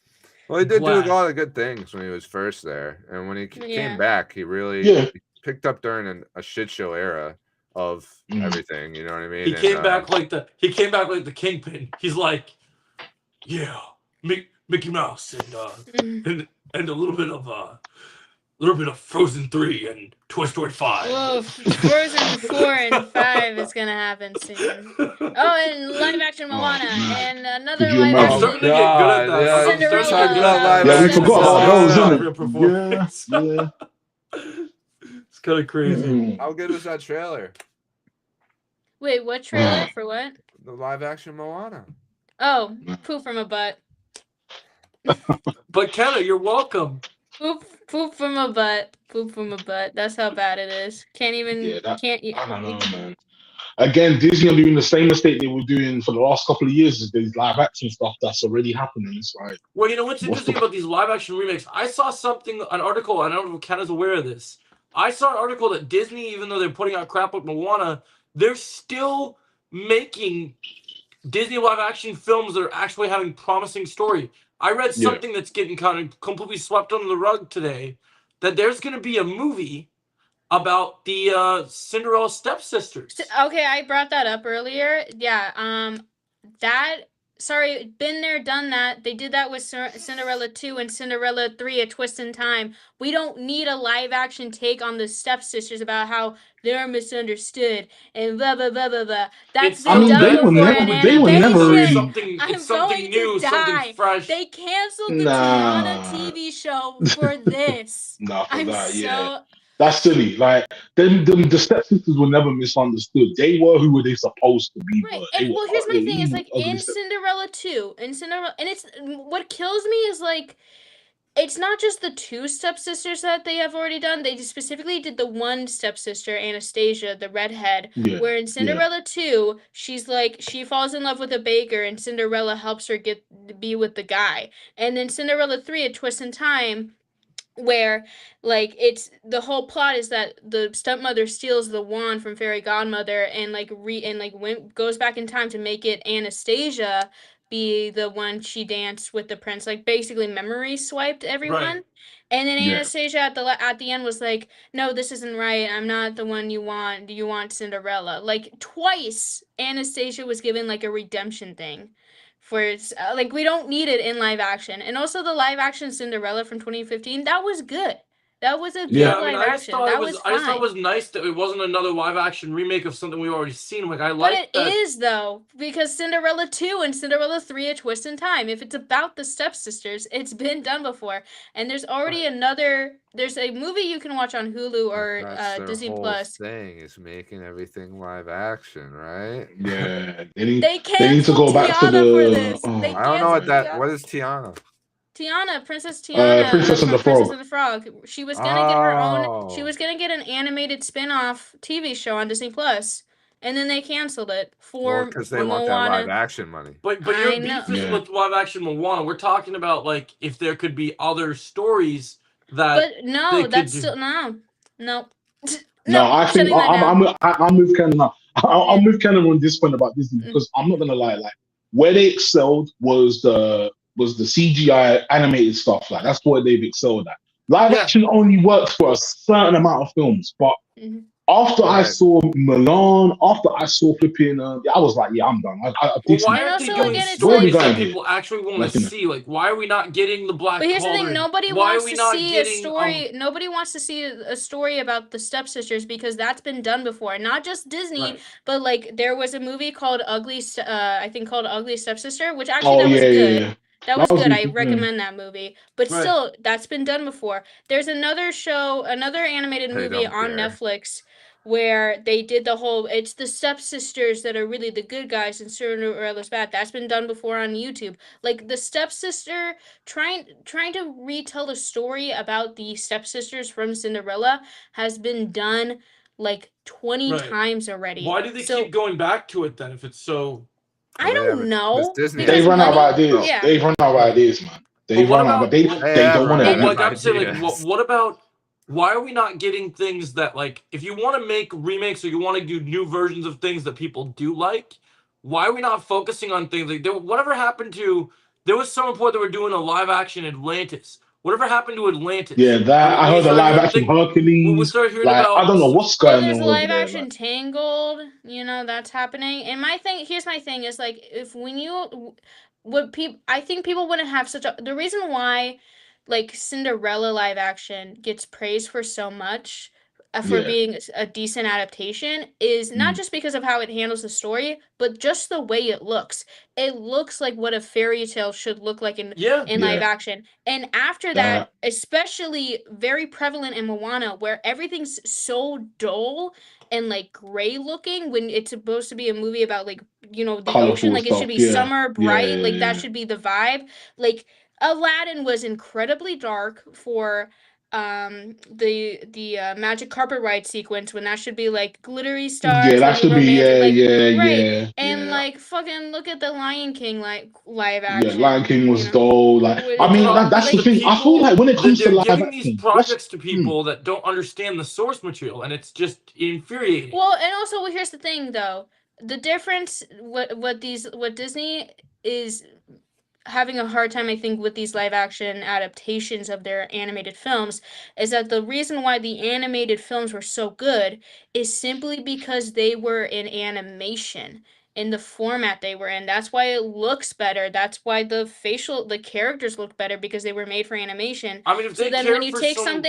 Well, he did do Glad. a lot of good things when he was first there, and when he Yeah. came back, he really he picked up during a shit show era of everything. You know what I mean? He came back like the Kingpin. He's like, yeah, Mickey Mouse and a little bit of Frozen 3 and Toy Story 5. Well, Frozen 4 and 5 is gonna happen soon. Oh, and live action Moana and another Could you live imagine? I'm action. starting to get good at that. Yeah, I'm Cinderella. starting to get live Yeah, we action forgot about those, Moana. innit? Performance. Yeah. It's kind of crazy. Mm. How good was that trailer? Wait, what trailer for what? The live action Moana. Oh, poop from a butt. But Kenna, you're welcome. Poop from a butt. Poop from a butt. That's how bad it is. Can't even. Yeah, that- can't. I don't know, man. Again, Disney are doing the same mistake they were doing for the last couple of years. Is these live action stuff that's already happening. It's like, Well, you know what's What's interesting the- about these live action remakes? I saw an article, I don't know if Kenna's aware of this. I saw an article that Disney, even though they're putting out crap like Moana, they're still making Disney live action films that are actually having promising story. I read something that's getting kind of completely swept under the rug today, that there's going to be a movie about the Cinderella stepsisters. Okay, I brought that up earlier. Yeah. Sorry, been there, done that. They did that with Cinderella 2 and Cinderella 3, A Twist in Time. We don't need a live action take on the stepsisters about how they're misunderstood and blah blah blah blah blah. That's been done they were before never- in they were animation. never really- I'm It's something going new, to die. something fresh. They canceled the Nah. Tiana TV show for this. nah, for I'm that, yeah. so That's silly. Like, the stepsisters were never misunderstood. They were who were they supposed to be. right. But they And were well, here's my thing: is like ugly in Cinderella 2, in Cinderella, and it's what kills me is like. It's not just the two stepsisters that they have already done. They just specifically did the one stepsister, Anastasia, the redhead, where in Cinderella 2, she's like, she falls in love with a baker and Cinderella helps her be with the guy. And then Cinderella 3, A Twist in Time, where like it's the whole plot is that the stepmother steals the wand from fairy godmother and goes back in time to make it Anastasia be the one she danced with the prince, like basically memory swiped everyone. Right. And then Yeah. Anastasia at the end was like, no, this isn't right, I'm not the one you want, you want Cinderella. Like twice Anastasia was given like a redemption thing for like we don't need it in live action. And also the live action Cinderella from 2015, that was good. That was a good Yeah, I live mean, I just action. thought That it was I just thought it fine. was nice that it wasn't another live action remake of something we've already seen. Like, I But like it that. is though, because Cinderella 2 and Cinderella 3, A Twist in Time. If it's about the stepsisters, it's been done before. And there's already there's a movie you can watch on Hulu or That's their Disney whole Plus. thing is making everything live action, right? Yeah. They They need to canceled go back to Tiana the. for this. oh. They I don't know what canceled that. What is Tiana? Tiana, Princess Tiana, Princess and from the Princess Frog. and the Frog. She was gonna get her own. She Oh. was gonna get an animated spin-off TV show on Disney Plus, and then they canceled it for Because they want that live action money. But I your know. beef is Yeah. with live action Moana. We're talking about like if there could be other stories that But they no, could that's do. still no. No, I think shutting that down. I'm with Ken now. I'll move Ken on this point about Disney because I'm not gonna lie. Like where they excelled was the CGI animated stuff. Like that's what they've excelled at. Live Yeah. action only works for a certain amount of films, but Mhm. After I Right. saw Milan, after I saw flipping, I was like, yeah, I'm done. Well, Decent. why And aren't they also, doing again, it's Where are we stories that going here? people actually want Like, to you know. see? Like, why are we not getting the Black But here's the thing: Cauldron? nobody Why are wants we to not see a getting story. Nobody wants to see a story about the stepsisters because that's been done before. Not just Disney, right. but like there was a movie called I think called Ugly Stepsister, which actually Oh that was yeah, yeah, good. yeah. That That was was good. I decent. Yeah. recommend that movie. But Right. still, that's been done before. There's another show, another animated They movie don't on care. Netflix where they did the whole it's the stepsisters that are really the good guys and Cinderella's bad. That's been done before on YouTube. Like the stepsister trying to retell the story about the stepsisters from Cinderella has been done like 20 Right. times already. Why do they So keep going back to it then if it's so? I Well, don't because know Disney because They run out of money. ideas. Yeah. They've run out of Right. ideas, man. But They've what run out, but about they well, they don't want to run out admit. of like I'm saying, like ideas. what about why are we not getting things that like if you want to make remakes or you want to do new versions of things that people do like, why are we not focusing on things like whatever happened to there was some report that we're doing a live action Atlantis. Whatever happened to Atlantis? Yeah, that I We heard the started live hearing action we Hercules. started hearing Like I about don't know what's Well, going there's on over live there. action Tangled, that's happening. And here's my thing is like if when you what people I think people wouldn't have such a the reason why like Cinderella live action gets praised for so much for Yeah. being a decent adaptation is not Mm. just because of how it handles the story, but just the way it looks. It looks like what a fairy tale should look like in yeah. live Yeah. action. And after that, especially very prevalent in Moana, where everything's so dull and like gray looking when it's supposed to be a movie about like, the ocean, Colorful like it should stuff. be Yeah. summer Yeah. bright, Yeah. like that Yeah. should be the vibe. Like Aladdin was incredibly dark for the magic carpet ride sequence when that should be like glittery Yeah, stars, that little should be romantic, like right. yeah. And like fucking look at the Lion King like live Yeah, Lion action, King was dull. Like, with The I mean, problem that's is the the like thing. I feel people like when it that comes to they're live giving these action, projects to people that don't understand the source material, and it's just infuriating. well, and also here's the thing though. The difference what Disney is having a hard time, I think, with these live action adaptations of their animated films is that the reason why the animated films were so good is simply because they were in animation in the format they were in. That's why it looks better. That's why the characters look better because they were made for animation. I mean, if So they then when care you for take some,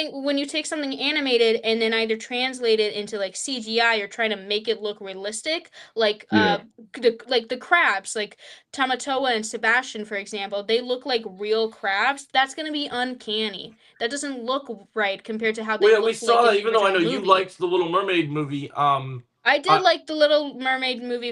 something animated and then either translate it into like CGI or try to make it look realistic, like yeah, the crabs, like Tamatoa and Sebastian, for example, they look like real crabs. That's going to be uncanny. That doesn't look right compared to how they well, yeah, we looked like saw in that. the Even though I original know you movie. liked the Little Mermaid movie, I did I, like the Little Mermaid movie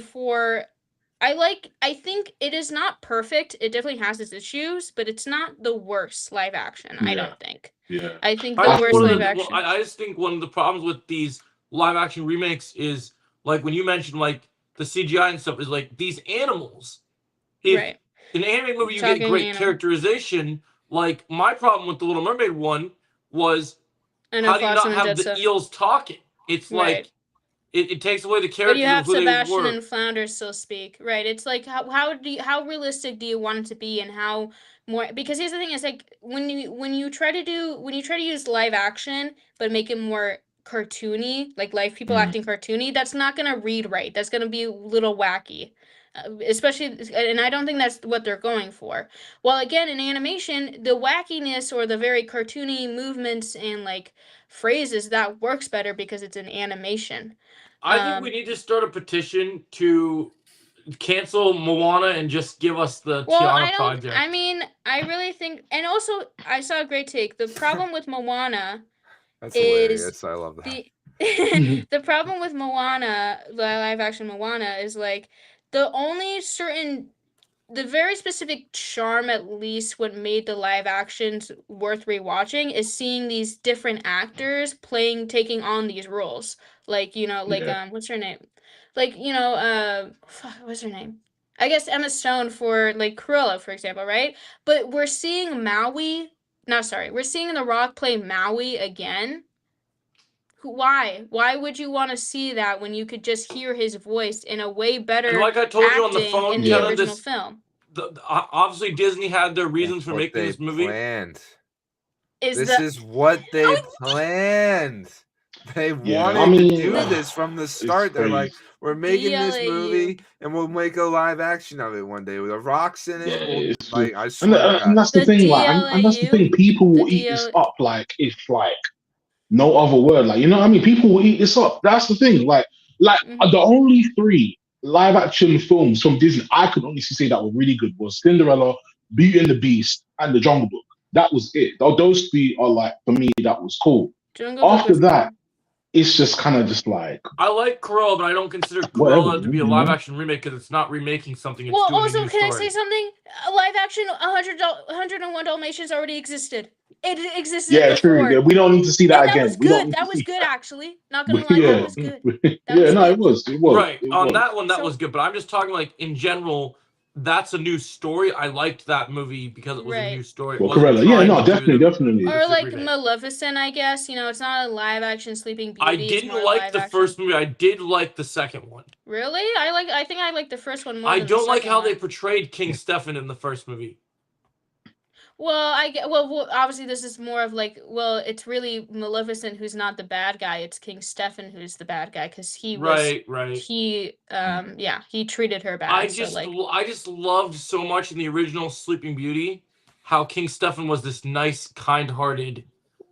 I think it is not perfect. It definitely has its issues, but it's not the worst live action, I yeah, don't think. yeah. I think I the I think worst one feel of live the action. I just think one of the problems with these live action remakes is like when you mentioned like the CGI and stuff is like these animals. If Right. in an animated movie you get Talking great animal. characterization, like my problem with the Little Mermaid one was I know how do you Flotsam not and have the Jetsam. eels talking? It's Right. like it takes away the But you characters of have who they Sebastian were. and Flounder still speak, right? It's like how realistic do you want it to be, and how more? Because here's the thing: is like when you try to use live action but make it more cartoony, like live people Mm. acting cartoony, that's not gonna read right. That's gonna be a little wacky, especially, and I don't think that's what they're going for. While again in animation, the wackiness or the very cartoony movements and like phrases that works better because it's an animation. I think we need to start a petition to cancel Moana and just give us the Well, Tiana project. I really think, and also I saw a great take. The problem with Moana That's is hilarious. I love that. the the problem with Moana, the live action Moana, is like the only certain the very specific charm, at least what made the live actions worth rewatching, is seeing these different actors taking on these roles. Like, like Yeah, what's her name? Like, what's her name? I guess Emma Stone for like Cruella, for example, right? But we're seeing Maui. No, sorry, we're seeing The Rock play Maui again. Why? Why would you want to see that when you could just hear his voice in a way And better like I told you on the acting phone, in the Yeah. Kevin, original film? Obviously Disney had their reasons That's for what making they this movie. planned. Is This the is what they planned. They Yeah, wanted I to mean, do The- this from the start. They're like, crazy. we're making this DLAU. movie and we'll make a live action of it one day with the Rock's in it. Yeah, We'll, it's like, I and, swear to and God. that's the The thing, like, and that's the DLAU. thing. People The will eat this DL. up like it's like no other word. Like, you know what I mean? People will eat this up. That's the thing. Like Mhm. the only three live action films from Disney I could honestly say that were really good was Cinderella, Beauty and the Beast, and The Jungle Book. That was it. Those three are like for me. That was cool. Jungle Book After was that, good. it's just kind of just like I like Cruella, but I don't consider whatever, Cruella to be a you live know? action remake because it's not remaking something; it's Well, doing a also, new can I story. say something? A live action 101 Dalmatians already existed. It existed Yeah, true. before. Yeah, we don't need to see that And that again. was We don't good. need That to was see good, that. actually. Not gonna lie, that Yeah, was good. That yeah. was No, it good. was. It was. Right. It On was. that one, that So- was good. But I'm just talking like in general. That's a new story. I liked that movie because it was a new Right. story. It Well, wasn't Corella. Yeah, trying no, to do definitely, the definitely. Or like remake. Maleficent, I guess. You know, it's not a live action Sleeping Beauty. I it's didn't more like live the action. first movie. I did like the second one. Really? I think I like the first one more I than don't the like second how one. they portrayed King Stefan in the first movie. Well, well, obviously this is more of like, well, it's really Maleficent who's not the bad guy. It's King Stefan who's the bad guy because he Right. he treated her bad. I So just like, I just loved so much in the original Sleeping Beauty how King Stefan was this nice, kind-hearted.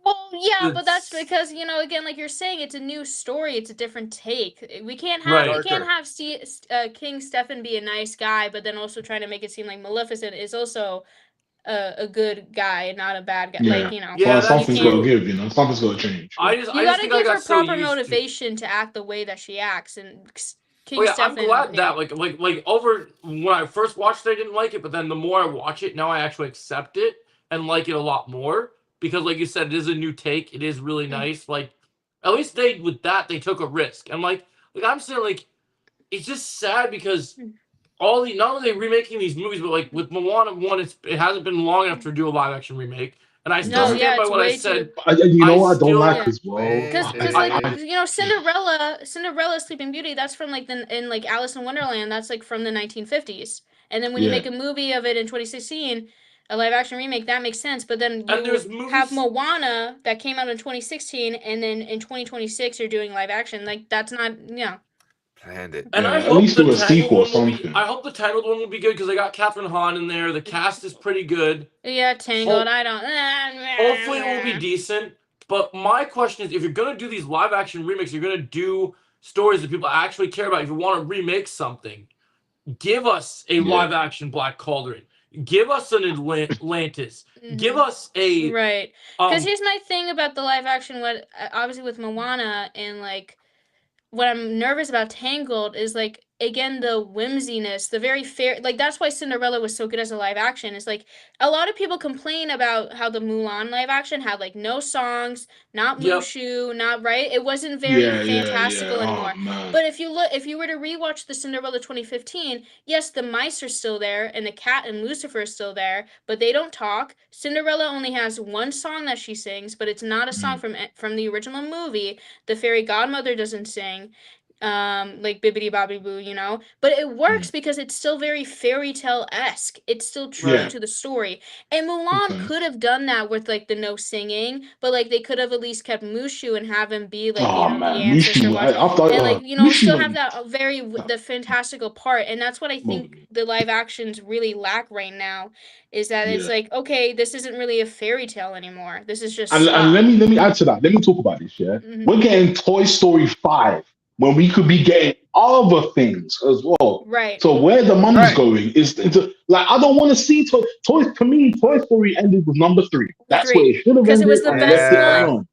well, yeah, but that's It's- because again, like you're saying, it's a new story. It's a different take. We can't Right. have King Stefan be a nice guy, but then also trying to make it seem like Maleficent is also a good guy, not a bad guy. Yeah. Like Yeah, Well, that's something's got to true. give. Something's got to change. I You just gotta think I give her got so proper used to. motivation to act the way that she acts, and Oh King yeah, I'm Stefan. glad yeah. that like over when I first watched it, I didn't like it, but then the more I watch it, now I actually accept it and like it a lot more because, like you said, it is a new take. It is really nice. Like at least they with that they took a risk. And like I'm saying, like it's just sad because all the not only are they remaking these movies, but like with Moana one, it hasn't been long enough to do a live action remake, and I still No, stand yeah, by it's what I way said. too. You know I what I don't still- like Yeah. as well? Because I- like I- Cinderella Sleeping Beauty, that's from like in like Alice in Wonderland, that's like from the 1950s. And then when you Yeah. make a movie of it in 2016, a live action remake, that makes sense. But then And there's you movies- have Moana that came out in 2016, and then in 2026 you're doing live action. Like that's not Planned it. And Yeah, I at hope least the do a Tangled sequel or one will be. something. I hope the Tangled one will be good because I got Catherine Hahn in there. The cast is pretty good. yeah Tangled. I don't. Hopefully, it will be decent. But my question is, if you're gonna do these live action remakes, you're gonna do stories that people actually care about. If you want to remake something, give us a Yeah. live action Black Cauldron. Give us an Atlantis. Give us a Right. Because here's my thing about the live action. What obviously with Moana and like what I'm nervous about Tangled is like again the whimsiness, the very fair like that's why Cinderella was so good as a live action. It's like a lot of people complain about how the Mulan live action had like no songs, not Yep. Mushu, not right. It wasn't very Yeah. fantastical anymore. Oh man. But if you were to rewatch the Cinderella 2015, yes, the mice are still there and the cat and Lucifer is still there, but they don't talk. Cinderella only has one song that she sings, but it's not a song from the original movie. The fairy godmother doesn't sing. Like Bibbidi Bobbidi Boo, but it works because it's still very fairy tale-esque. It's still true Right. to the story. And Mulan Okay. could have done that with like the no singing, but like they could have at least kept Mushu and have him be like Oh the man, ancestor Mushu. watch, I thought and like Mushu still was- have that the fantastical part. And that's what I think the live actions really lack right now, is that it's Yeah. like, okay, this isn't really a fairy tale anymore. This is just And slop. let me add to that. Let me talk about this. Yeah, Mhm. we're getting Toy Story 5 when we could be getting other things as well. Right. So where the money's Right. going is into like I don't want to see Toy. To me, Toy Story ended with number 3. That's where it should have 'Cause ended. it was the and best left it one. alone.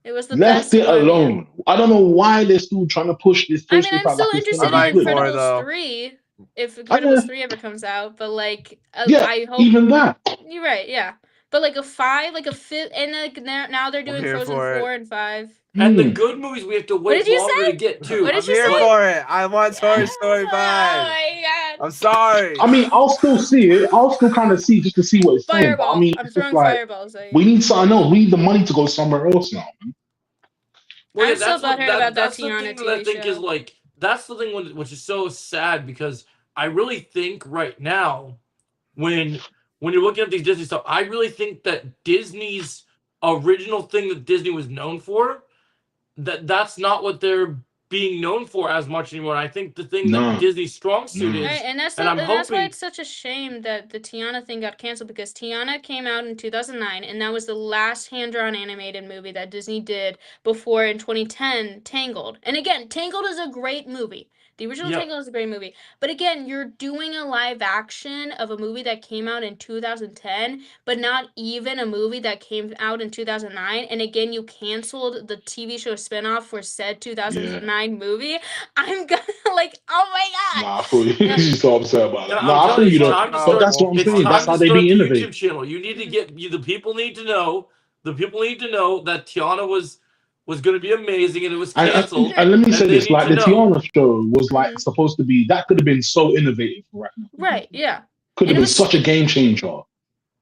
It was the Left best it one, yeah. alone. I don't know why they're still trying to push this. I Toy mean, Story I'm 5 still like it's interested gonna I in be like good. more, Incredibles though. 3, if Incredibles 3 ever comes out, but like, Yeah, I hope even that. you're right, yeah. But like a 5, like a 5th, and like now they're doing here Frozen for it. 4 and 5. And the good movies we have to wait did you longer say? to get to. What did I'm you here say? for it. I want Toy Story Oh 5. my god! I'm sorry. I mean, I'll still see it. I'll still kind of see just to see what it's saying. But I Fireball! mean, I'm it's just throwing like fireballs at you. we need something else. We need the money to go somewhere else now. Well, I'm still butthurt about that that's the Tiana thing that I TV think is show. like that's the thing which is so sad because I really think right now when you're looking at these Disney stuff, I really think that Disney's original thing that Disney was known for that's not what they're being known for as much anymore. I think the thing that No, Disney's strong suit no. Right, is, and and I'm that's why hoping, it's such a shame that the Tiana thing got canceled, because Tiana came out in 2009, and that was the last hand-drawn animated movie that Disney did before, in 2010, Tangled. And again, Tangled is a great movie. The original yep. Tangled is a great movie. But again, you're doing a live action of a movie that came out in 2010, but not even a movie that came out in 2009. And again, you canceled the TV show spinoff for said Yeah. 2009 movie. I'm gonna like, oh my god. Nah, I thought you Yeah. you're so upset about And that. No, I'm I telling feel you, you it's know, time to but start. that's what I'm It's saying. That's time how to they start be the innovative. YouTube channel. You need to get you. The people need to know. The people need to know that Tiana was going to be amazing, and it was canceled. And let me say And they this: need like to the know. Tiana show was like Mhm. supposed to be, that could have been so innovative, right? Right, yeah. Could And have it been was such a game changer.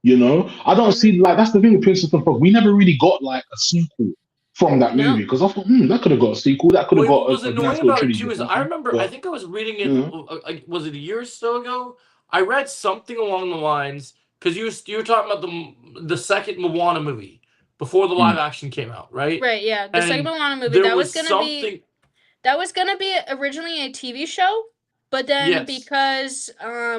You know, I don't mhm. see, like, that's the thing with Princess and Frog. We never really got like a sequel from that No. movie, because I thought, that could have got a sequel. That could have Wait, got what was a nice annoying little about it trilogy too or is I something. remember. I But think I was reading you it. know, Was it a year or so ago? I read something along the lines, because you were talking about the second Moana movie before the live mm, action came out, right? Right, yeah. The second And Moana movie, there that was was gonna be something. originally a TV show, but then Yes. because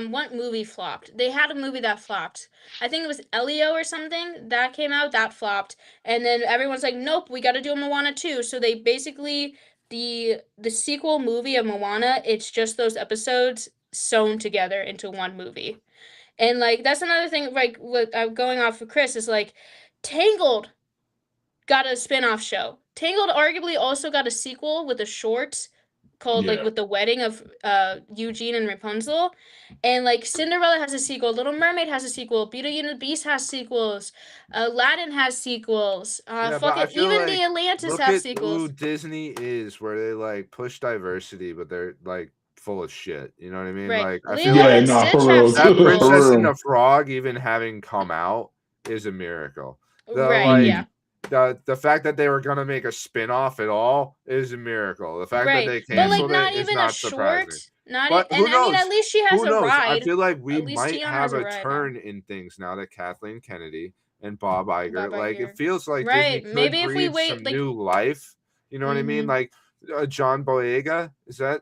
what movie flopped? They had a movie that flopped. I think it was Elio or something that came out that flopped, and then everyone's like, "Nope, we got to do a Moana too." So they basically the sequel movie of Moana, it's just those episodes sewn together into one movie. And like that's another thing, like what I'm going off of Chris is like Tangled got a spin-off show. Tangled arguably also got a sequel with a short called like yeah, with the wedding of Eugene and Rapunzel. And like Cinderella has a sequel, Little Mermaid has a sequel, Beauty and the Beast has sequels, Aladdin has sequels, Yeah, but I fucking feel even the like Atlantis look have at who sequels. Disney is, where they like push diversity, but they're like full of shit. You know what I mean? Right. Like I feel Lilo yeah, like and nah, Stitch for have real, that sequels. Princess for and real. the Frog even having come out is a miracle. The Right, like yeah. Mm, the fact that they were gonna make a spin-off at all is a miracle. The fact that Right. they But like canceled mm, not it is even a not short, surprising. But and who I mean at knows? least she has Who a knows? I ride. feel like we At least might Tiana have has a a ride now. turn in things now that Kathleen Kennedy and Bob Bob Iger, like it Iger. feels like Disney Right. could Maybe if we breathe wait some like new life. You know what I mean? mhm. Like John Boyega, is that?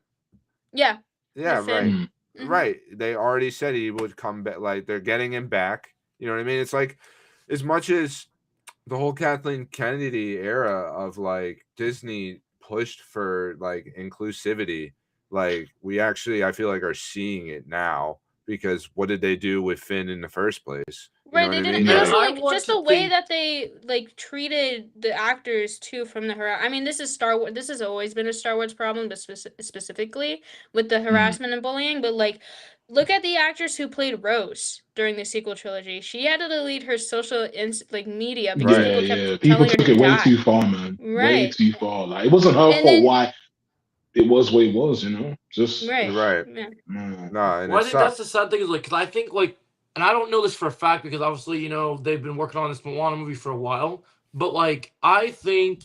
Yeah. Yeah, With right. Finn. mm. Mhm. Right. They already said he would come back. Like they're getting him back. You know what I mean? It's like as much as the whole Kathleen Kennedy era of like Disney pushed for like inclusivity, like we actually I feel like are seeing it now, because what did they do with Finn in the first place? You know Right, what they I didn't, mean? and And Yeah. also Like I like want just to the way think. that they like treated the actors too from the I mean, this is Star Wars. This has always been a Star Wars problem, but specifically with the Mm. harassment and bullying. But like, look at the actress who played Rose during the sequel trilogy. She had to delete her social like media because Yeah, people yeah. kept People telling her took to it way die. too far, man. Way Right, too far. Like it wasn't her and fault then why it was what it was. You know, just right, right. yeah, man. No, and Well, it I think that's sucked. the sad thing is like, because I think like, and I don't know this for a fact because obviously they've been working on this Moana movie for a while, but like I think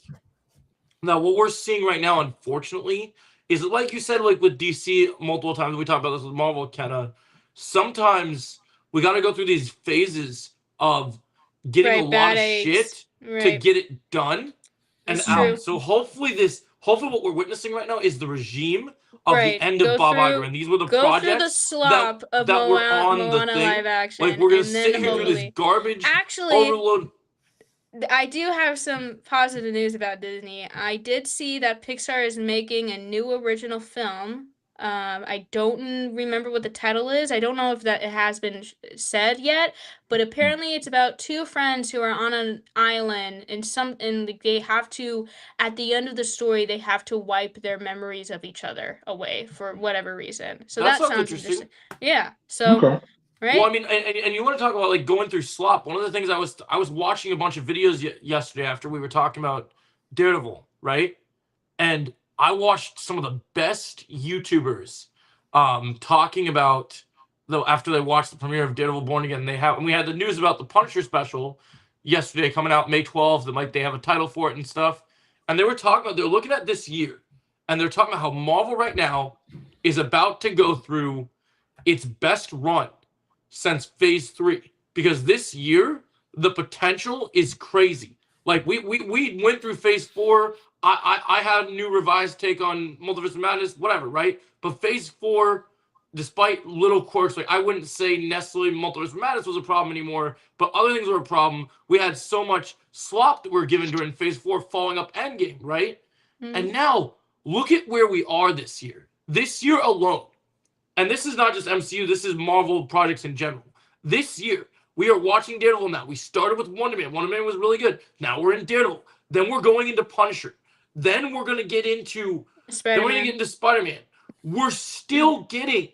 now what we're seeing right now, unfortunately, is like you said, like with DC multiple times we talked about this with Marvel, kind of sometimes we got to go through these phases of getting a right. lot Bad of eggs. shit to Right, get it done and it's Mm. out. true. So hopefully what we're witnessing right now is the regime of the Right, end of Bob Iger, and these were the go through the projects that slop of that were on the Moana thing. live Like action, we're gonna and then sit here through Yeah. this hopefully. garbage Actually, overload. I do have some positive news about Disney. I did see that Pixar is making a new original film. I don't remember what the title is. I don't know if that it has been said yet, but apparently it's about two friends who are on an island, and they have to, at the end of the story, they have to wipe their memories of each other away for whatever reason. So That that sounds sounds interesting. interesting. Yeah. So, Okay. Well, I right? mean, and you want to talk about like going through slop. One of the things I was watching a bunch of videos yesterday after we were talking about Daredevil, right? And I watched some of the best YouTubers talking about though after they watched the premiere of Daredevil Born Again. And we had the news about the Punisher special yesterday coming out May 12th, and like they have a title for it and stuff. And they're looking at this year, and they're talking about how Marvel right now is about to go through its best run since phase 3, because this year the potential is crazy. Like we went through phase 4. I had a new revised take on Multiverse of Madness, whatever, right? But phase 4, despite little quirks, like I wouldn't say necessarily Multiverse of Madness was a problem anymore, but other things were a problem. We had so much slop that we were given during phase 4 following up Endgame, right? And now look at where we are this year. This year alone, and this is not just MCU, this is Marvel projects in general. This year, we are watching Daredevil now. We started with Wonder Man. Wonder Man was really good. Now we're in Daredevil. Then we're going into Punisher. Then we're going to get into Spider-Man. We're still getting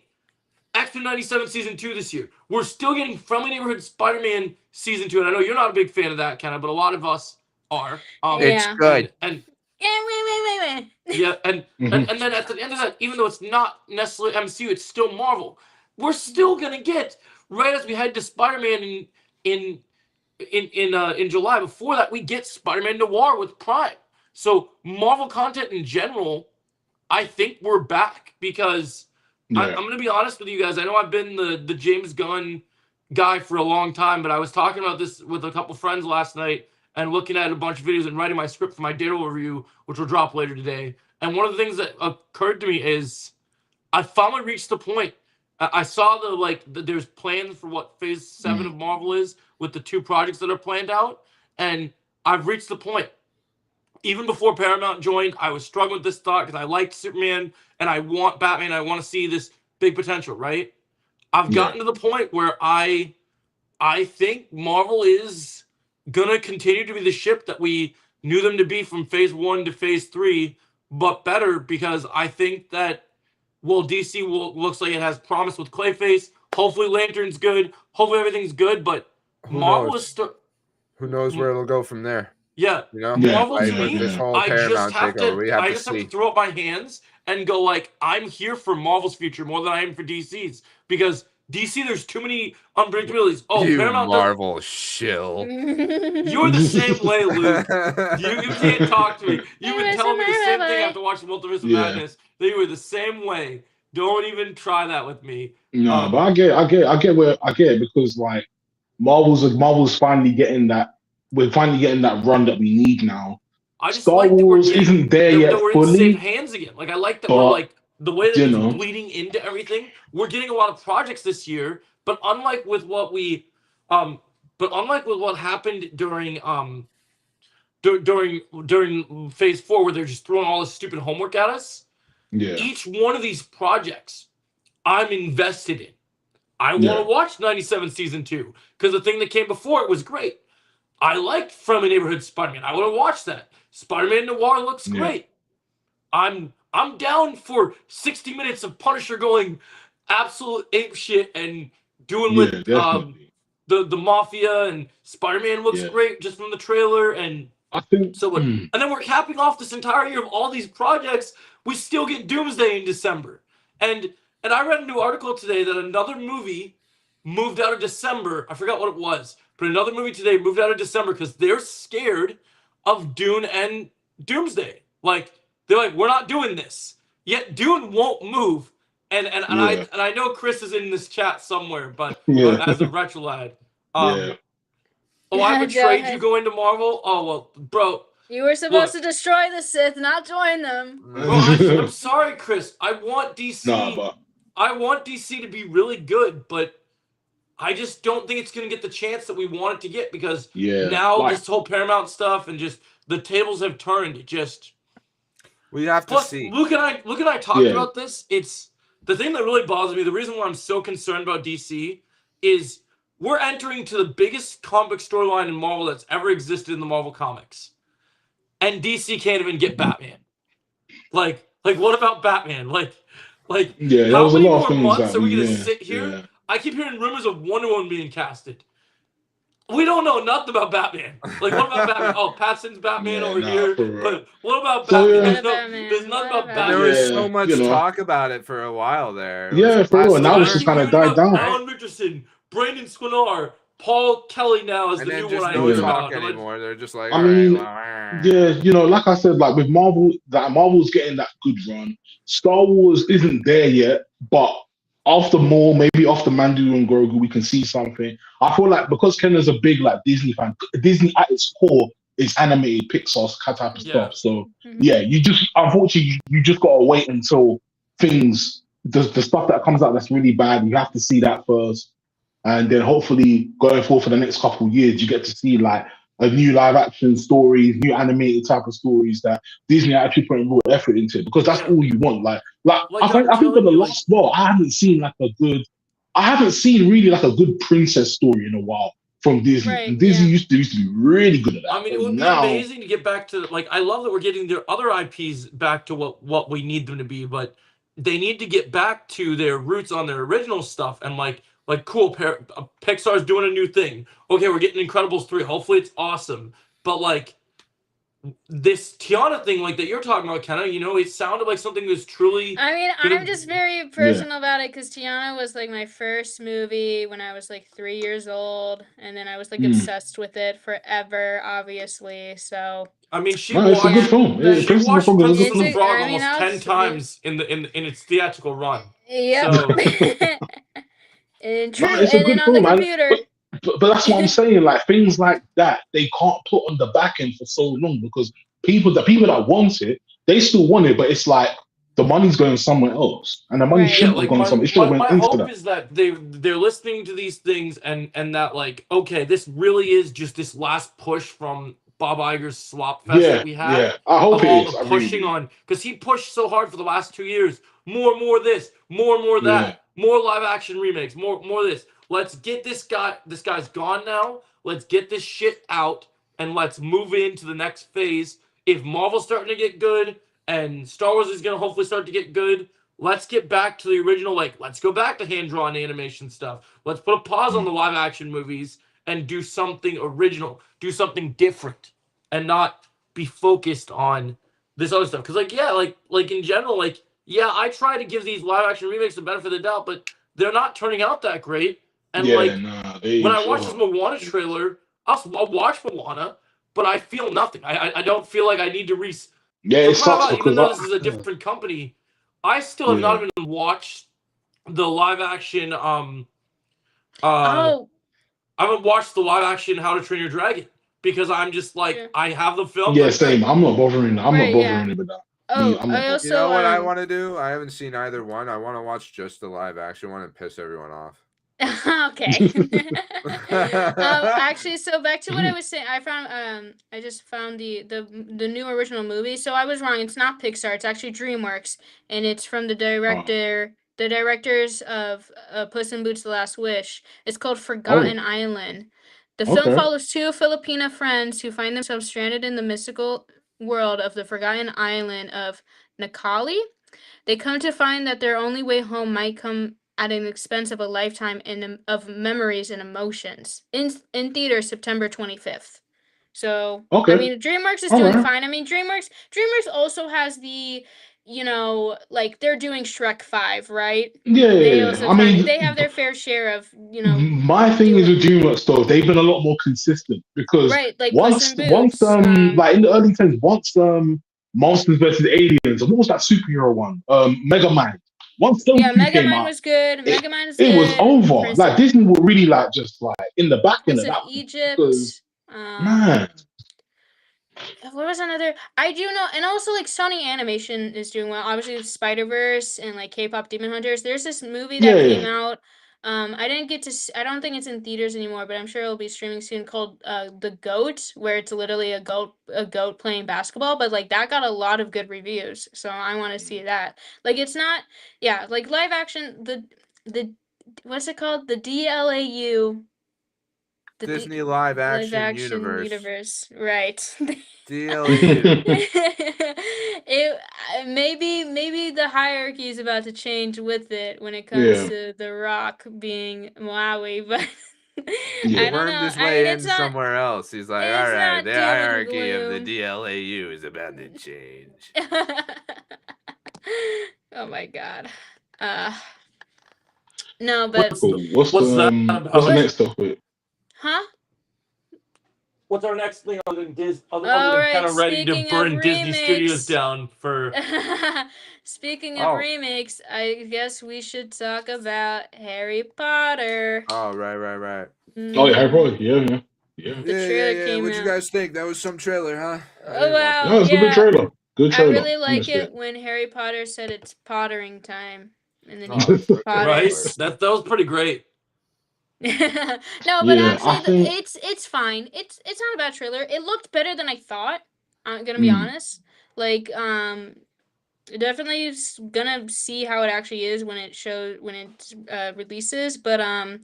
X-Men 97 Season 2 this year. We're still getting Friendly Neighborhood Spider-Man Season 2. And I know you're not a big fan of that, Kenna, but a lot of us are. It's good. And Yeah, and then at the end of that, even though it's not necessarily MCU, it's still Marvel. We're still gonna get right as we head to Spider-Man in July. Before that, we get Spider-Man Noir with Prime. So Marvel content in general, I think we're back because I'm gonna be honest with you guys. I know I've been the James Gunn guy for a long time, but I was talking about this with a couple friends last night and looking at a bunch of videos and writing my script for my Daredevil review, which will drop later today. And one of the things that occurred to me is I finally reached the point. I saw there's plans for what phase 7 of Marvel is with the 2 projects that are planned out. And I've reached the point. Even before Paramount joined, I was struggling with this thought because I liked Superman and I want Batman. I want to see this big potential, right? I've gotten to the point where I think Marvel is gonna continue to be the ship that we knew them to be from phase 1 to phase 3, but better because I think that DC looks like it has promise with Clayface. Hopefully Lantern's good. Hopefully everything's good, but Marvel is who knows where it'll go from there? Yeah, You know, Marvel to with me, this whole I just Paramount have takeover, we have to have see. to throw up my hands and go like, I'm here for Marvel's future more than I am for DC's because DC, there's too many unpredictabilities. Oh, You Paramount Marvel shill. You're the same way, Luke. You can't talk to me. You've been telling me the same thing after watching Multiverse of Madness. That you were the same way. Don't even try that with me. No, but I get it because like Marvel's finally getting that. We're finally getting that run that we need now. I just Star like Wars that isn't there yet we're fully. in safe hands again. Like I like that we're like the way that it's bleeding into everything. We're getting a lot of projects this year, but unlike with what happened during phase 4 where they're just throwing all this stupid homework at us. Yeah. Each one of these projects I'm invested in. I want to watch 97 Season 2 because the thing that came before it was great. I liked Friendly Neighborhood Spider-Man. I want to watch that. Spider-Man Noir looks great. I'm down for 60 minutes of Punisher going absolute ape shit and doing with the Mafia, and Spider-Man looks great just from the trailer. And I think so, and then we're capping off this entire year of all these projects. We still get Doomsday in December, and I read a new article today that another movie moved out of December. I forgot what it was, but another movie today moved out of December because they're scared of Dune and Doomsday. Like they're like, we're not doing this. Yet Dune won't move. And I know Chris is in this chat somewhere, but as a retro lad. Oh, I betrayed you going to Marvel? Oh well, bro. You were supposed to destroy the Sith, not join them. Bro, I'm sorry, Chris. I want DC. I want DC to be really good, but I just don't think it's going to get the chance that we want it to get because now this whole Paramount stuff and just the tables have turned. It just we have to see. Luke and I talked about this. It's the thing that really bothers me. The reason why I'm so concerned about DC is we're entering to the biggest comic storyline in Marvel that's ever existed in the Marvel comics, and DC can't even get Batman. Like what about Batman? Like how many more months are we gonna sit here? Yeah. I keep hearing rumors of Wonder Woman being casted. We don't know nothing about Batman. Like, what about Batman? Oh, Patson's Batman over here. But what about Batman? There's nothing about Batman. There was so much talk about it for a while there. Yeah, for real. Now it's just kind of died down. Alan Richardson, Brandon Squinar, Paul Kelly now is the new one I know about. Anymore. They're just like, I mean, like I said, like with Marvel, Marvel's getting that good run. Star Wars isn't there yet, but after maybe after Mandu and Grogu, we can see something. I feel like because Ken is a big like Disney fan, Disney at its core it's animated Pixar type of Yeah. stuff. So Mhm. yeah, you just unfortunately you just gotta wait until things the stuff that comes out that's really bad. You have to see that first, and then hopefully going forward for the next couple of years, you get to see like a new live action stories, new animated type of stories that Disney are actually putting real effort into because that's Yeah. all you want. Like Like, I I'm think for telling the you, like, last while, I haven't seen really like a good princess story in a while from Disney. Right, And Disney yeah. used to be really good at that. I mean, it But would be now, amazing to get back to, like, I love that we're getting their other IPs back to what we need them to be, but they need to get back to their roots on their original stuff and cool. Pixar's doing a new thing. Okay, we're getting Incredibles 3. Hopefully, it's awesome. But like this Tiana thing, like that you're talking about, Kenna, it sounded like something that's truly. I mean, gonna- I'm just very personal about it because Tiana was like my first movie when I was like 3 years old, and then I was like obsessed with it forever, obviously. So I mean, she no, it's a good watched. film. But She Princess and the watched Frog is a Princess good and the film. Frog I mean, almost 10 times in its theatrical run. Yep. So and No, true, it's a and then good on the film, man. computer. But that's what I'm saying. Like things like that, they can't put on the back end for so long because the people that want it, they still want it, but it's like the money's going somewhere else, and the money Right. yeah, shouldn't have like gone somewhere. It should have my went into hope that. is that they're listening to these things and that like, okay, this really is just this last push from Bob Iger's slop fest that we had Yeah. I hope of it all is. the I really pushing do. on, because he pushed so hard for the last 2 years. More this, more Yeah. that, more live action remakes, more this. Let's get this guy. This guy's gone now. Let's get this shit out and let's move into the next phase. If Marvel's starting to get good and Star Wars is gonna hopefully start to get good, let's get back to the original. Like, let's go back to hand-drawn animation stuff. Let's put a pause on the live action movies and do something original, do something different, and not be focused on this other stuff. Because like in general, I try to give these live action remakes the benefit of the doubt, but they're not turning out that great. And Yeah, nah, when I watch this Moana trailer, I'll watch Moana, but I feel nothing. I don't feel like I need to yeah, it sucks even because though this is a different company, I still have not even watched the live action. I haven't watched the live action How to Train Your Dragon because I'm just like, Yeah. I have the film. yeah, I'm same. good. I'm not bothering. I'm not Right, yeah. bothering with that. Oh, I'm not I also You know what I want to do? I haven't seen either one. I want to watch just the live action one and piss everyone off. okay. Actually, so back to what I was saying, I just found the new original movie. So I was wrong. It's not Pixar. It's actually DreamWorks, and it's from the directors of Puss in Boots: The Last Wish. It's called Forgotten Island. The film Okay. follows two Filipino friends who find themselves stranded in the mystical world of the Forgotten Island of Nakali. They come to find that their only way home might come at an expense of a lifetime of memories and emotions. In theaters, September 25th. So, Okay. I mean, DreamWorks is All doing right. fine. I mean, DreamWorks also has like they're doing Shrek 5, right? Yeah. They also I mean, they have their fair share of, my thing is doing with DreamWorks though, they've been a lot more consistent because right, like Puss in once Boots. like in the early times, once Monsters versus Aliens, and what was that superhero one? Mega Man. Once those two came Megamind out, was good. it, Megamind is it was good. over. Like Disney were really like just like in the back end Prince of of that Egypt. because man, What was another? I do know, and also like Sony Animation is doing well. Obviously, with Spider-Verse and like K-pop Demon Hunters. There's this movie that came out. I didn't get to. I don't think it's in theaters anymore, but I'm sure it'll be streaming soon. Called The Goat, where it's literally a goat playing basketball. But like that got a lot of good reviews, so I want to see that. Like it's not, like live action. The what's it called? The DLAU. Disney live action universe. Right. DLAU. Maybe the hierarchy is about to change with it when it comes Yeah. to The Rock being Maui, but Yeah. I don't Wormed know. his way in it's not. somewhere else. He's like, It's all right, not the doom and hierarchy of the gloom. DLAU is about to change. Oh my god. No, but Cool. What's the next topic? huh? What's our next thing other than All kind right, of ready to speaking burn of Disney Studios remakes. down for? Speaking of remakes, I guess we should talk about Harry Potter. Oh, right. Oh yeah, Harry Potter. Yeah. Yeah. The trailer came What'd you out. guys think? That was some trailer, huh? Oh wow, No, it's a good yeah. trailer. Good I trailer. really like honestly. it when Harry Potter said it's pottering time, and then he Oh, okay. Right? potters. That was pretty great. No, but Yeah, I actually, think- it's fine. It's not a bad trailer. It looked better than I thought. I'm gonna be honest. Like, definitely gonna see how it actually is when it releases. But I'm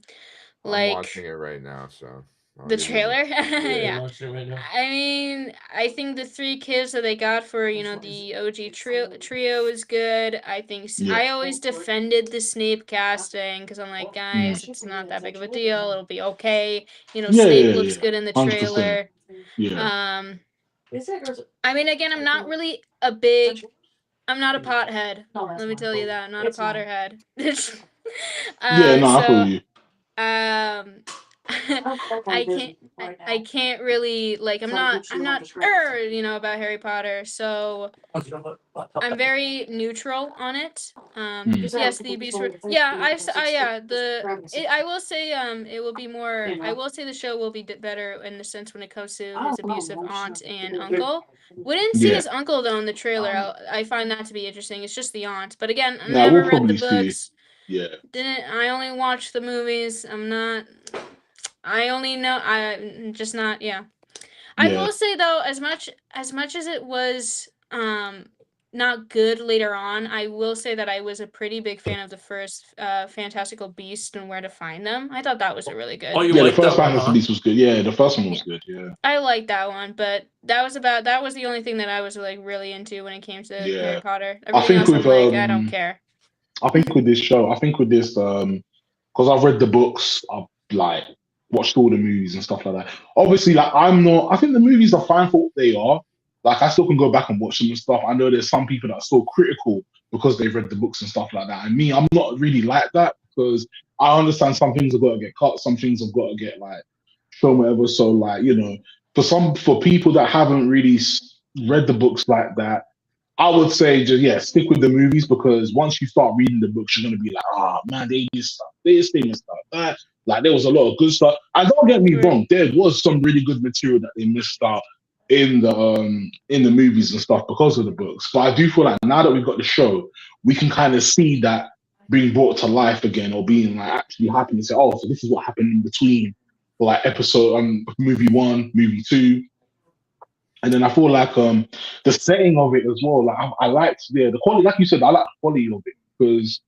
like watching it right now, so I'll the give you trailer, I'm yeah. watching it right now. I mean, I think the 3 kids that they got for the OG trio is good. I think Yeah. I always defended the Snape casting because I'm like, guys, it's not that big of a deal. It'll be okay. Yeah, Snape yeah, looks yeah. good in the 100%. trailer. Yeah. I mean, again, I'm not really I'm not a pothead. Let me tell you that. I'm not a Potterhead. Yeah, no, I feel So you. I can't really like I'm not about Harry Potter, so I'm very neutral on it. Yes, the abuse yeah, I will say it will be more I will say the show will be better in the sense when it comes to his abusive aunt and uncle. We didn't see Yeah. his uncle though in the trailer. I find that to be interesting. It's just the aunt. But again, I Yeah, never we'll read the probably see. books. Yeah. I only watched the movies. I only know I'm just not yeah. I Yeah. will say though, as much as it was not good later on, I will say that I was a pretty big fan of the first Fantastical Beast and Where to Find Them. I thought that was a really good. Oh, you Yeah, the like that first one, Fantasy huh? Beast was good. Yeah, the first one was good. Yeah. I liked that one, but that was the only thing that I was like really into when it came to Yeah. Harry Potter. I Everything think else I'm with like, I don't care. I think with this show, I think with this because I've read the books, I've like watched all the movies and stuff like that. Obviously, like I think the movies are fine for what they are. Like I still can go back and watch them and stuff. I know there's some people that are still critical because they've read the books and stuff like that. And me, I'm not really like that because I understand some things have got to get cut, some things have got to get like shown, whatever. So like, for people that haven't really read the books like that, I would say just stick with the movies because once you start reading the books, you're gonna be like, oh man, they missed stuff. This, they missed stuff. That. Like there was a lot of good stuff. And don't get me wrong, there was some really good material that they missed out in the movies and stuff because of the books. But I do feel like now that we've got the show, we can kind of see that being brought to life again or being like actually happening and say, oh, so this is what happened in between like movie 1, movie 2. And then I feel like the setting of it as well. Like I liked the quality, like you said, I like the quality of it because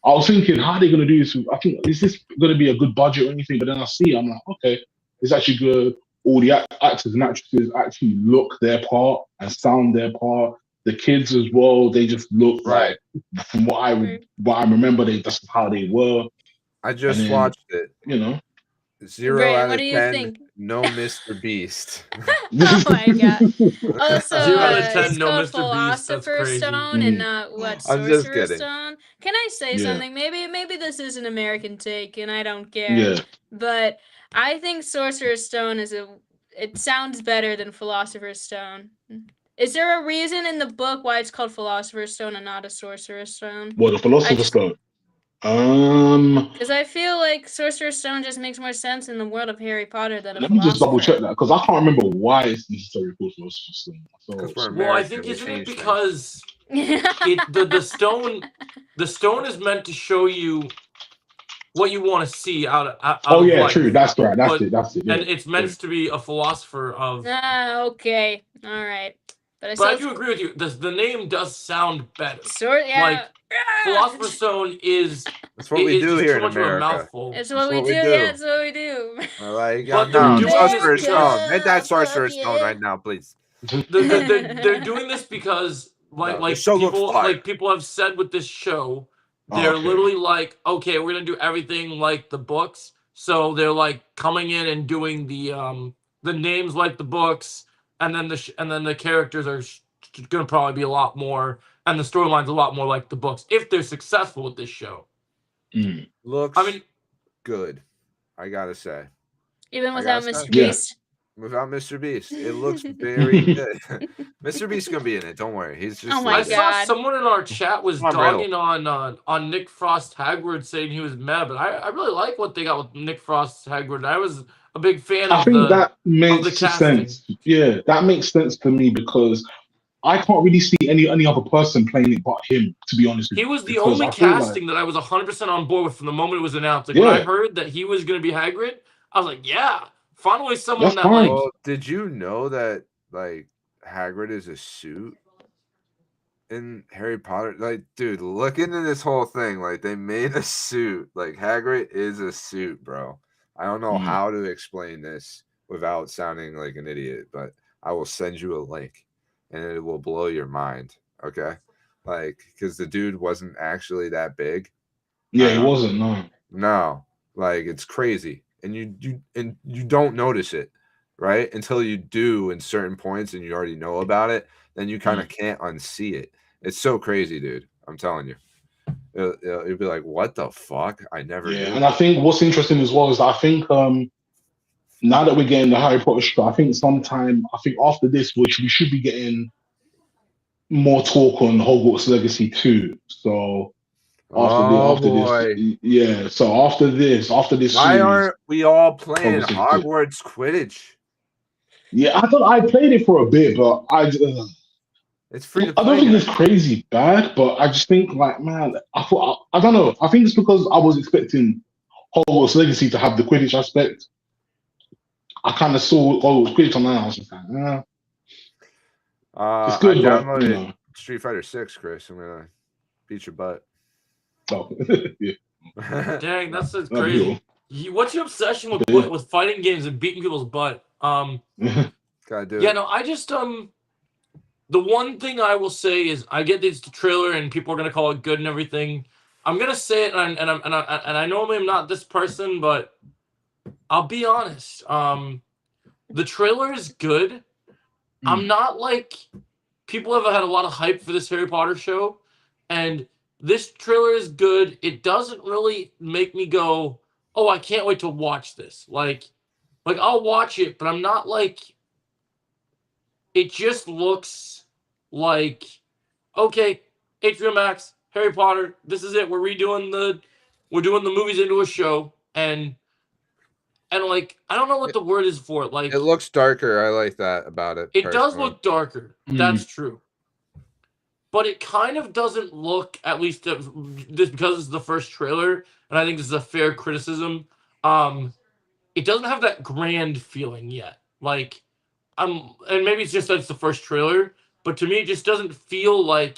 I was thinking, how are they gonna do this? I think is this gonna be a good budget or anything? But then I see, I'm like, okay, it's actually good. All the actors and actresses actually look their part and sound their part. The kids as well, they just look Right. like from what I remember, that's how they were. I just And then, watched it. 0 Ray, out what of do you 10. think? No Mr. Beast. Oh my god. Also, 0 out of 10, it's no called Mr. Beast. That's Philosopher's crazy. Stone and not what I'm just Sorcerer's kidding. Stone. Can I say Yeah. something? Maybe this is an American take and I don't care. Yeah. But I think Sorcerer's Stone it sounds better than Philosopher's Stone. Is there a reason in the book why it's called Philosopher's Stone and not a Sorcerer's Stone? Well, the Philosopher's Stone. Because I feel like Sorcerer's Stone just makes more sense in the world of Harry Potter than a Let me just double philosopher. check that because I can't remember why it's necessary for Philosopher's Stone. Because we're Well, I American, think we isn't it change things. because the stone is meant to show you what you want to see out of yeah, life. true. That's right. That's But- it. That's it. Yeah. And it's meant to be a philosopher of. Okay, all right. But I do agree with you. The name does sound better. Yeah. Philosopher's Stone is. That's what we do just here too in much of a America. mouthful. It's what we what do. we do. Yeah, it's what we do. Like, But no, they're doing Sorcerer's this Stone. because- Make that Sorcerer's Fuck Stone yeah. right now, please. They're doing this because the show looks fire. people have said with this show, Oh, they're okay. literally like, okay, we're gonna do everything like the books. So they're like coming in and doing the names like the books, and then the characters are gonna probably be a lot more, and the storyline's a lot more like the books if they're successful with this show. Looks I mean, good. I gotta say. Even I without gotta Mr. say. Yeah. Beast. without Mr. Beast. It looks very good. Mr. Beast's gonna be in it. Don't worry. He's just. Oh my I like, saw God. someone in our chat was Come on, Riddle. dogging on Nick Frost Hagrid, saying he was mad, but I really like what they got with Nick Frost Hagrid. I was a big fan I of think the that makes casting. sense. Yeah, that makes sense to me because I can't really see any other person playing it but him. To be honest with He you, was the because only I feel casting that I was 100% on board with from the moment it was announced. Like yeah, when I heard that he was going to be Hagrid, I was like, yeah, finally someone that's that like. fine. Well, did you know that like Hagrid is a suit in Harry Potter? Like, dude, look into this whole thing. Like, they made a suit. Like, Hagrid is a suit, bro. I don't know Mm. how to explain this without sounding like an idiot, but I will send you a link, and it will blow your mind. Okay, like, because the dude wasn't actually that big. Yeah, it wasn't. No. No, like it's crazy, and you don't notice it, right? Until you do in certain points, and you already know about it. Then you kind of can't unsee it. It's so crazy, dude. I'm telling you. It'll be like, what the fuck? I never Yeah, knew. and I think what's interesting as well is that I think now that we're getting the Harry Potter show, I think after this, which we should be getting more talk on Hogwarts Legacy too. So Oh after this, boy, yeah. So after this why series, aren't we all playing Hogwarts Legacy 2. Hogwarts Quidditch? Yeah, I thought I played it for a bit, but It's free to I don't play. think Guys. it's crazy bad, but I just think like, man, I don't know. I think it's because I was expecting Hogwarts Legacy to have the Quidditch aspect. I kind of saw Hogwarts Quidditch online. I was just like, it's I good, but downloaded Street Fighter 6, Chris. I'm gonna beat your butt. oh, yeah, Dang, that's that'd be crazy. What's your obsession with fighting games and beating people's butt? all. Gotta do Yeah, it. no, I just the one thing I will say is I get this trailer and people are gonna call it good and everything. I'm gonna say it, and I normally am not this person, but I'll be honest. The trailer is good. I'm not like people have had a lot of hype for this Harry Potter show, and this trailer is good. It doesn't really make me go, "Oh, I can't wait to watch this." Like I'll watch it, but I'm not like. It just looks like, okay, HBO Max, Harry Potter. This is it. We're doing the movies into a show, and like I don't know what the word is for it. Like It looks darker. I like that about it. it does personally. look darker. That's true. But it kind of doesn't look, at least just because it's the first trailer, and I think this is a fair criticism. It doesn't have that grand feeling yet. Like, and maybe it's just that it's the first trailer, but to me, it just doesn't feel like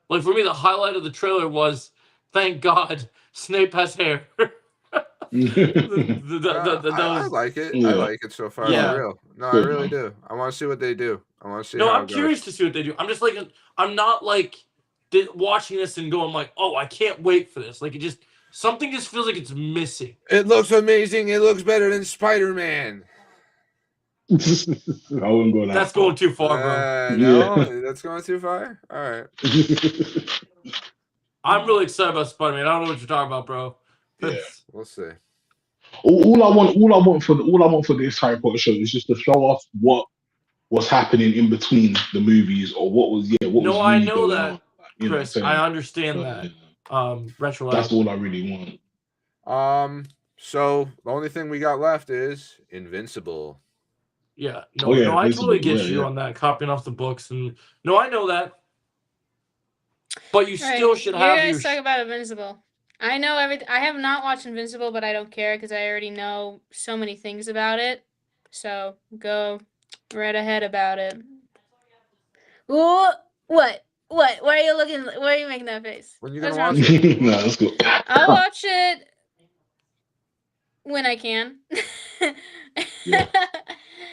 for me, the highlight of the trailer was, thank God, Snape has hair. I like it. Yeah. I like it so far. Yeah. For real. No, I Good, really man. do. I want to see what they do. I want to see No, how I'm it goes. curious to see what they do. I'm just like, I'm not like watching this and going like, oh, I can't wait for this. Like something just feels like it's missing. It looks amazing. It looks better than Spider-Man. I wouldn't go that That's far. going too far, bro. No, that's going too far. All right. I'm really excited about Spider-Man. I don't know what you're talking about, bro. Yeah. We'll see. all I want for this Harry Potter show is just to show us what was happening in between the movies, or what was No, I really know going that, on. You know what I'm Chris. saying? I understand But, that. Retro. that's all I really want. So the only thing we got left is Invincible. Yeah. Oh, yeah, No, I totally Invincible, get yeah, you yeah. on that, copying off the books, and no, I know that. But you still should You have guys talk about Invincible. I know everything. I have not watched Invincible, but I don't care because I already know so many things about it. So go right ahead about it. What? What? Why are you looking? Why are you making that face? When you gonna What's watch wrong? it? No, that's good. I'll watch it when I can. Yeah.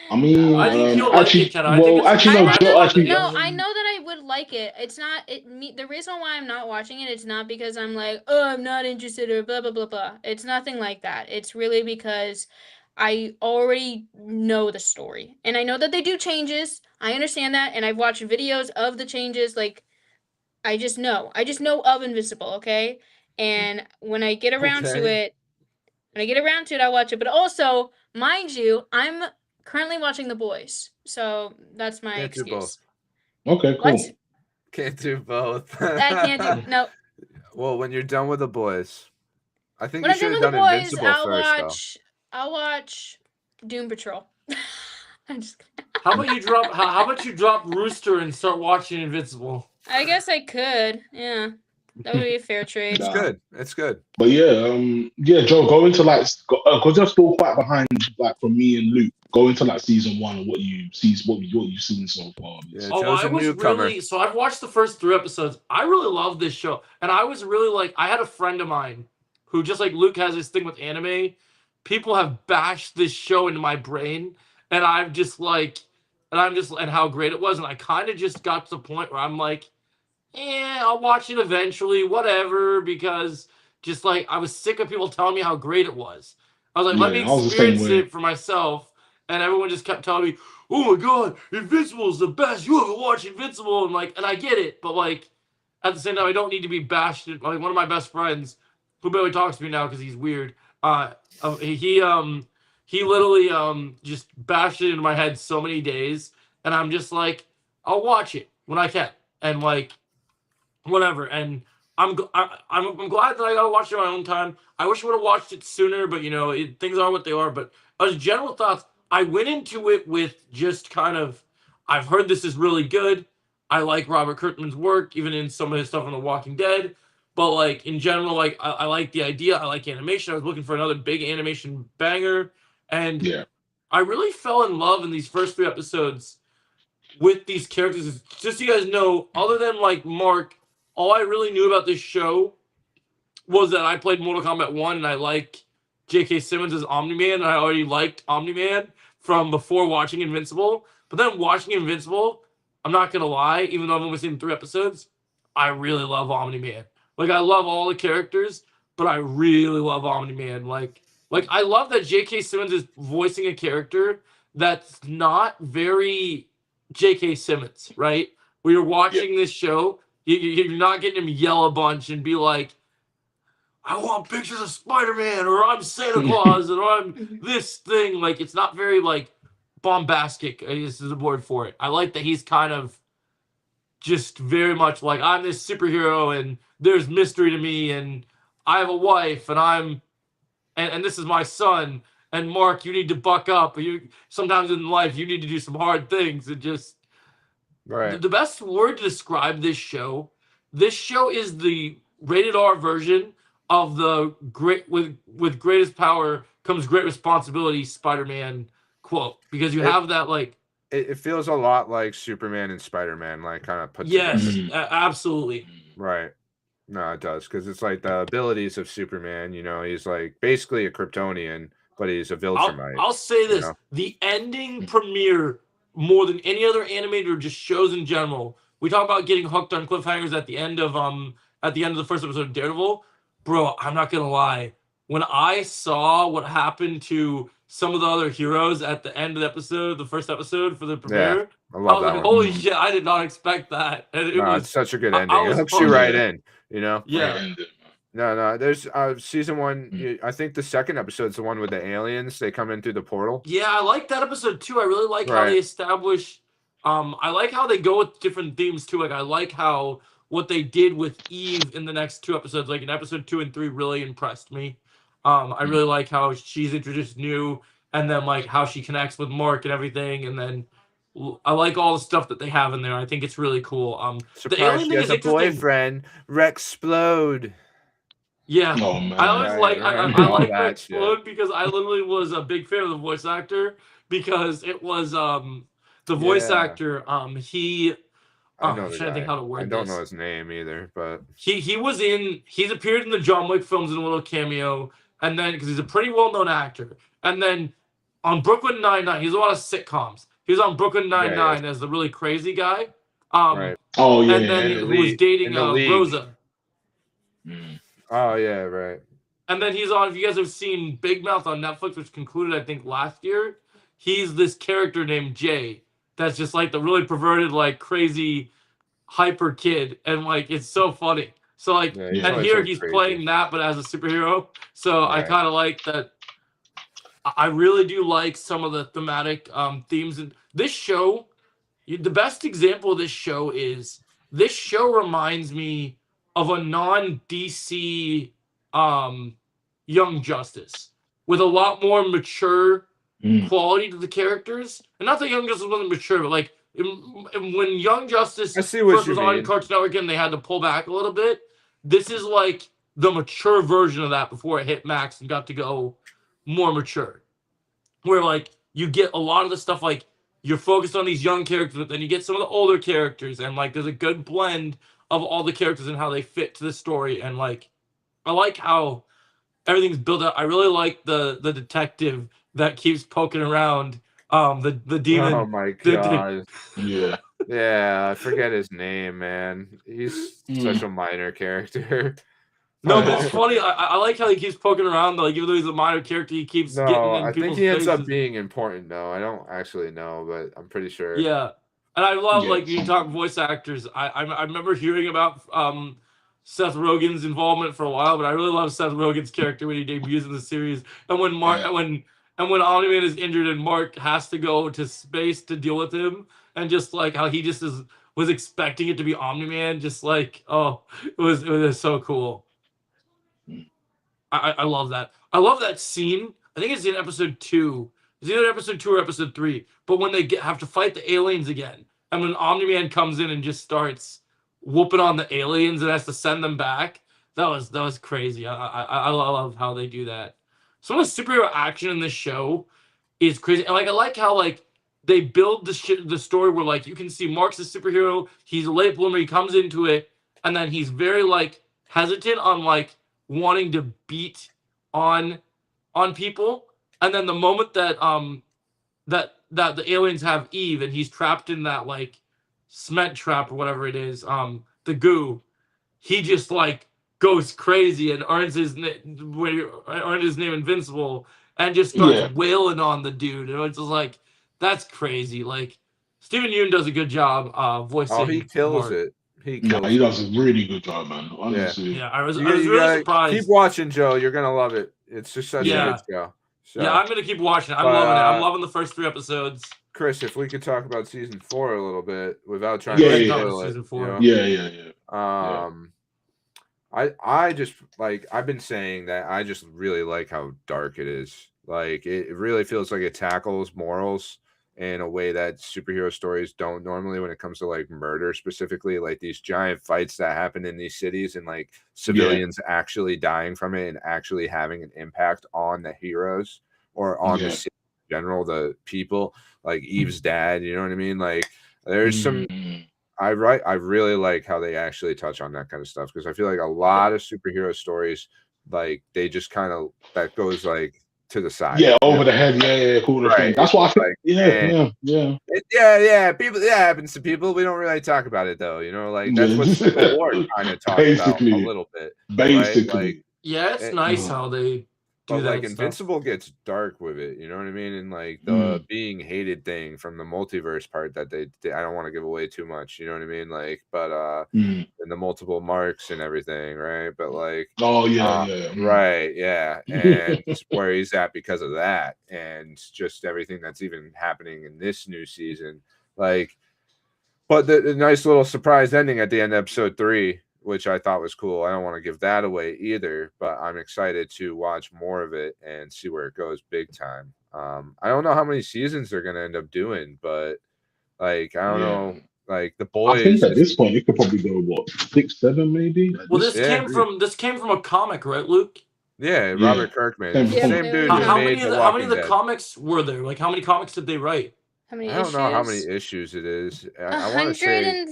I mean, I think you'll actually, like it, Ken. I think it's actually, I no, know Joe, that, actually, no, I know that I would like it. It's not the reason why I'm not watching it. It's not because I'm like, oh, I'm not interested or blah blah blah blah. It's nothing like that. It's really because I already know the story, and I know that they do changes. I understand that, and I've watched videos of the changes. Like, I just know of Invincible. Okay, and when I get around to Okay. it, I'll watch it. But also, mind you, I'm currently watching The Boys, so that's my Can't do both. excuse. Okay, cool. What? Can't do both. I can't do no. Well, when you're done with The Boys, I think When you I'm should done have with The done Boys, Invincible first, I'll watch Doom Patrol. I'm just kidding. How about you drop Rooster and start watching Invincible? I guess I could. Yeah, that would be a fair though. trade. It's Nah. good. It's good. But yeah, Joe, go into like because you're still quite behind, like from me and Luke. Go into like season 1 and what you've seen so far. Yeah, Oh, Joe's I a was newcomer. really so I've watched the first 3 episodes. I really love this show, and I was really like, I had a friend of mine who, just like Luke has this thing with anime. People have bashed this show into my brain, and I'm just like, and how great it was, and I kind of just got to the point where I'm like, I'll watch it eventually, whatever, because just like I was sick of people telling me how great it was. I was like, let me Yeah, I was the same experience way. it for myself, and everyone just kept telling me, oh my god, Invincible is the best. You haven't watched Invincible, and I get it, but like at the same time, I don't need to be bashed. Like one of my best friends, who barely talks to me now because he's weird. He literally just bashed it into my head so many days, and I'm just like, I'll watch it when I can, and like whatever. And I'm glad that I got to watch it on my own time. I wish I would have watched it sooner, but things are what they are. But as general thoughts, I went into it with just kind of, I've heard this is really good. I like Robert Kirkman's work, even in some of his stuff on The Walking Dead. But like in general, like I like the idea. I like animation. I was looking for another big animation banger, and Yeah. I really fell in love in these first 3 episodes with these characters. Just so you guys know, other than like Mark, all I really knew about this show was that I played Mortal Kombat 1 and I like J.K. Simmons as Omni-Man, and I already liked Omni-Man from before watching Invincible. But then watching Invincible, I'm not going to lie, even though I've only seen 3 episodes, I really love Omni-Man. Like, I love all the characters, but I really love Omni-Man. Like I love that J.K. Simmons is voicing a character that's not very J.K. Simmons, right? When you're watching this show, you're not getting him yell a bunch and be like, I want pictures of Spider-Man, or I'm Santa Claus, or I'm this thing. Like, it's not very, like, bombastic, I guess is the word for it. I like that he's kind of just very much like, I'm this superhero, and there's mystery to me, and I have a wife, and and this is my son, and Mark, you need to buck up. Sometimes in life, you need to do some hard things, and just, Right. the best word to describe this show is the rated R version of the great with greatest power comes great responsibility Spider-Man quote, because you have that like It feels a lot like Superman and Spider-Man, like kind of put yes, together. absolutely. Right. No, it does, because it's like the abilities of Superman. He's like basically a Kryptonian, but he's a Viltrumite. I'll say this: know? the ending premiere, more than any other animated or just shows in general. We talk about getting hooked on cliffhangers at the end of the first episode of Daredevil. Bro, I'm not gonna lie. When I saw what happened to some of the other heroes at the end of the first episode for the premiere, I I love was that like, one. holy shit, I did not expect that. And No, it's such a good ending. I It was hooks you right hooked. in. Yeah. No. There's season 1. I think the second episode's the one with the aliens. They come in through the portal. Yeah, I like that episode too. I really like how Right. they establish. I like how they go with different themes too. Like I like how what they did with Eve in the next 2 episodes, like in episode 2 and 3, really impressed me. I really like how she's introduced new, and then like how she connects with Mark and everything, and then I like all the stuff that they have in there. I think it's really cool. The Surprise! alien She thing has is a interesting. boyfriend. Rexplode. Yeah. Oh man. I always Right, I all like that Rex shit. Floyd because I literally was a big fan of the voice actor, because it was the voice Yeah. actor he I know I'm the trying to think guy. how to word I don't this. know his name either, but He's appeared in the John Wick films in a little cameo, and then because he's a pretty well-known actor, and then on Brooklyn Nine-Nine, he's a lot of sitcoms. He was on Brooklyn Nine-Nine as the really crazy guy. right. Oh yeah. And then In the who was league- dating in the league. Rosa. Oh yeah, right. And then he's on, if you guys have seen Big Mouth on Netflix, which concluded, I think, last year, he's this character named Jay that's just like the really perverted, like crazy hyper kid. And like, it's so funny. So like, Yeah, he's and always here so he's crazy. playing that, but as a superhero. So I Right. kind of like that. I really do like some of the thematic themes in this show. The best example of this show reminds me of a non-DC Young Justice with a lot more mature quality to the characters. And not that Young Justice wasn't mature, but like when Young Justice I see what first you was on mean. Cartoon Network and they had to pull back a little bit, this is like the mature version of that before it hit Max and got to go more mature. Where like you get a lot of the stuff like you're focused on these young characters, but then you get some of the older characters, and like there's a good blend of all the characters and how they fit to the story. And like I like how everything's built up. I really like the detective that keeps poking around the demon. Oh my the- god. Yeah. Yeah, I forget his name, man. He's such a minor character. No, but it's funny. I like how he keeps poking around. Like even though he's a minor character, he keeps getting No, in I think people's he ends up faces. being important though. I don't actually know, but I'm pretty sure. Yeah, and I love Yeah. like you talk voice actors. I remember hearing about Seth Rogen's involvement for a while, but I really love Seth Rogen's character when he debuts in the series, and when when Omni-Man is injured and Mark has to go to space to deal with him, and just like how he just was expecting it to be Omni-Man, just like it was so cool. I love that. I love that scene. I think it's in episode 2. It's either episode 2 or episode 3. But when they have to fight the aliens again, and when Omni-Man comes in and just starts whooping on the aliens and has to send them back, that was crazy. I love how they do that. Some of the superhero action in this show is crazy. And like I like how like they build the story where like you can see Mark's a superhero. He's a late bloomer. He comes into it, and then he's very like hesitant on like wanting to beat on people, and then the moment that that the aliens have Eve and he's trapped in that like cement trap or whatever it is, the goo, he just like goes crazy and earns his name Invincible and just starts wailing on the dude, and it's just like that's crazy. Like Steven Yeun does a good job voicing. Oh, he kills Mark. it. He does a really good job, man. Honestly. Yeah, I was You really gotta surprised. Keep watching, Joe. You're gonna love it. It's just such a good show. So, yeah, I'm gonna keep watching it. I'm loving it. I'm loving the first 3 episodes. Chris, if we could talk about season 4 a little bit without trying to spoil it. Season 4. You know? I just like I've been saying that I just really like how dark it is. Like it really feels like it tackles morals in a way that superhero stories don't normally when it comes to like murder specifically, like these giant fights that happen in these cities and like civilians actually dying from it and actually having an impact on the heroes or on the city in general, the people, like Eve's dad, you know what I mean? Like there's some I really like how they actually touch on that kind of stuff, because I feel like a lot of superhero stories, like they just kind of that goes like to the side. Yeah, over the head. Cool. Right. That's why I feel like, people, it happens to people. We don't really talk about it though, you know, like that's what Civil War kind of talks about a little bit. Basically. Like, yeah, it's nice how they do that. Like Invincible gets dark with it, you know what I mean? And like the being hated thing from the multiverse part that they I don't want to give away too much, you know what I mean? Like, but and the multiple marks and everything, right? But like right, yeah. And where he's at because of that, and just everything that's even happening in this new season. Like, but the nice little surprise ending at the end of episode 3, which I thought was cool. I don't want to give that away either, but I'm excited to watch more of it and see where it goes big time. I don't know how many seasons they're going to end up doing, but like, I don't know, like the boys. I think at this point, it could probably go, what, 6, 7 maybe? Well, this came from a comic, right, Luke? Yeah, Robert Kirkman. Same dude. How many of the comics were there? Like, how many comics did they write? How many I don't know how many issues it is. I want to say.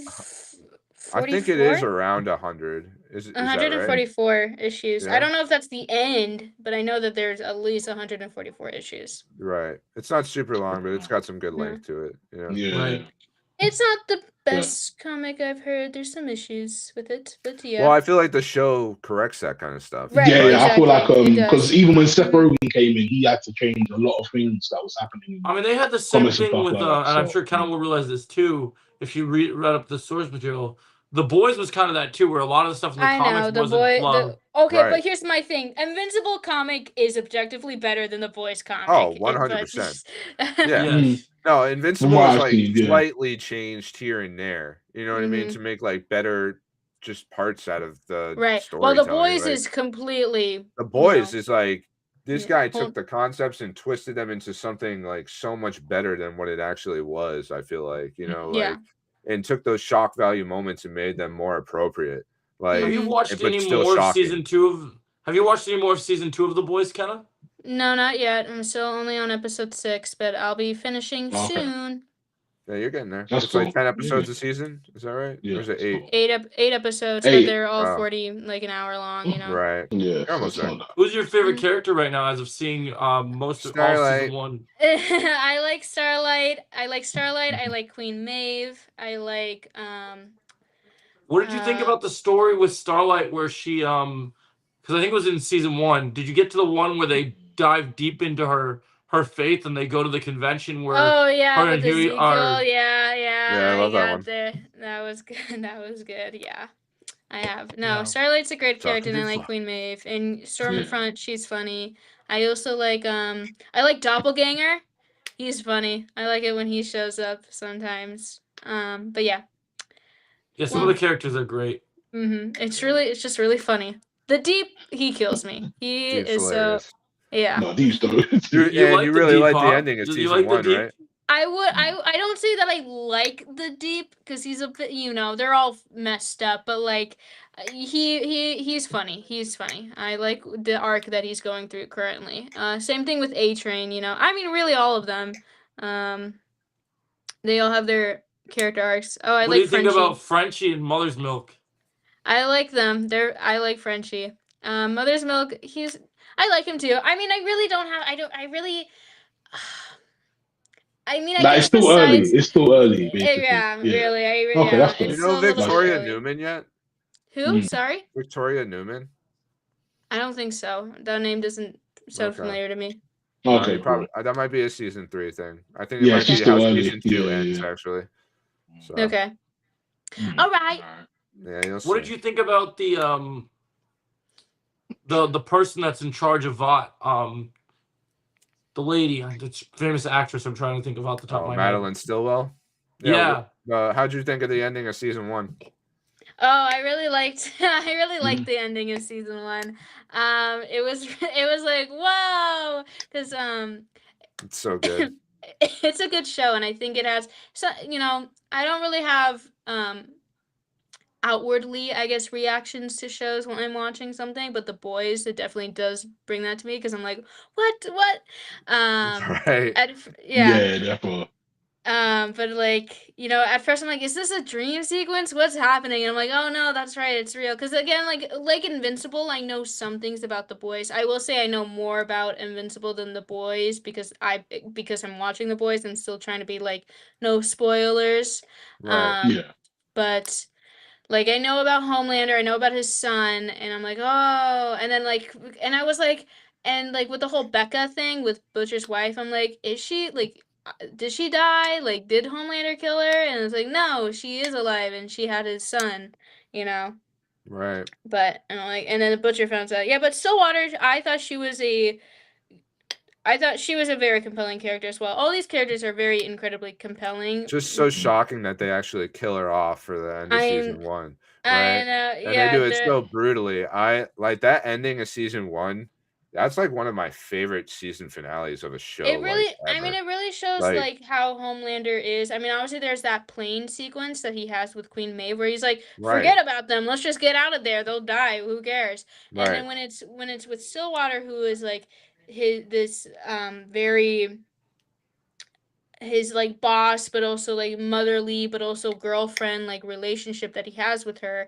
I think it is around 100. Is 144 right? issues. I don't know if that's the end, but I know that there's at least 144 issues. Right. It's not super long, but it's got some good length to it. You know? Right. It's not the best comic I've heard. There's some issues with it, but yeah. Well, I feel like the show corrects that kind of stuff. Right, exactly. I feel like because even when Seth Mm-hmm. Rogen came in, he had to change a lot of things that was happening. I mean, they had the same thing with, like that, and I'm sure Ken will realize this too. If you read up the source material, The Boys was kind of that too, where a lot of the stuff in the I comics know the wasn't boy. flowed. Okay, Right. but here's my thing: Invincible comic is objectively better than the Boys comic. Oh, But 100%. Yeah. Yes. No, From Invincible what is I've like seen, yeah. slightly changed here and there. You know what I mean? Mhm. To make like better just parts out of the Right. Well, the storytelling. Boys Like, is completely. the Boys know, is like this Yeah, guy whole- took the concepts and twisted them into something like so much better than what it actually was. I feel like, Yeah. like, and took those shock value moments and made them more appropriate. Like, Have you Mhm. watched but any still more of shocking. season 2 of? Have you watched any more of season 2 of The Boys, Kenna? No, not yet. I'm still only on episode 6, but I'll be finishing Okay. soon. Yeah, you're getting there. That's It's like cool. 10 episodes Yeah. a season. Is that right? Yeah, Or is it it's 8? cool. 8 episodes, but 8. they're all Wow. 40, like an hour long. You know. Right. Yeah, You're so almost it's there. not that. Who's your favorite Mm. character right now, as of seeing most of all Starlight. season 1? I like Starlight. I like Queen Maeve. I like What did you think about the story with Starlight, where she because I think it was in season 1. Did you get to the one where they dive deep into her faith and they go to the convention where Oh yeah, her with and Huey Ezekiel. are? Yeah, Yeah, I I love that got one. there. That was good. That was good. Yeah. I have. No, Yeah. Starlight's a great character, and I Talkative like fuck. Queen Maeve. And Yeah. Stormfront, she's funny. I also like I like Doppelganger. He's funny. I like it when he shows up sometimes. But yeah. Yeah, some of the characters are great. It's just really funny. The Deep, he kills me. He Deep's is so hilarious. yeah. No, these don't. You, You and like you the really Deep, like the huh? ending of You season like the 1, Deep? right? I don't say that I like the Deep because he's a bit, they're all messed up, but like he's funny. He's funny. I like the arc that he's going through currently. Same thing with A-Train, I mean really all of them. They all have their character arcs. Oh, I What do like you think Frenchie. about Frenchie and Mother's Milk? I like them. I like Frenchie. Mother's Milk, I like him too. I mean, I really don't have I really I mean, I Like, guess it's still early. besides It's still early, basically. yeah, really, Okay, that's You it's good. know still a little bit Victoria early. Newman yet? Who? Sorry? Victoria Newman? I don't think so. That name doesn't sound Okay. familiar to me. Okay, You cool. probably that might be a season 3 thing. I think it Yeah, might she's be still how early. season 2 Yeah, ends yeah. actually. So Okay. Mm. All right. yeah, you'll see. What did you think about the person that's in charge of VOT? The lady, the famous actress. I'm trying to think of off the top of my Madeline head. Stillwell? Yeah. How'd you think of the ending of season 1? Oh, I really liked the ending of season 1. It was like, whoa, because It's so good. it's a good show, and I think it has I don't really have outwardly, I guess, reactions to shows when I'm watching something, but The Boys, it definitely does bring that to me because I'm like, what? Right. Yeah. Definitely. But like, at first I'm like, is this a dream sequence? What's happening? And I'm like, oh no, that's right, it's real. Because again, like Invincible, I know some things about The Boys. I will say I know more about Invincible than The Boys because I'm watching The Boys and still trying to be like, no spoilers. Right. Yeah. But like I know about Homelander, I know about his son, and I'm like, oh, and then and I was like, and like with the whole Becca thing with Butcher's wife, I'm like, is she like, did she die? Like, did Homelander kill her? And it's like, no, she is alive, and she had his son, Right. But and I'm like, and then the Butcher found out, yeah, but Stillwater, I thought she was a very compelling character as well. All these characters are very incredibly compelling. Just so shocking that they actually kill her off for the end of season 1. Right. I know, And yeah, they do it so brutally. I like that ending of season 1. That's like one of my favorite season finales of a show. It really, like, I mean, it really shows like how Homelander is. I mean, obviously there's that plane sequence that he has with Queen Maeve where he's like, forget about them. Let's just get out of there. They'll die. Who cares? Right. And then when it's with Stillwater, who is like this like boss, but also like motherly, but also girlfriend like relationship that he has with her,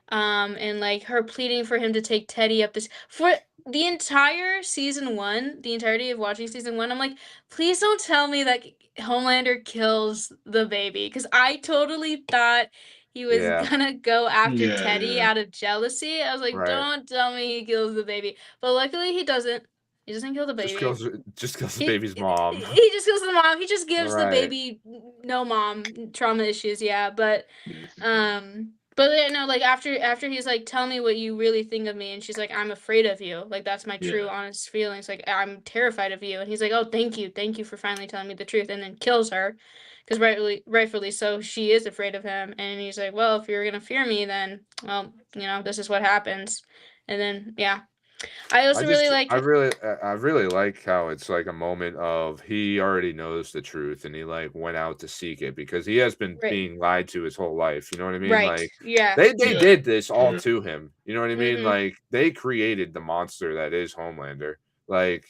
and like her pleading for him to take Teddy up this for the entire season 1, the entirety of watching season 1. I'm like, please don't tell me that Homelander kills the baby, because I totally thought he was gonna go after Teddy out of jealousy. I was like, don't tell me he kills the baby, but luckily he doesn't. He doesn't kill the baby. Just kills the baby's mom. He just kills the mom. He just gives the baby no mom trauma issues. Yeah, but But no, like after he's like, tell me what you really think of me, and she's like, I'm afraid of you. Like that's my true, honest feelings. Like I'm terrified of you, and he's like, oh, thank you for finally telling me the truth, and then kills her, because rightfully so, she is afraid of him, and he's like, well, if you're gonna fear me, then well, this is what happens, and then yeah, I also really like. I really like how it's like a moment of he already knows the truth and he like went out to seek it because he has been Right. being lied to his whole life. You know what I mean? Right. Like Yeah. they Yeah. did this all True. to him. You know what I mean? Mhm. Like they created the monster that is Homelander. Like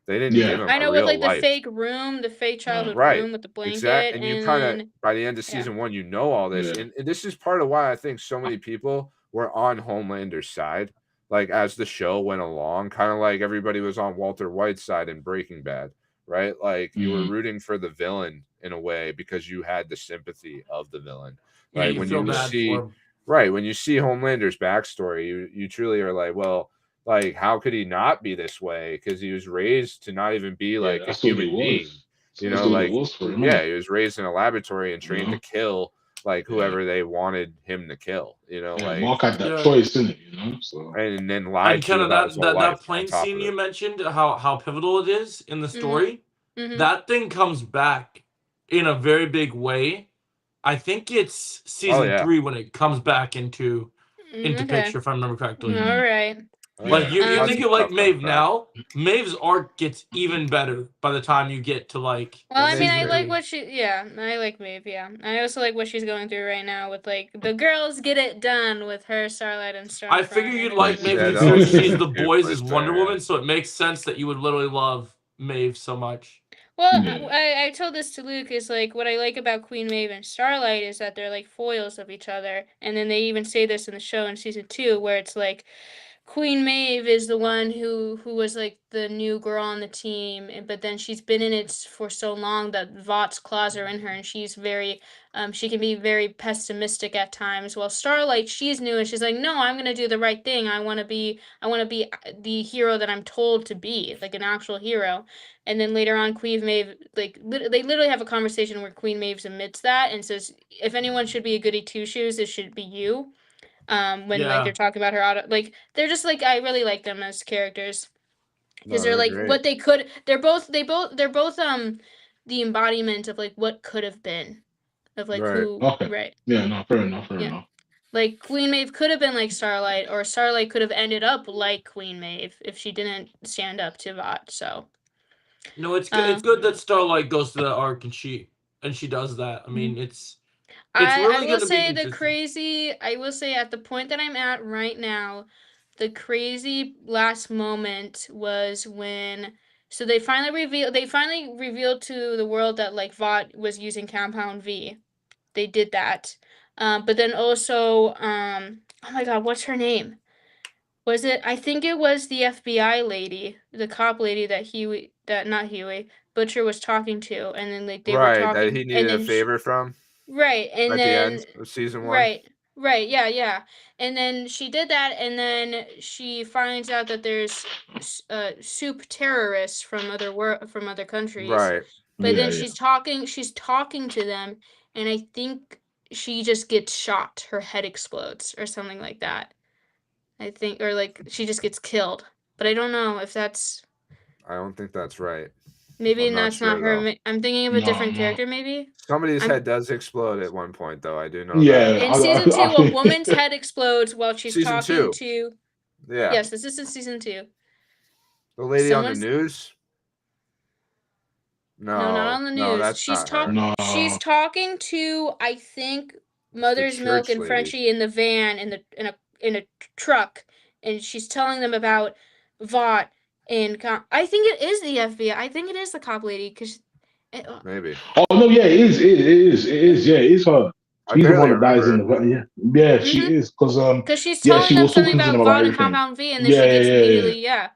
they didn't Yeah. give him I a know, with real like the life. fake room, the fake childhood Right. room with the blanket, Exactly. And you kind of then by the end of yeah. season 1, you know all this. Yeah. And this is part of why I think so many people were on Homelander's side. Like as the show went along, kind of like everybody was on Walter White's side in Breaking Bad, right? Like you were rooting for the villain in a way because you had the sympathy of the villain. Yeah, Like you when feel you bad see, for him. right, when you see Homelander's backstory, you truly are like, well, like how could he not be this way? Because he was raised to not even be like a That's what human it being. was. You That's know, what it like was for him. yeah, he was raised in a laboratory and You trained know? to kill like Yeah. whoever they wanted him to kill. You know, Yeah, like Mark had that Yeah. choice, didn't it? You know, so and then And lied to Kenna, about his whole life that on plane top scene of you it. mentioned, how pivotal it is in the story, Mhm. that thing comes back in a very big way. I think it's season yeah. 3 when it comes back into Okay. picture, if I remember correctly. All right. Oh, Like yeah. you That's think a you like tough Maeve contract. now. Maeve's arc gets even better by the time you get to like Well, I mean, Amazing. I like season 3. what I like Maeve, yeah. I also like what she's going through right now with like the girls get it done with her, Starlight, and Stormfront. I figure you'd and like everything. Maeve Yeah, because that was she's a the good boys' place Wonder there, yeah. Woman, so it makes sense that you would literally love Maeve so much. Well, Yeah. I told this to Luke, is like what I like about Queen Maeve and Starlight is that they're like foils of each other, and then they even say this in the show in season 2, where it's like Queen Maeve is the one who was like the new girl on the team, but then she's been in it for so long that Vought's claws are in her, and she's very, she can be very pessimistic at times. While Starlight, she's new and she's like, no, I'm gonna do the right thing. I want to be the hero that I'm told to be, like an actual hero. And then later on, Queen Maeve, like they literally have a conversation where Queen Maeve admits that and says, if anyone should be a goody two shoes, it should be you. When like Yeah. they're talking about her auto, like they're just like, I really like them as characters because No, they're they're like great. what they could. They're both the embodiment of like what could have been, of like Right. who. Okay. Right. Yeah, no, fair enough, fair Yeah. enough. Like Queen Maeve could have been like Starlight, or Starlight could have ended up like Queen Maeve if she didn't stand up to Vought. So No, it's good. It's good that Starlight goes to that arc and she does that. I mean, it's I really will good to be say consistent. I will say at the point that I'm at right now, the crazy last moment was when they finally revealed to the world that like Vought was using Compound V. They did that. But then also oh my god, what's her name? Was it, I think it was the FBI lady, the cop lady that not Huey, Butcher was talking to, and then like they were Right. That talking, he and needed a then favor from right, and at the then end of season 1. right, yeah, yeah, and then she did that, and then she finds out that there's soup terrorists from from other countries, Right. but Yeah, then yeah. she's talking to them, and I think she just gets shot, her head explodes or something like that. I think, or like she just gets killed, but I don't know if that's I don't think that's right. maybe I'm not that's not sure her. though. I'm thinking of a No, different no. character, maybe. Somebody's I'm head does explode at one point though. I do know Yeah, that. in season 2. A woman's head explodes while she's Season talking 2. to. Yeah. Yes, this is in season 2. The lady on the Someone's news? no, not No. on the No, news. that's not her. no. She's talking to, I think, It's the Mother's Milk church and lady. Frenchie in the van in a truck, and she's telling them about Vought and I think it is the FBI. I think it is the cop lady because. Maybe. Oh no, yeah, it is. It is. Yeah, it is her. I She's the barely one that dies in remember. the yeah, she is because Because she's yeah, telling she them was something talking to them about about Vought and everything. Compound V, and then Yeah, she gets yeah, yeah, yeah. immediately, yeah.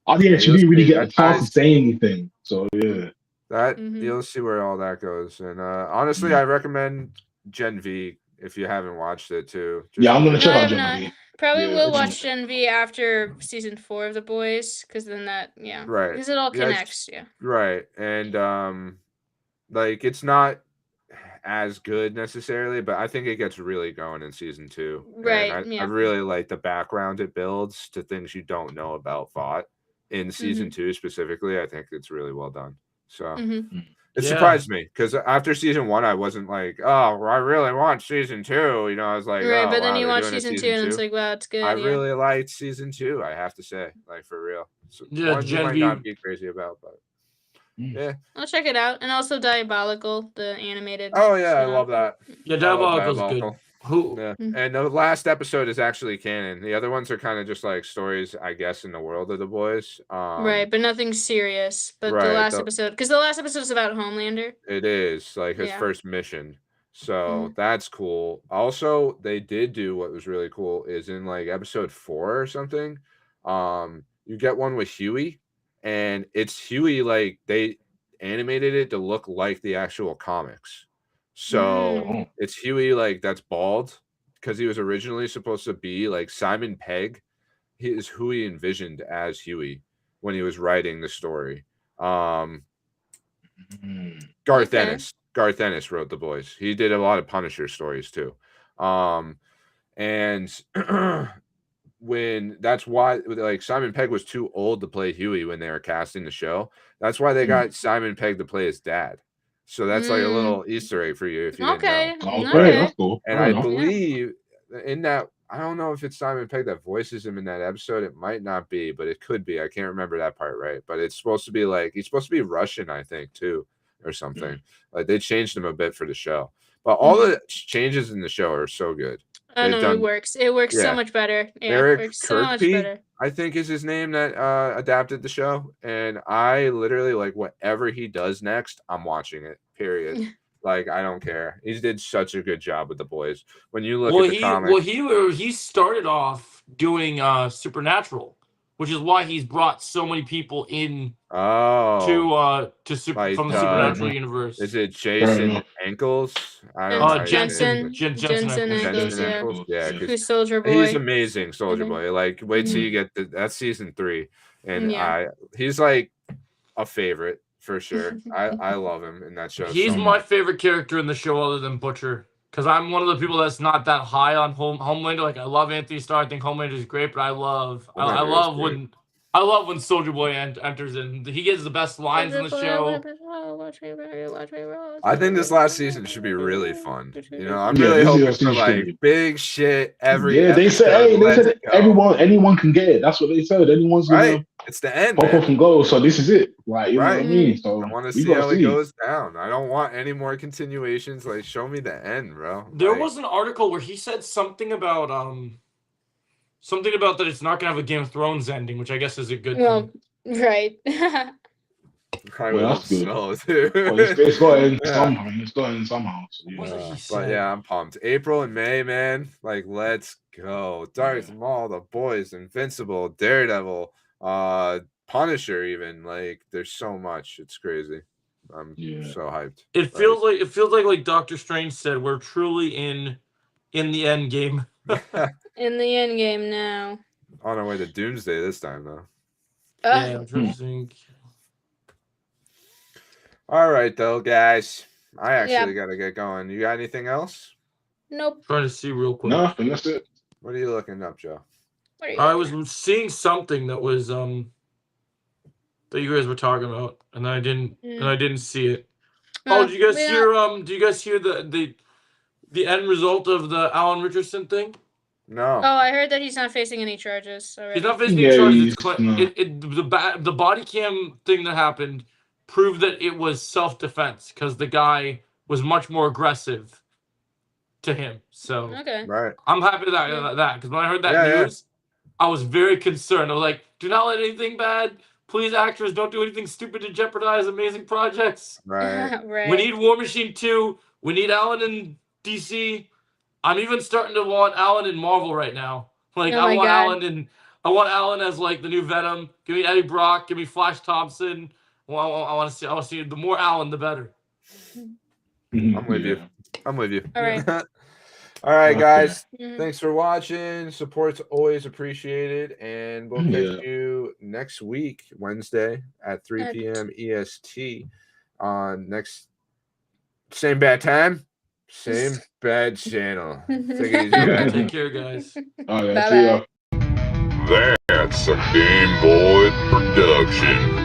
I think Yeah, she you'll didn't really see. get That a chance to ties say anything. So yeah. that Mhm. you'll see where all that goes. And honestly, I recommend Gen V if you haven't watched it too. Just Yeah, I'm gonna because No, check I out have Gen not. V. Probably Yeah, will it's watch Gen V after season 4 of The Boys, because then that, yeah. right. Because it all Yeah, connects, yeah. right. And like it's not as good necessarily, but I think it gets really going in season 2. Right, And I yeah. really like the background it builds to things you don't know about Vought in season 2 specifically. I think it's really well done. So it Yeah. surprised me because after season 1, I wasn't like, oh, well, I really want season 2. You know, I was like, Right, oh, but then wow, you they're watch doing a season 2 season and it's 2. like, wow, it's good. I yeah. really liked season 2. I have to say, like for real. So Yeah, one you Gen might V. not be crazy about, but yeah. I'll check it out. And also Diabolical, the animated. Oh yeah, I spin-off. love that. Yeah, I love Diabolical's good. Diabolical. Who? Yeah. And the last episode is actually canon. The other ones are kind of just like stories, I guess, in the world of the boys. Right, but nothing serious. But the right, last episode, because the last episode is about Homelander. It is like his Yeah. first mission. So that's cool. Also, they did do what was really cool is in like episode 4 or something. You get one with Huey, and it's Huey like they animated it to look like the actual comics. So it's Huey like that's bald because he was originally supposed to be like Simon Pegg. He is who he envisioned as Huey when he was writing the story. Garth Ennis. Garth Ennis wrote the boys. He did a lot of Punisher stories too. And when that's why like Simon Pegg was too old to play Huey when they were casting the show. That's why they got Simon Pegg to play his dad. So that's like a little Easter egg for you if you didn't know. Okay, that's cool. And I believe in that, I don't know if it's Simon Pegg that voices him in that episode. It might not be, but it could be. I can't remember that part right. But it's supposed to be like he's supposed to be Russian, I think, too, or something. Like they changed him a bit for the show. But all the changes in the show are so good. I know it works. It works so much better. Yeah, Eric it works so much Kirkby, better. I think is his name that adapted the show. And I literally like whatever he does next, I'm watching it. Period. Like I don't care. He did such a good job with the boys. When you look at the comics, he started off doing Supernatural, which is why he's brought so many people in to from the Supernatural universe. Is it Jason Ankles? I don't know. Jensen Ankles. Yeah, who's Soldier Boy. He's amazing, Soldier Boy. Like wait till you get that's season 3, and he's like a favorite. For sure. I love him in that show. He's my favorite character in the show other than Butcher. Because I'm one of the people that's not that high on Homelander. Like I love Anthony Starr. I think Homelander is great, but I love when Soldier Boy enters in. He gets the best lines in the show. I think this last season should be really fun. You know, I'm really hoping for like big shit every episode. They said anyone can get it. That's what they said. Anyone's gonna it's the end. Pop off and go. So this is it. Like, you know what I mean? So I want to see how it goes down. I don't want any more continuations. Like, show me the end, bro. There was an article where he said something about that it's not gonna have a Game of Thrones ending, which I guess is a good thing. Right. I would hope so, too. Well, it's got in somehow. It's got in somehow. So, but yeah, I'm pumped. April and May, man. Like, let's go. Darth Maul, the boys, Invincible, Daredevil, Punisher, even. Like, there's so much. It's crazy. I'm so hyped. It feels like Doctor Strange said, we're truly in the end game. In the end game now. On our way to Doomsday this time, though. Yeah, I'm trying to think. All right, though, guys. I actually got to get going. You got anything else? Nope. Trying to see real quick. No, that's it. What are you looking up, Joe? I was seeing something that was that you guys were talking about, and I didn't see it. Oh, did you guys hear the end result of the Alan Richardson thing? No. Oh, I heard that he's not facing any charges already. He's not facing any charges. The body cam thing that happened proved that it was self-defense because the guy was much more aggressive to him. So I'm happy that because when I heard that news, I was very concerned. I was like, do not let anything bad. Please, actors, don't do anything stupid to jeopardize amazing projects. Right. We need War Machine 2. We need Alan in DC. I'm even starting to want Alan in Marvel right now. Like I want Alan as like the new Venom. Give me Eddie Brock. Give me Flash Thompson. Well, I want to see the more Alan, the better. I'm with you. I'm with you. All right. All right, guys. Thanks for watching. Support's always appreciated. And we'll catch you next week, Wednesday at 3 p.m. EST on next same bad time. Same bad channel. Take it easy, man. Take care, guys. Oh, yeah, Bye see ya. bye. That's a Game Boy production.